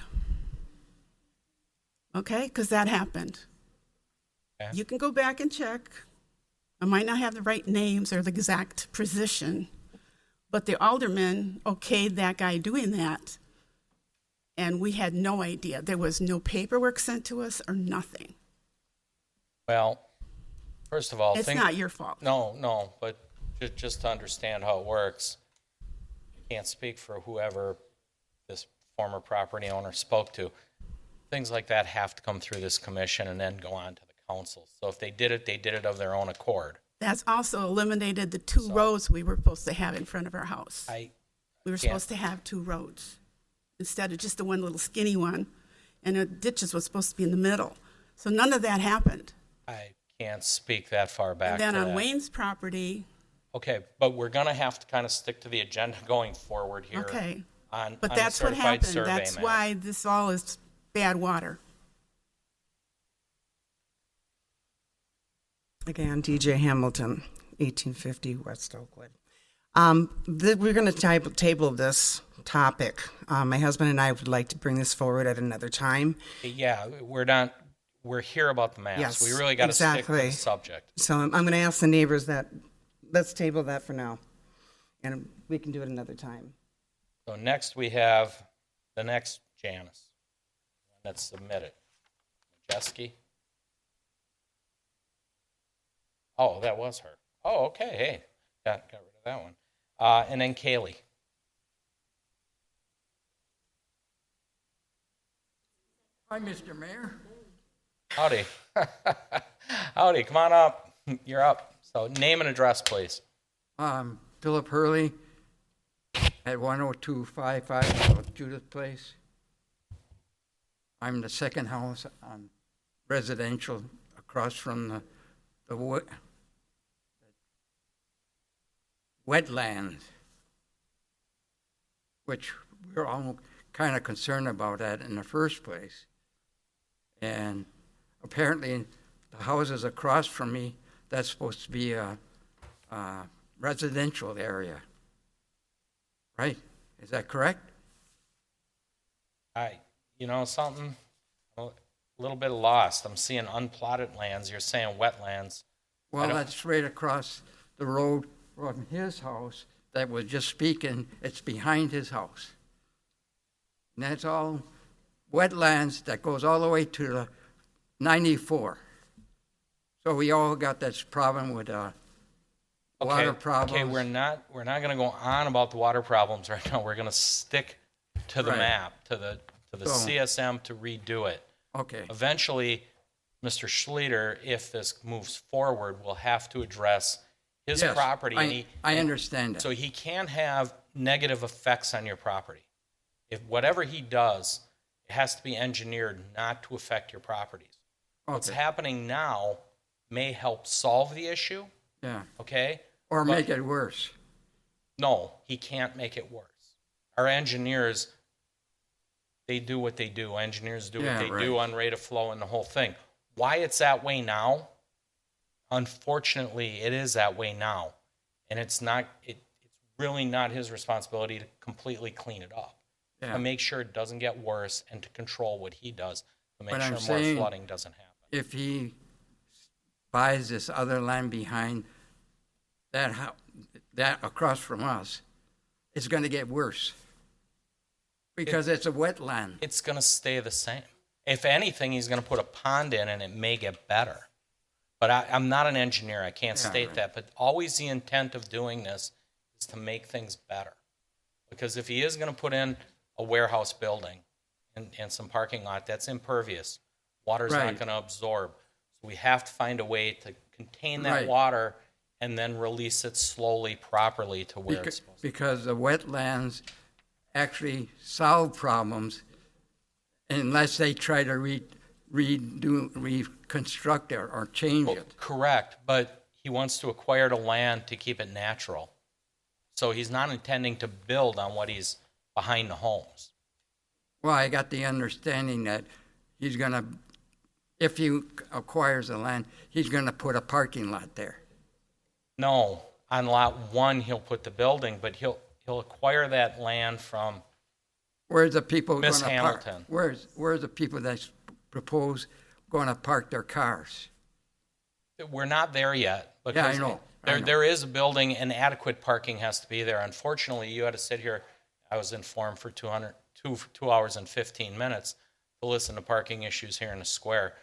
Okay? Because that happened. Okay. You can go back and check. I might not have the right names or the exact position, but the alderman okayed that guy doing that, and we had no idea. There was no paperwork sent to us or nothing. Well, first of all, it's not your fault. No, but just to understand how it works, I can't speak for whoever this former property owner spoke to. Things like that have to come through this commission and then go on to the council. So if they did it of their own accord. That's also eliminated the two roads we were supposed to have in front of our house. We were supposed to have two roads instead of just the one little skinny one, and the ditches was supposed to be in the middle. So none of that happened. I can't speak that far back. And then on Wayne's property. Okay, but we're going to have to kind of stick to the agenda going forward here. Okay. But on a that's what certified happened. survey That's map. why this all is bad water. Again, DJ Hamilton, 1850 West Oakwood. We're going to table this topic. My husband and I would like to bring this forward at another time. Yeah, we're here about the maps. Yes, We really got to stick to exactly. the subject. So I'm going to ask the neighbors let's table that for now, and we can do it another time. So next we have the next Janice that's submitted. Majeski. Oh, that was her. Oh, okay. Hey, got rid of that one. And then Kaylee. Hi, Mr. Mayor. Howdy. Howdy. Come on up. You're up. So name and address, please. Philip Hurley at 10255 South Judith Place. I'm the second house on residential across from the wetlands, which we're all kind of concerned about that in the first place. And apparently the houses across from me, that's supposed to be a residential area, right? Is that correct? You know something? A little bit lost. I'm seeing unplotted lands. You're saying wetlands. Well, that's right across the road from his house that was just speaking. It's behind his house. And that's all wetlands that goes all the way to the 94. So we all got this problem with water problems. Okay, we're not going to go on about the water problems right now. We're going to stick to the Right. map, to the CSM to redo it. Okay. Eventually, Mr. Schlueter, if this moves forward, will have to address his Yes, property. I understand that. So he can have negative effects on your property. If whatever he does, it has to be engineered not to affect your properties. What's Okay. happening now may help solve the issue, Yeah. okay? Or But- make it worse. No, he can't make it worse. Our engineers, they do what they do. Engineers do Yeah, what they right. do on rate of flow and the whole thing. Why it's that way now? Unfortunately, it is that way now. And it's really not his responsibility to completely clean it up. Yeah. To make sure it doesn't get worse and to control what he does to make But I'm sure more saying flooding doesn't happen. if he buys this other land behind that across from us, it's going to get worse because it's a wetland. It's going to stay the same. If anything, he's going to put a pond in and it may get better. But I'm not an engineer. I can't Yeah, state right. that. But always the intent of doing this is to make things better. Because if he is going to put in a warehouse building and some parking lot, that's impervious. Water's Right. not going to absorb. So we have to find a way to contain that Right. water and then release it slowly, properly to where it's supposed to. Because the wetlands actually solve problems unless they try to reconstruct it or change it. Correct, but he wants to acquire the land to keep it natural. So he's not intending to build on what he's behind the homes. Well, I got the understanding that he's going to, if he acquires the land, he's going to put a parking lot there. No, on lot one, he'll put the building, but he'll acquire that land from Where's the people going Miss to park? Hamilton. Where's the people that propose going to park their cars? We're not there yet. Because Yeah, I know. There is a building and adequate parking has to be there. Unfortunately, you had to sit here, I was informed, for 2 hours and 15 minutes to listen to parking issues here in the square.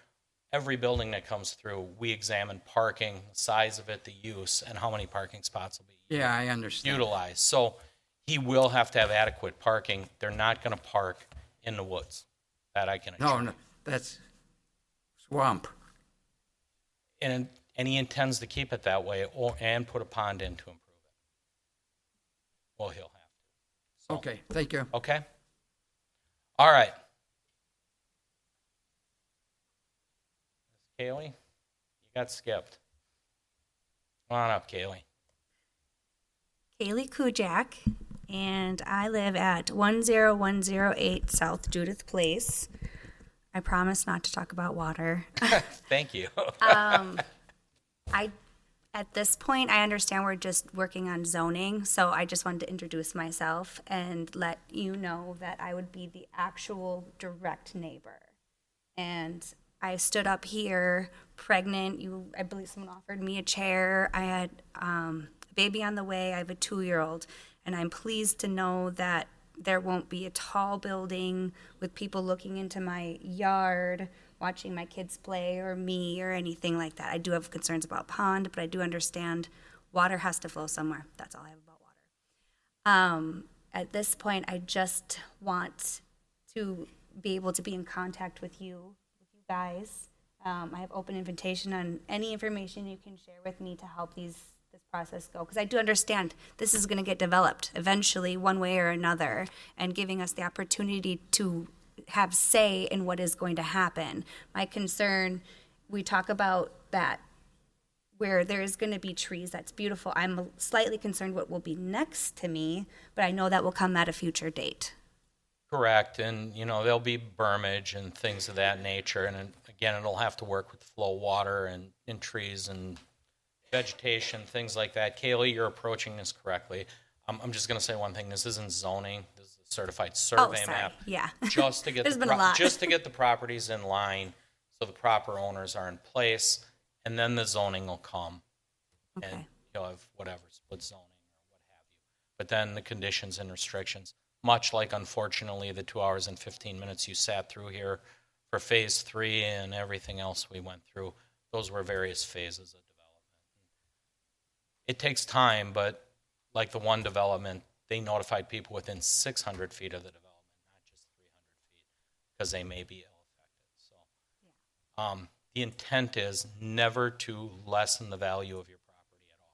Every building that comes through, we examine parking, the size of it, the use, and how many parking spots will be Yeah, I understand. utilized. So he will have to have adequate parking. They're not going to park in the woods. That I can assure. No, that's swamp. And he intends to keep it that way and put a pond in to improve it. Well, he'll have to. So, Okay, thank you. okay? All right. Miss Kaylee, you got skipped. Come on up, Kaylee. Kaylee Kujak, and I live at 10108 South Judith Place. I promise not to talk about water. Thank you. At this point, I understand we're just working on zoning, so I just wanted to introduce myself and let you know that I would be the actual direct neighbor. And I stood up here pregnant. I believe someone offered me a chair. I had a baby on the way. I have a 2-year-old, and I'm pleased to know that there won't be a tall building with people looking into my yard, watching my kids play or me or anything like that. I do have concerns about pond, but I do understand water has to flow somewhere. That's all I have about water. At this point, I just want to be able to be in contact with you guys. I have open invitation on any information you can share with me to help this process go, because I do understand this is going to get developed eventually one way or another, and giving us the opportunity to have say in what is going to happen. My concern, we talk about that where there is going to be trees, that's beautiful. I'm slightly concerned what will be next to me, but I know that will come at a future date. Correct, and there'll be bermage and things of that nature, and again, it'll have to work with flow water and in trees and vegetation, things like that. Kaylee, you're approaching this correctly. I'm just going to say one thing: this isn't zoning. This is a certified survey map. Yeah, just to get There's been a lot. just to get the properties in line, so the proper owners are in place, and then the zoning will come, and you'll have whatever split zoning or what have you. But then the conditions and restrictions. Much like, unfortunately, the 2 hours and 15 minutes you sat through here for phase 3 and everything else we went through, those were various phases of development. It takes time, but like the one development, they notified people within 600 feet of the development, not just 300 feet, because they may be ill affected. So, the intent is never to lessen the value of your property at all.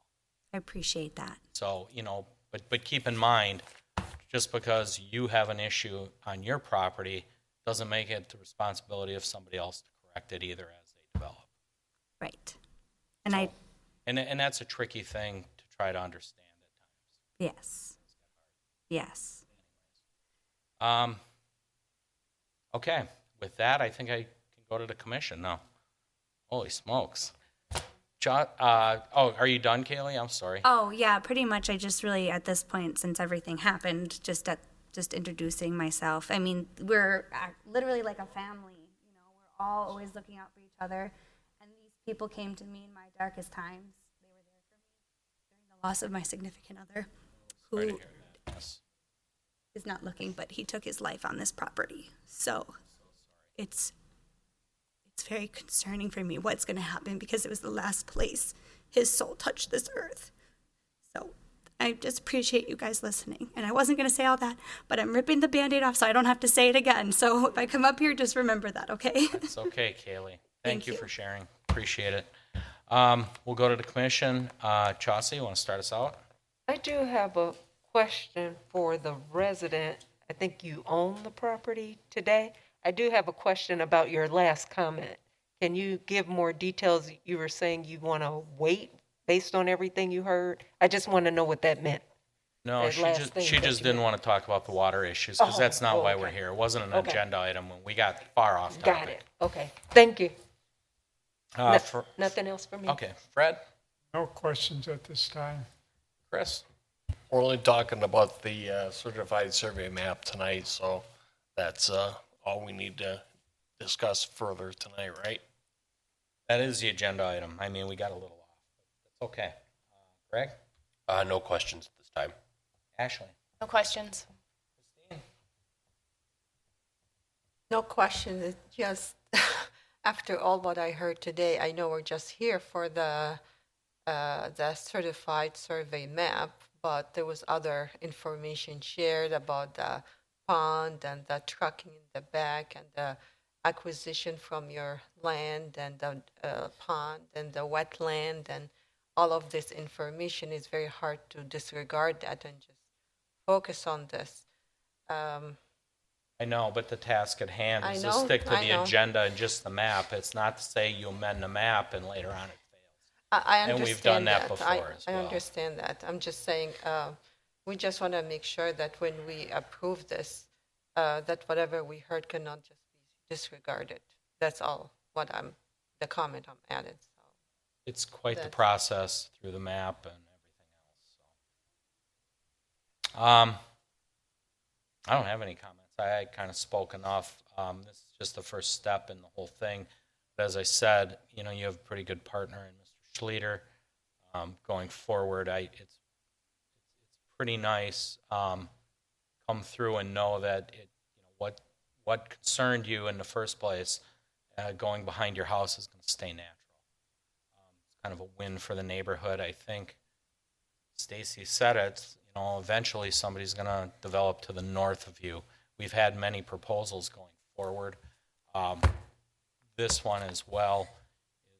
I appreciate that. So, but keep in mind, just because you have an issue on your property doesn't make it the responsibility of somebody else to correct it either as they develop. Right. And and that's a tricky thing to try to understand at times. Yes. Okay. With that, I think I can go to the commission now. Holy smokes. John, are you done, Kaylee? I'm sorry. Oh, yeah, pretty much. I just really, at this point, since everything happened, just introducing myself. I mean, we're literally like a family. We're all always looking out for each other. And these people came to me in my darkest times. They were there for me during the loss of my significant other, who is not looking, but he took his life on this property. So it's very concerning for me what's going to happen, because it was the last place his soul touched this earth. So I just appreciate you guys listening. And I wasn't going to say all that, but I'm ripping the Band-Aid off so I don't have to say it again. So if I come up here, just remember that, okay? It's okay, Kaylee. Thank you for sharing. Appreciate it. We'll go to the commission. Chauncey, you want to start us out? I do have a question for the resident. I think you own the property today. I do have a question about your last comment. Can you give more details? You were saying you want to wait based on everything you heard. I just want to know what that meant. No, she just didn't want to talk about the water issues, because that's not why we're here. It wasn't an agenda item when we got far off topic. Got it. Okay. Thank you. Nothing else for me. Okay. Fred? No questions at this time. Chris? We're only talking about the certified survey map tonight, so that's all we need to discuss further tonight, right? That is the agenda item. I mean, we got a little off. That's okay. Greg? No questions at this time. Ashley? No questions. No question. It's just after all what I heard today, I know we're just here for the certified survey map, but there was other information shared about the pond and the trucking in the back and the acquisition from your land and the pond and the wetland, and all of this information. Is very hard to disregard that and just focus on this. I know, but the task at hand is to I know, stick to I the know. agenda and just the map. It's not to say you amend the map and later on it fails. I understand And we've done that that. before as I well. understand that. I'm just saying We just want to make sure that when we approve this, that whatever we heard cannot just be disregarded. That's all the comment I'm adding. So. It's quite the That's- process through the map and everything else. So. I don't have any comments. I kind of spoke enough. This is just the first step in the whole thing. But as I said, you have a pretty good partner in Mr. Schlueter. Going forward, it's pretty nice. Come through and know that what concerned you in the first place, going behind your house is going to stay natural. It's kind of a win for the neighborhood. I think Stacy said it. Eventually somebody's going to develop to the north of you. We've had many proposals going forward. This one as well is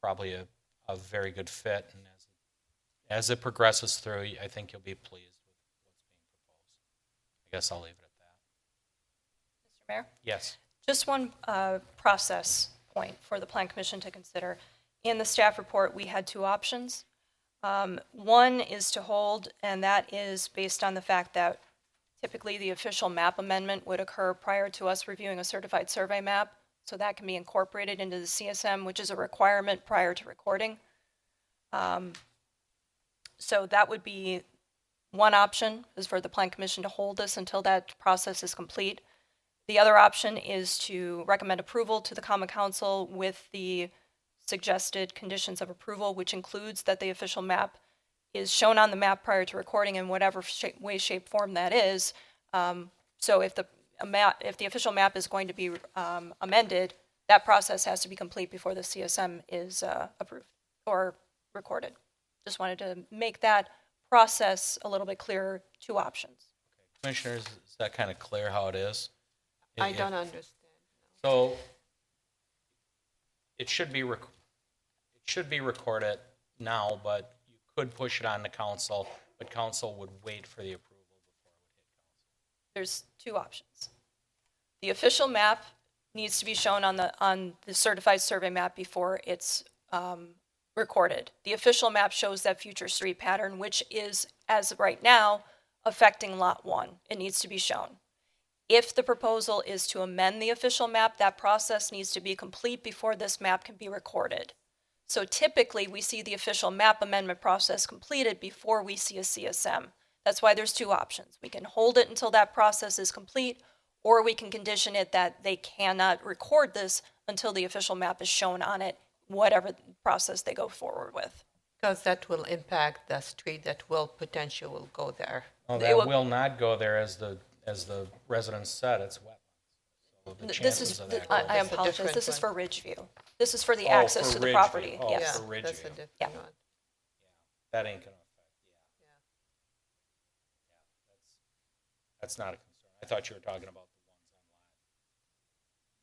probably a very good fit, and as it progresses through, I think you'll be pleased with what's being proposed. I guess I'll leave it at that. Mr. Mayor? Yes. Just one process point for the Plan Commission to consider. In the staff report, we had two options. One is to hold, and that is based on the fact that typically the official map amendment would occur prior to us reviewing a certified survey map, so that can be incorporated into the CSM, which is a requirement prior to recording. So that would be one option, is for the Plan Commission to hold this until that process is complete. The other option is to recommend approval to the Common Council with the suggested conditions of approval, which includes that the official map is shown on the map prior to recording in whatever way, shape, form that is. So if the official map is going to be amended, that process has to be complete before the CSM is approved or recorded. Just wanted to make that process a little bit clearer. Two options. Commissioners, is that kind of clear how it is? I don't understand. So it should be recorded now, but you could push it on the council, but council would wait for the approval before it would hit council. There's two options. The official map needs to be shown on the certified survey map before it's recorded. The official map shows that future street pattern, which is, as of right now, affecting Lot 1. It needs to be shown. If the proposal is to amend the official map, that process needs to be complete before this map can be recorded. So typically, we see the official map amendment process completed before we see a CSM. That's why there's two options. We can hold it until that process is complete, or we can condition it that they cannot record this until the official map is shown on it, whatever process they go forward with. Because that will impact the street that will potentially go there. Oh, that will not go there, as the residents said. It's wetlands. So the chances of that I going- apologize. This is for Ridgeview. This is for the Oh, access for to the Ridgeview. property. Oh, Yes. for Ridgeview. That's a different Yeah. one. That ain't gonna affect. That's not a concern. I thought you were talking about the ones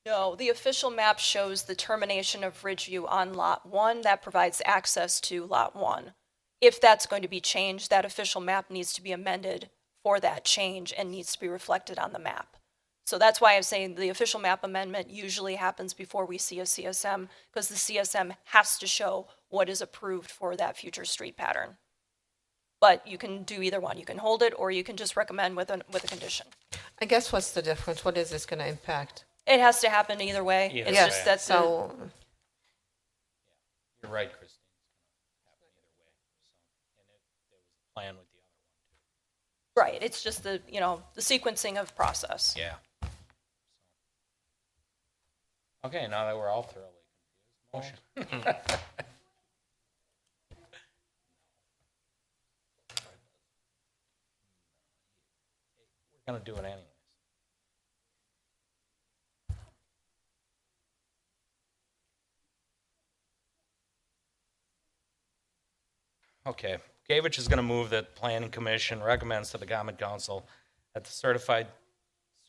on lot. No, the official map shows the termination of Ridgeview on Lot 1. That provides access to Lot 1. If that's going to be changed, that official map needs to be amended for that change and needs to be reflected on the map. So that's why I'm saying the official map amendment usually happens before we see a CSM, because the CSM has to show what is approved for that future street pattern. But you can do either one. You can hold it, or you can just recommend with a condition. I guess what's the difference? What is this going to impact? It has to happen either way. Either It's way. just that So, You're right, Christine. It's gonna happen either way. So, and there was a plan with the other one too. right. It's just the sequencing of process. Yeah. Okay, now that we're all thoroughly confused, motion. We're gonna do it anyways. Okay, Gavich is gonna move that Planning Commission recommends to the Common Council that the certified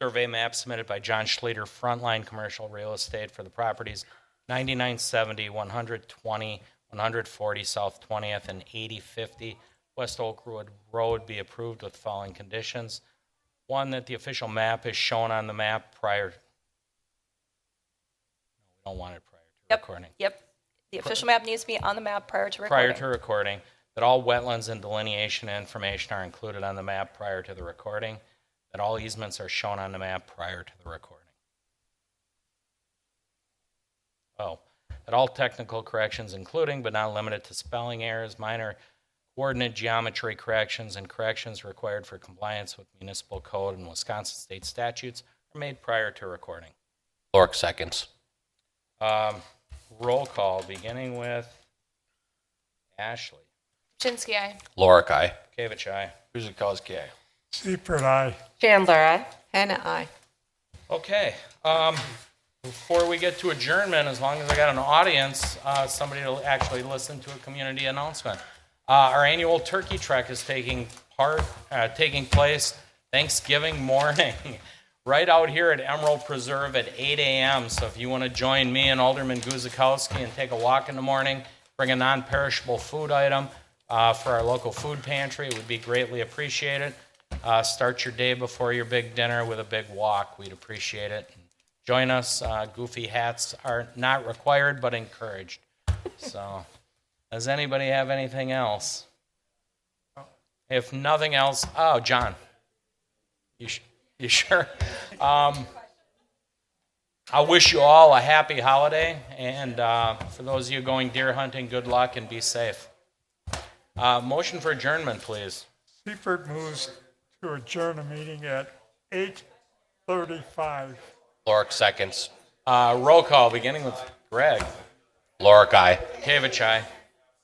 survey map submitted by John Schlueter, Frontline Commercial Real Estate, for the properties 9970, 120, 140 South 20th, and 8050 West Oakwood Road be approved with the following conditions. One, that the official map is shown on the map prior. No, we don't want it prior to recording. Yep. The official map needs to be on the map prior to recording. Prior to recording. that all wetlands and delineation information are included on the map prior to the recording, that all easements are shown on the map prior to the recording. Oh, that all technical corrections, including but not limited to spelling errors, minor coordinate geometry corrections, and corrections required for compliance with municipal code and Wisconsin state statutes are made prior to recording. Lorik seconds. Roll call, beginning with Ashley. Chinsky, aye. Lorik, aye. Kevich, aye. Guzekowski, aye. Seifert, aye. Chandler, aye. Hannah, aye. Okay, before we get to adjournment, as long as I got an audience, somebody to actually listen to a community announcement. Our annual turkey trek is taking place Thanksgiving morning, right out here at Emerald Preserve at 8 a.m. So if you want to join me and Alderman Guzekowski and take a walk in the morning, bring a non-perishable food item for our local food pantry, it would be greatly appreciated. Start your day before your big dinner with a big walk. We'd appreciate it. Join us. Goofy hats are not required, but encouraged. So, does anybody have anything else? If nothing else, oh, John. You sure? I wish you all a happy holiday, and for those of you going deer hunting, good luck and be safe. Motion for adjournment, please. Seifert moves to adjourn a meeting at 8:35. Lorik seconds. Roll call, beginning with Greg. Lorik, aye. Kevich, aye.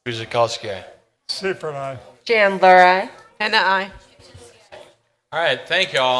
Guzekowski, aye. Seifert, aye. Chandler, aye. Hannah, aye. All right, thank you all.